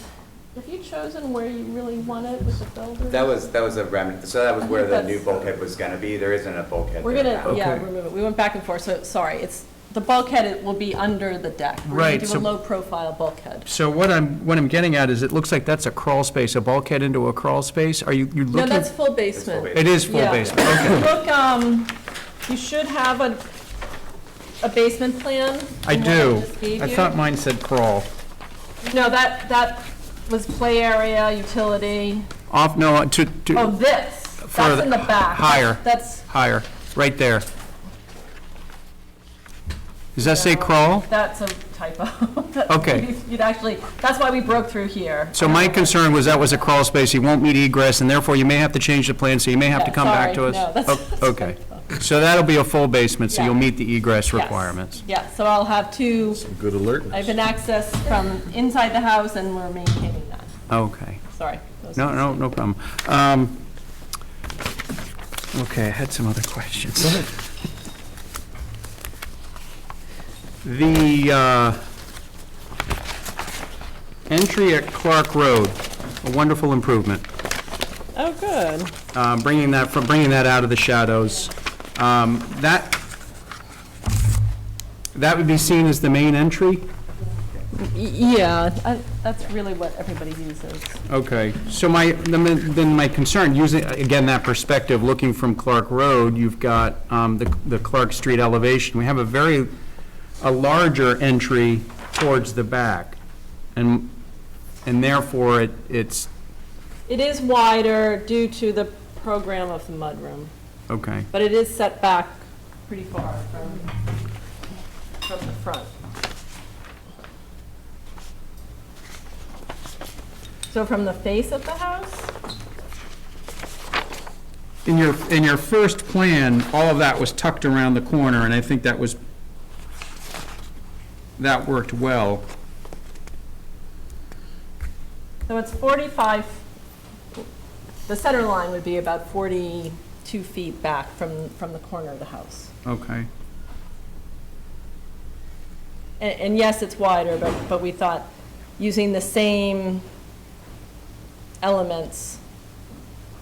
Have you chosen where you really want it with the builder? That was a remnant, so that was where the that's- new bulkhead was gonna be. There isn't a bulkhead We're there gonna, now. yeah, remove it. We went back and forth, so, sorry, it's, the bulkhead, it will be under the deck. We're Right, gonna do so- a low-profile bulkhead. So what I'm getting at is, it looks like that's a crawl space, a bulkhead into a crawl space? Are you looking? No, that's full basement. It is full Yeah. basement, okay. Look, you should have a basement plan. I the one do. just gave I you. thought mine said crawl. No, that was play area, utility. Off, no, Oh, this, that's in the back. Higher. That's, Higher, right there. Does that say crawl? that's a typo. Okay. You'd actually, that's why we broke through here. So my concern was that was a crawl space, you won't meet egress, and therefore you may have to change the plan, so you may have to Yeah, come back to sorry, us? no, that's- Oh, okay. So that'll be a full basement, so Yeah. you'll meet the egress Yes. requirements? Yeah, so I'll have two, Good alertness. I have an access from inside the house, and we're maintaining that. Okay. Sorry. those No, are no, the no problem. Okay, I had some other questions. Go ahead. The entry at Clark Road, a wonderful improvement. Oh, good. Bringing that out of the shadows. That would be seen as the main entry? Yeah, that's really what everybody uses. Okay, so then my concern, using, again, that perspective, looking from Clark Road, you've got the Clark Street elevation. We have a larger entry towards the back, and therefore it's, It is wider due to the program of the mudroom, okay. but it is set back pretty far from the front. So from the face of the house? In your first plan, all of that was tucked around the corner, and I think that worked well. So it's 45, the center line would be about 42 feet back from the corner of the house. Okay. And yes, it's wider, but we thought using the same elements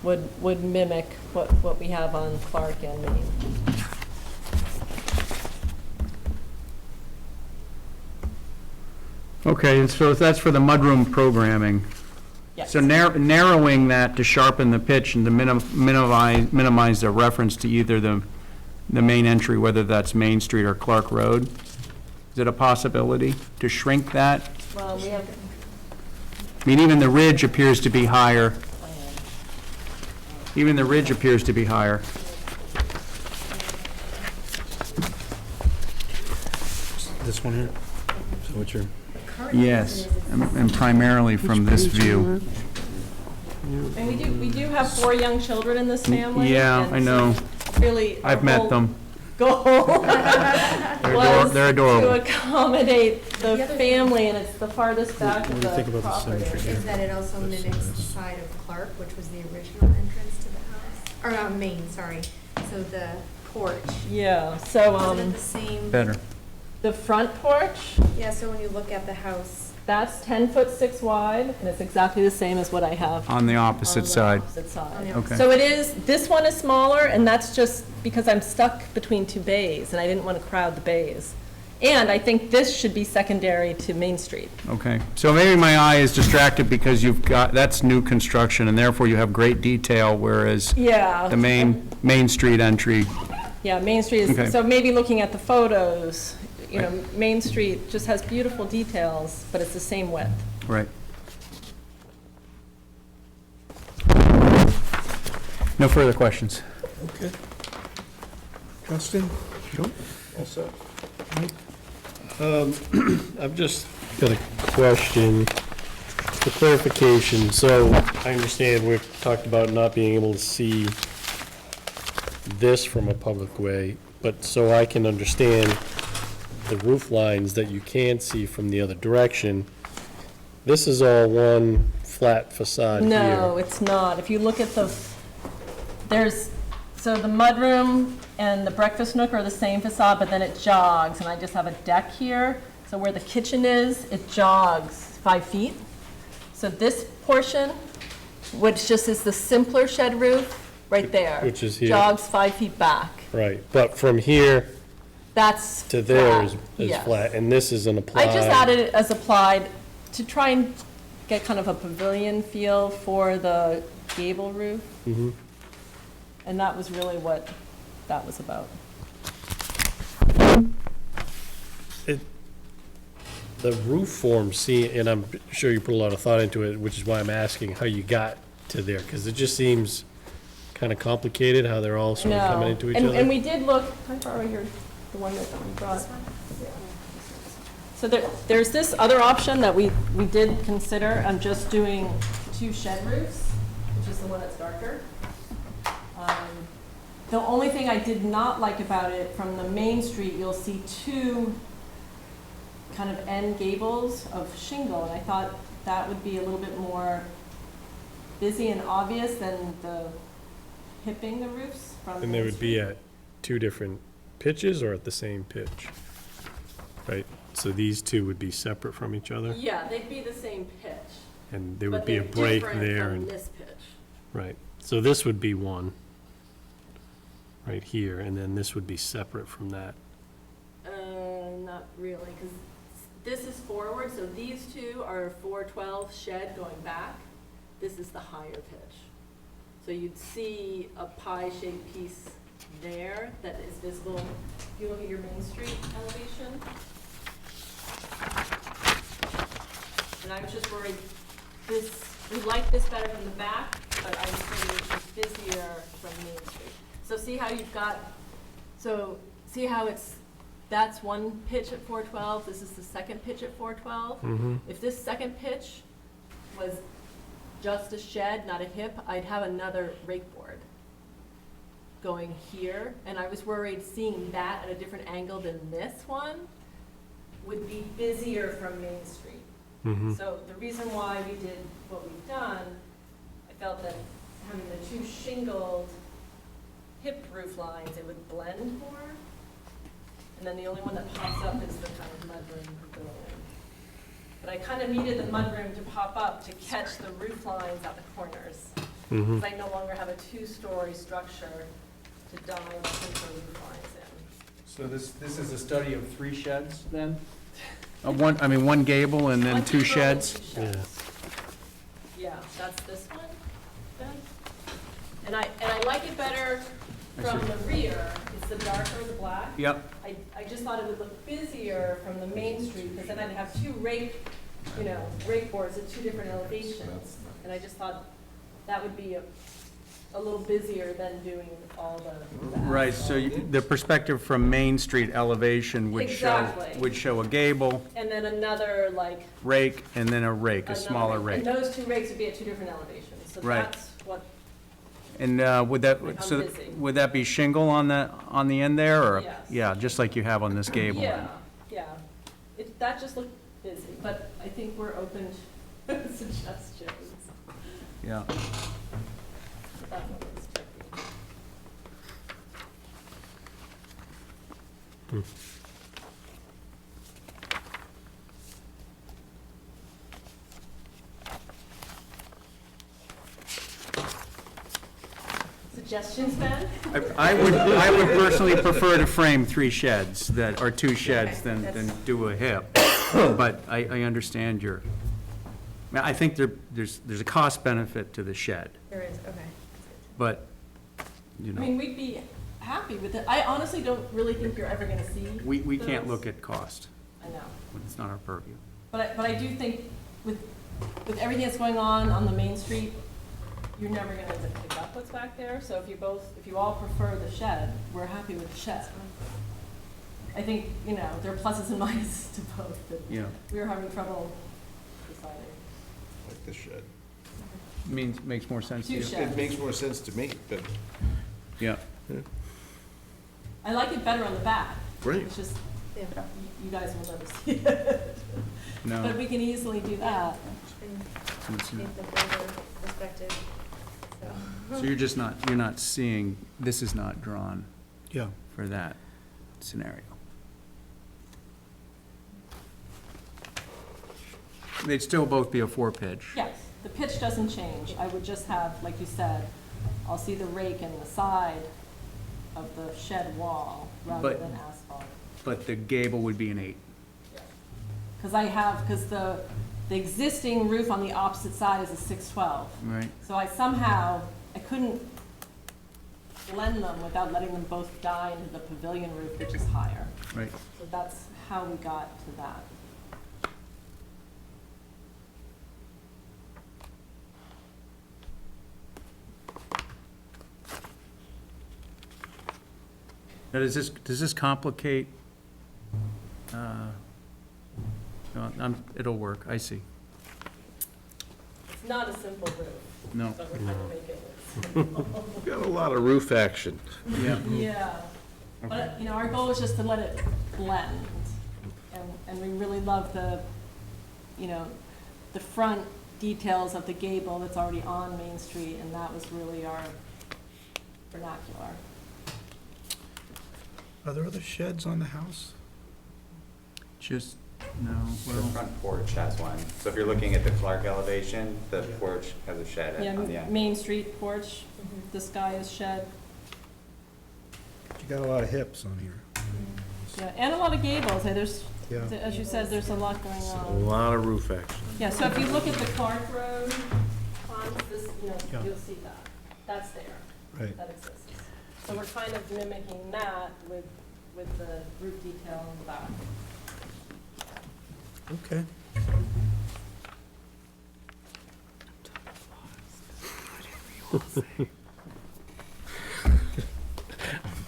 would mimic what we have on Clark and Main. Okay, and so that's for the mudroom programming. Yes. So narrowing that to sharpen the pitch and to minimize the reference to either the main entry, whether that's Main Street or Clark Road? Is it a possibility to shrink that? Well, we have, I mean, even the ridge appears to be higher. Even the ridge appears to be higher. This one here? So what's your? Yes, and primarily from this view. And we do have 4 young children in this family. Yeah, and I know. so Really. I've met them. Goal was They're adorable. to accommodate the family, and it's the farthest back of the property. Is that it also mimics the side of Clark, which was the original entrance to the house? Or Main, sorry. So the porch. Yeah, so, Is it the same? Better. The front porch, Yeah, so when you look at the house. that's 10 foot 6 wide, and it's exactly the same as what I have. On the opposite side. Opposite side. Okay. So it is, this one is smaller, and that's just because I'm stuck between 2 bays, and I didn't want to crowd the bays. And I think this should be secondary to Main Street. Okay, so maybe my eye is distracted because you've got, that's new construction, and therefore you have great detail, whereas Yeah. the Main Street entry, Yeah, Main Street Okay. is, so maybe looking at the photos, you know, Main Street just has beautiful details, but it's the same width. right. No further questions. Okay. Justin? Joe? All set. I've just got a question for clarification. So I understand we've talked about not being able to see this from a public way, but so I can understand the roof lines that you can see from the other direction, this is all one flat facade here. No, it's not. If you look at the, so the mudroom and the breakfast nook are the same facade, but then it jogs, and I just have a deck here. So where the kitchen is, it jogs 5 feet. So this portion, which just is the simpler shed roof, right there. Which is here. Jogs 5 feet back. Right, but from here That's to there is yes. flat, and this is an applied. I just added it as applied to try and get kind of a pavilion feel for the gable roof. Mhm. And that was really what that was about. The roof form, and I'm sure you put a lot of thought into it, which is why I'm asking how you got to there, because it just seems kind of complicated how they're all sort of coming into each other. And we did look, can I borrow the one that you brought? So there's this other option that we did consider. I'm just doing 2 shed roofs, which is the one that's darker. The only thing I did not like about it, from the Main Street, you'll see 2 kind of end gables of shingle, and I thought that would be a little bit more busy and obvious than the hipping the roofs from And they would be at 2 different pitches or at the same pitch? Right, so these 2 would be separate from each other? Yeah, they'd be the same pitch. And there would but be a they're break different there. from And this pitch. right, so this would be one, right here, and then this would be separate from that. Not really, because this is forward, so these 2 are 412 shed going back. This is the higher pitch. So you'd see a pie-shaped piece there that is visible. If you look at your Main Street elevation. And I was just worried, we like this better from the back, but I was thinking it's busier from Main Street. So see how you've got, see how that's one pitch at 412, this is the second pitch at 412. Mhm. If this second pitch was just a shed, not a hip, I'd have another rake board going here, and I was worried seeing that at a different angle than this one would be busier from Main Street. Mhm. So the reason why we did what we've done, I felt that having the 2 shingled hip roof lines, it would blend more. And then the only one that pops up is the kind of mudroom pavilion. But I kind of needed the mudroom to pop up to catch the roof lines at the corners. Mhm. Because I no longer have a 2-story structure to dial and put the roof lines in. So this is a study of 3 sheds then? One gable and then One 2 gable and sheds? 2 sheds. Yeah, that's this one then. And I like it better from the rear. It's the darker, the black. Yep. I just thought it would look busier from the Main Street, because then I'd have 2 rake you know, rake boards at 2 different elevations. And I just thought that would be a little busier than doing all the Right, so the perspective from Main Street elevation would Exactly. show a gable, And then another, like. rake, and then a rake, a another smaller rake. And those 2 rakes would be at 2 different elevations. So Right. that's what, And would I'm that, so busy. would that be shingle on the end there, or? Yes. Yeah, just like you have on this gable. yeah, yeah. That just looked busy, but I think we're open to suggestions. Yeah. That one was tricky. Suggestions, Ben? I would personally prefer to frame 3 sheds that, or 2 sheds than do a hip. But I understand your, I think there's a cost benefit to the shed, There is, okay. but, you I mean, know, we'd be happy with it. I honestly don't really think you're ever gonna see. we can't those. look at cost. I know. It's not our purview. But I do think with everything that's going on the Main Street, you're never gonna pick up what's back there. So if you all prefer the shed, we're happy with the shed. I think, you know, there are pluses and minuses to both, but Yeah. we were having trouble deciding. Like the shed. Makes more sense to 2 you? sheds. It makes more sense to me, but. Yeah. I like it better on the back. Great. It's just, you guys will never see it. No. But we can easily do that. It's not. Take the broader perspective, so. So you're not seeing, this is not drawn Yeah. for that scenario. They'd still both be a 4-pitch. Yes, the pitch doesn't change. I would just have, like you said, I'll see the rake in the side of the shed wall rather But- than asphalt. But the gable would be an 8. Because the existing roof on the opposite side is a 612. Right. So I couldn't blend them without letting them both die into the pavilion roof, which is higher. Right. So that's how we got to that. Now, does this complicate? No, it'll work, I see. It's not a simple roof. No. So we're trying to make it simple. Got a lot of roof action. Yeah. Yeah, but, you know, our goal is just to let it blend, and we really love the, you know, the front details of the gable that's already on Main Street, and that was really our vernacular. Are there other sheds on the house? Just, no, The well, front porch has one. So if you're looking at the Clark elevation, the porch has a shed Yeah, on the end. Main Street porch, the sky is shed, You got a lot of hips on here. yeah, and a lot of gables. There's, Yeah. as you said, there's a lot going A on. lot of roof action. Yeah, so if you look at the Clark Road, this, you know, Yeah. you'll see that. That's there. Right. That exists. So we're kind of mimicking that with the roof detail in the back. Okay.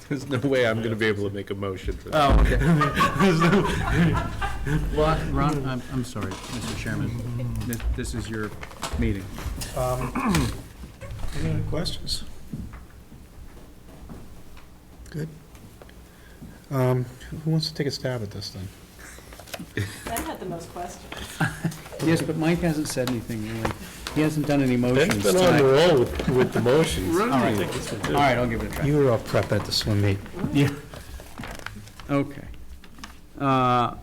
There's no way I'm gonna be able to make a motion for that. oh, okay. Well, Ron, I'm sorry, Mr. Chairman. This is your meeting. Any other questions? Good. Who wants to take a stab at this then? Ben had the most questions. Yes, but Mike hasn't said anything, really. He hasn't done any motions Ben's been on the tonight. roll with the motions. All right, all right, I'll give it a try. You were all prepped at the swim meet. Yeah. Okay. I'd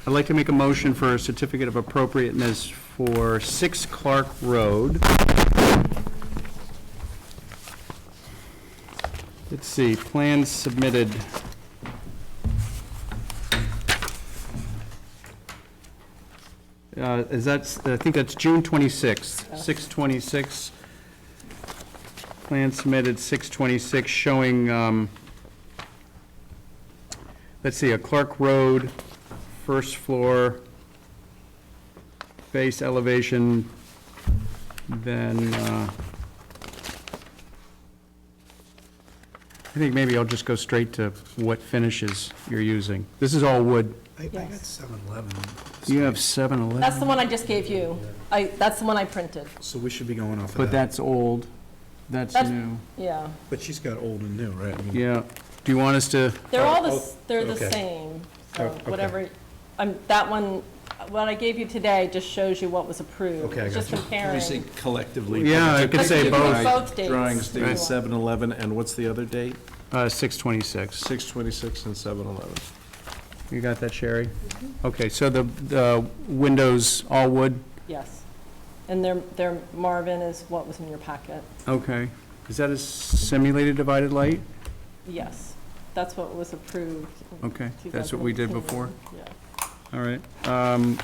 like to make a motion for a certificate of appropriateness for 6 Clark Road. Let's see, plans submitted. I think that's June 26th, 6/26. Plan submitted 6/26 showing, let's see, a Clark Road, first floor, base elevation, then, I think maybe I'll just go straight to what finishes you're using. This is all wood. I got 7-Eleven. You have 7-Eleven? That's the one I just gave you. That's the one I printed. So we should be going off of that. But that's old, that's new. Yeah. But she's got old and new, right? I mean- Yeah. Do you want us to? They're all Oh, they're the okay. same. Oh, So okay. whatever, that one, what I gave you today just shows you what was approved. Okay, I It's just got you. comparing. We say collectively. Yeah, I could say both. Both dates. Drawings dated Right. 7/11, and what's the other date? 6/26. 6/26 and 7/11. You got that, Sherry? Okay, so the windows, all wood? Yes. And their Marvin is what was in your packet. Okay. Is that a simulated divided light? Yes. That's what was approved. in Okay, that's what we did 2018. before? Yeah. All right. And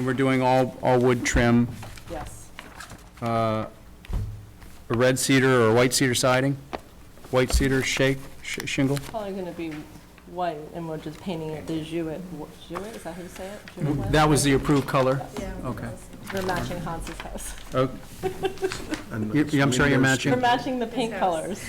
we're doing all wood trim, Yes. a red cedar or white cedar siding? White cedar shingle? Probably going to be white, and we're just painting it the Jouet, is that how you say it? Jouet? That was the approved color? Okay. We're matching Hans's house. Oh, And I'm sorry, you're We're matching? matching the paint colors.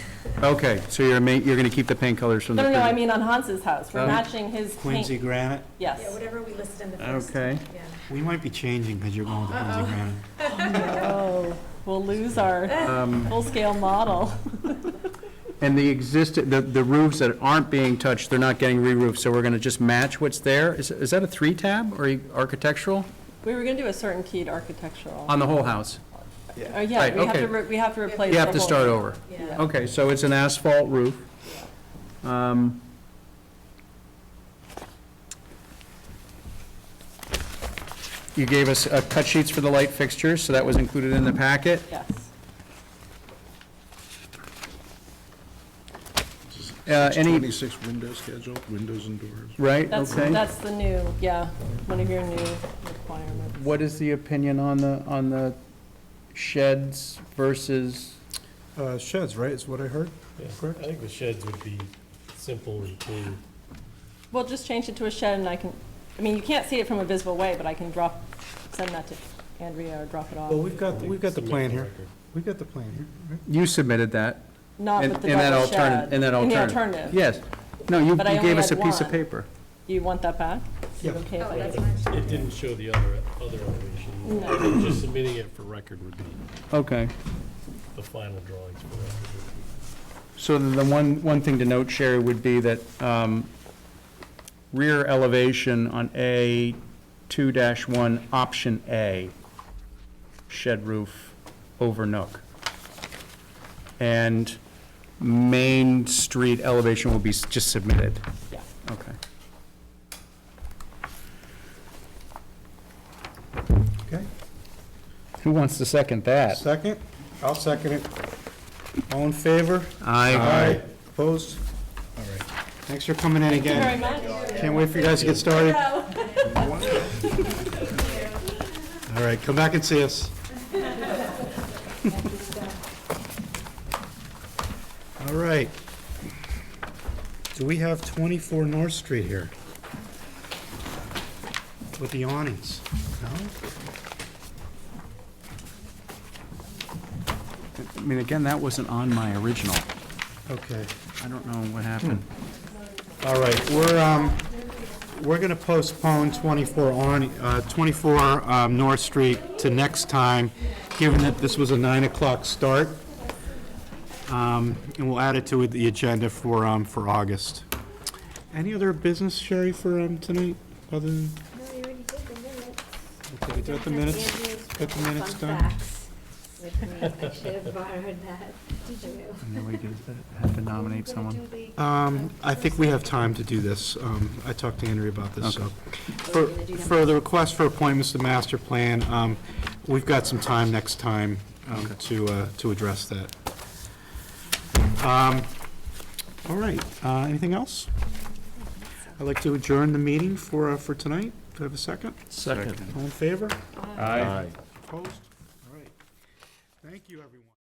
Okay, so you're going to keep the paint colors from the... No, I mean on Hans's house. We're Oh. matching his paint. Quincy granite? Yes. Yeah, whatever we listed in the first. Okay. Yeah. We might be changing because you're going with the Quincy granite. No, we'll lose our full-scale model. And the roofs that aren't being touched, they're not getting re-roofed, so we're going to just match what's there? Is that a 3-tab or architectural? We were going to do a certain keyed architectural. On the whole house? Yeah, Right, we have okay. to, we have to replace You the have to whole- start over? Yeah. Okay, so it's an asphalt roof. You gave us cut sheets for the light fixtures, so that was included in the packet? Yes. Any, 26 window schedule, windows and doors. right, That's, okay. that's the new, yeah, one of your new requirements. What is the opinion on the sheds versus, Sheds, right, is what I heard? Yeah, I think the sheds would be simple and clean. We'll just change it to a shed, and I mean, you can't see it from a visible way, but I can send that to Andrea or drop it off. Well, we've got the plan here. We've got the plan here, right? you submitted that? Not in- with the in that double alterna- shed. In that In the alternative? alternative. Yes. No, you But I only gave us a had piece of one. paper. You want that back? Yeah. Okay, Oh, if I- that's fine. It didn't show the other elevation. No. I think just submitting it for record would be Okay. the final drawings for record. So the one thing to note, Sherry, would be that rear elevation on A 2-1, option A, shed roof over nook. And Main Street elevation will be just submitted. Yeah. Okay. Okay. Who wants to second that? Second? I'll second it. All in favor? Aye. Opposed? All right. Thanks for coming in again. Thank you very much. Can't wait for you guys to get started. All right, come back and see us. All right. Do we have 24 North Street here? With the awnings? No? I mean, again, that wasn't on my original. Okay. I don't know what happened. All right, we're going to postpone 24 North Street to next time, given that this was a 9 o'clock start. And we'll add it to the agenda for August. Any other business, Sherry, for tonight, other than? No, you already did the minutes. Okay, we got the minutes, got the minutes done. I should have borrowed that. And then we could have to nominate someone. I think we have time to do this. I talked to Andrea about this, so. Okay. For the request for appointments to master plan, we've got some time next time to address that. All right, anything else? I'd like to adjourn the meeting for tonight. Do I have a second? Second. All in favor? Aye. Opposed? All right. Thank you, everyone.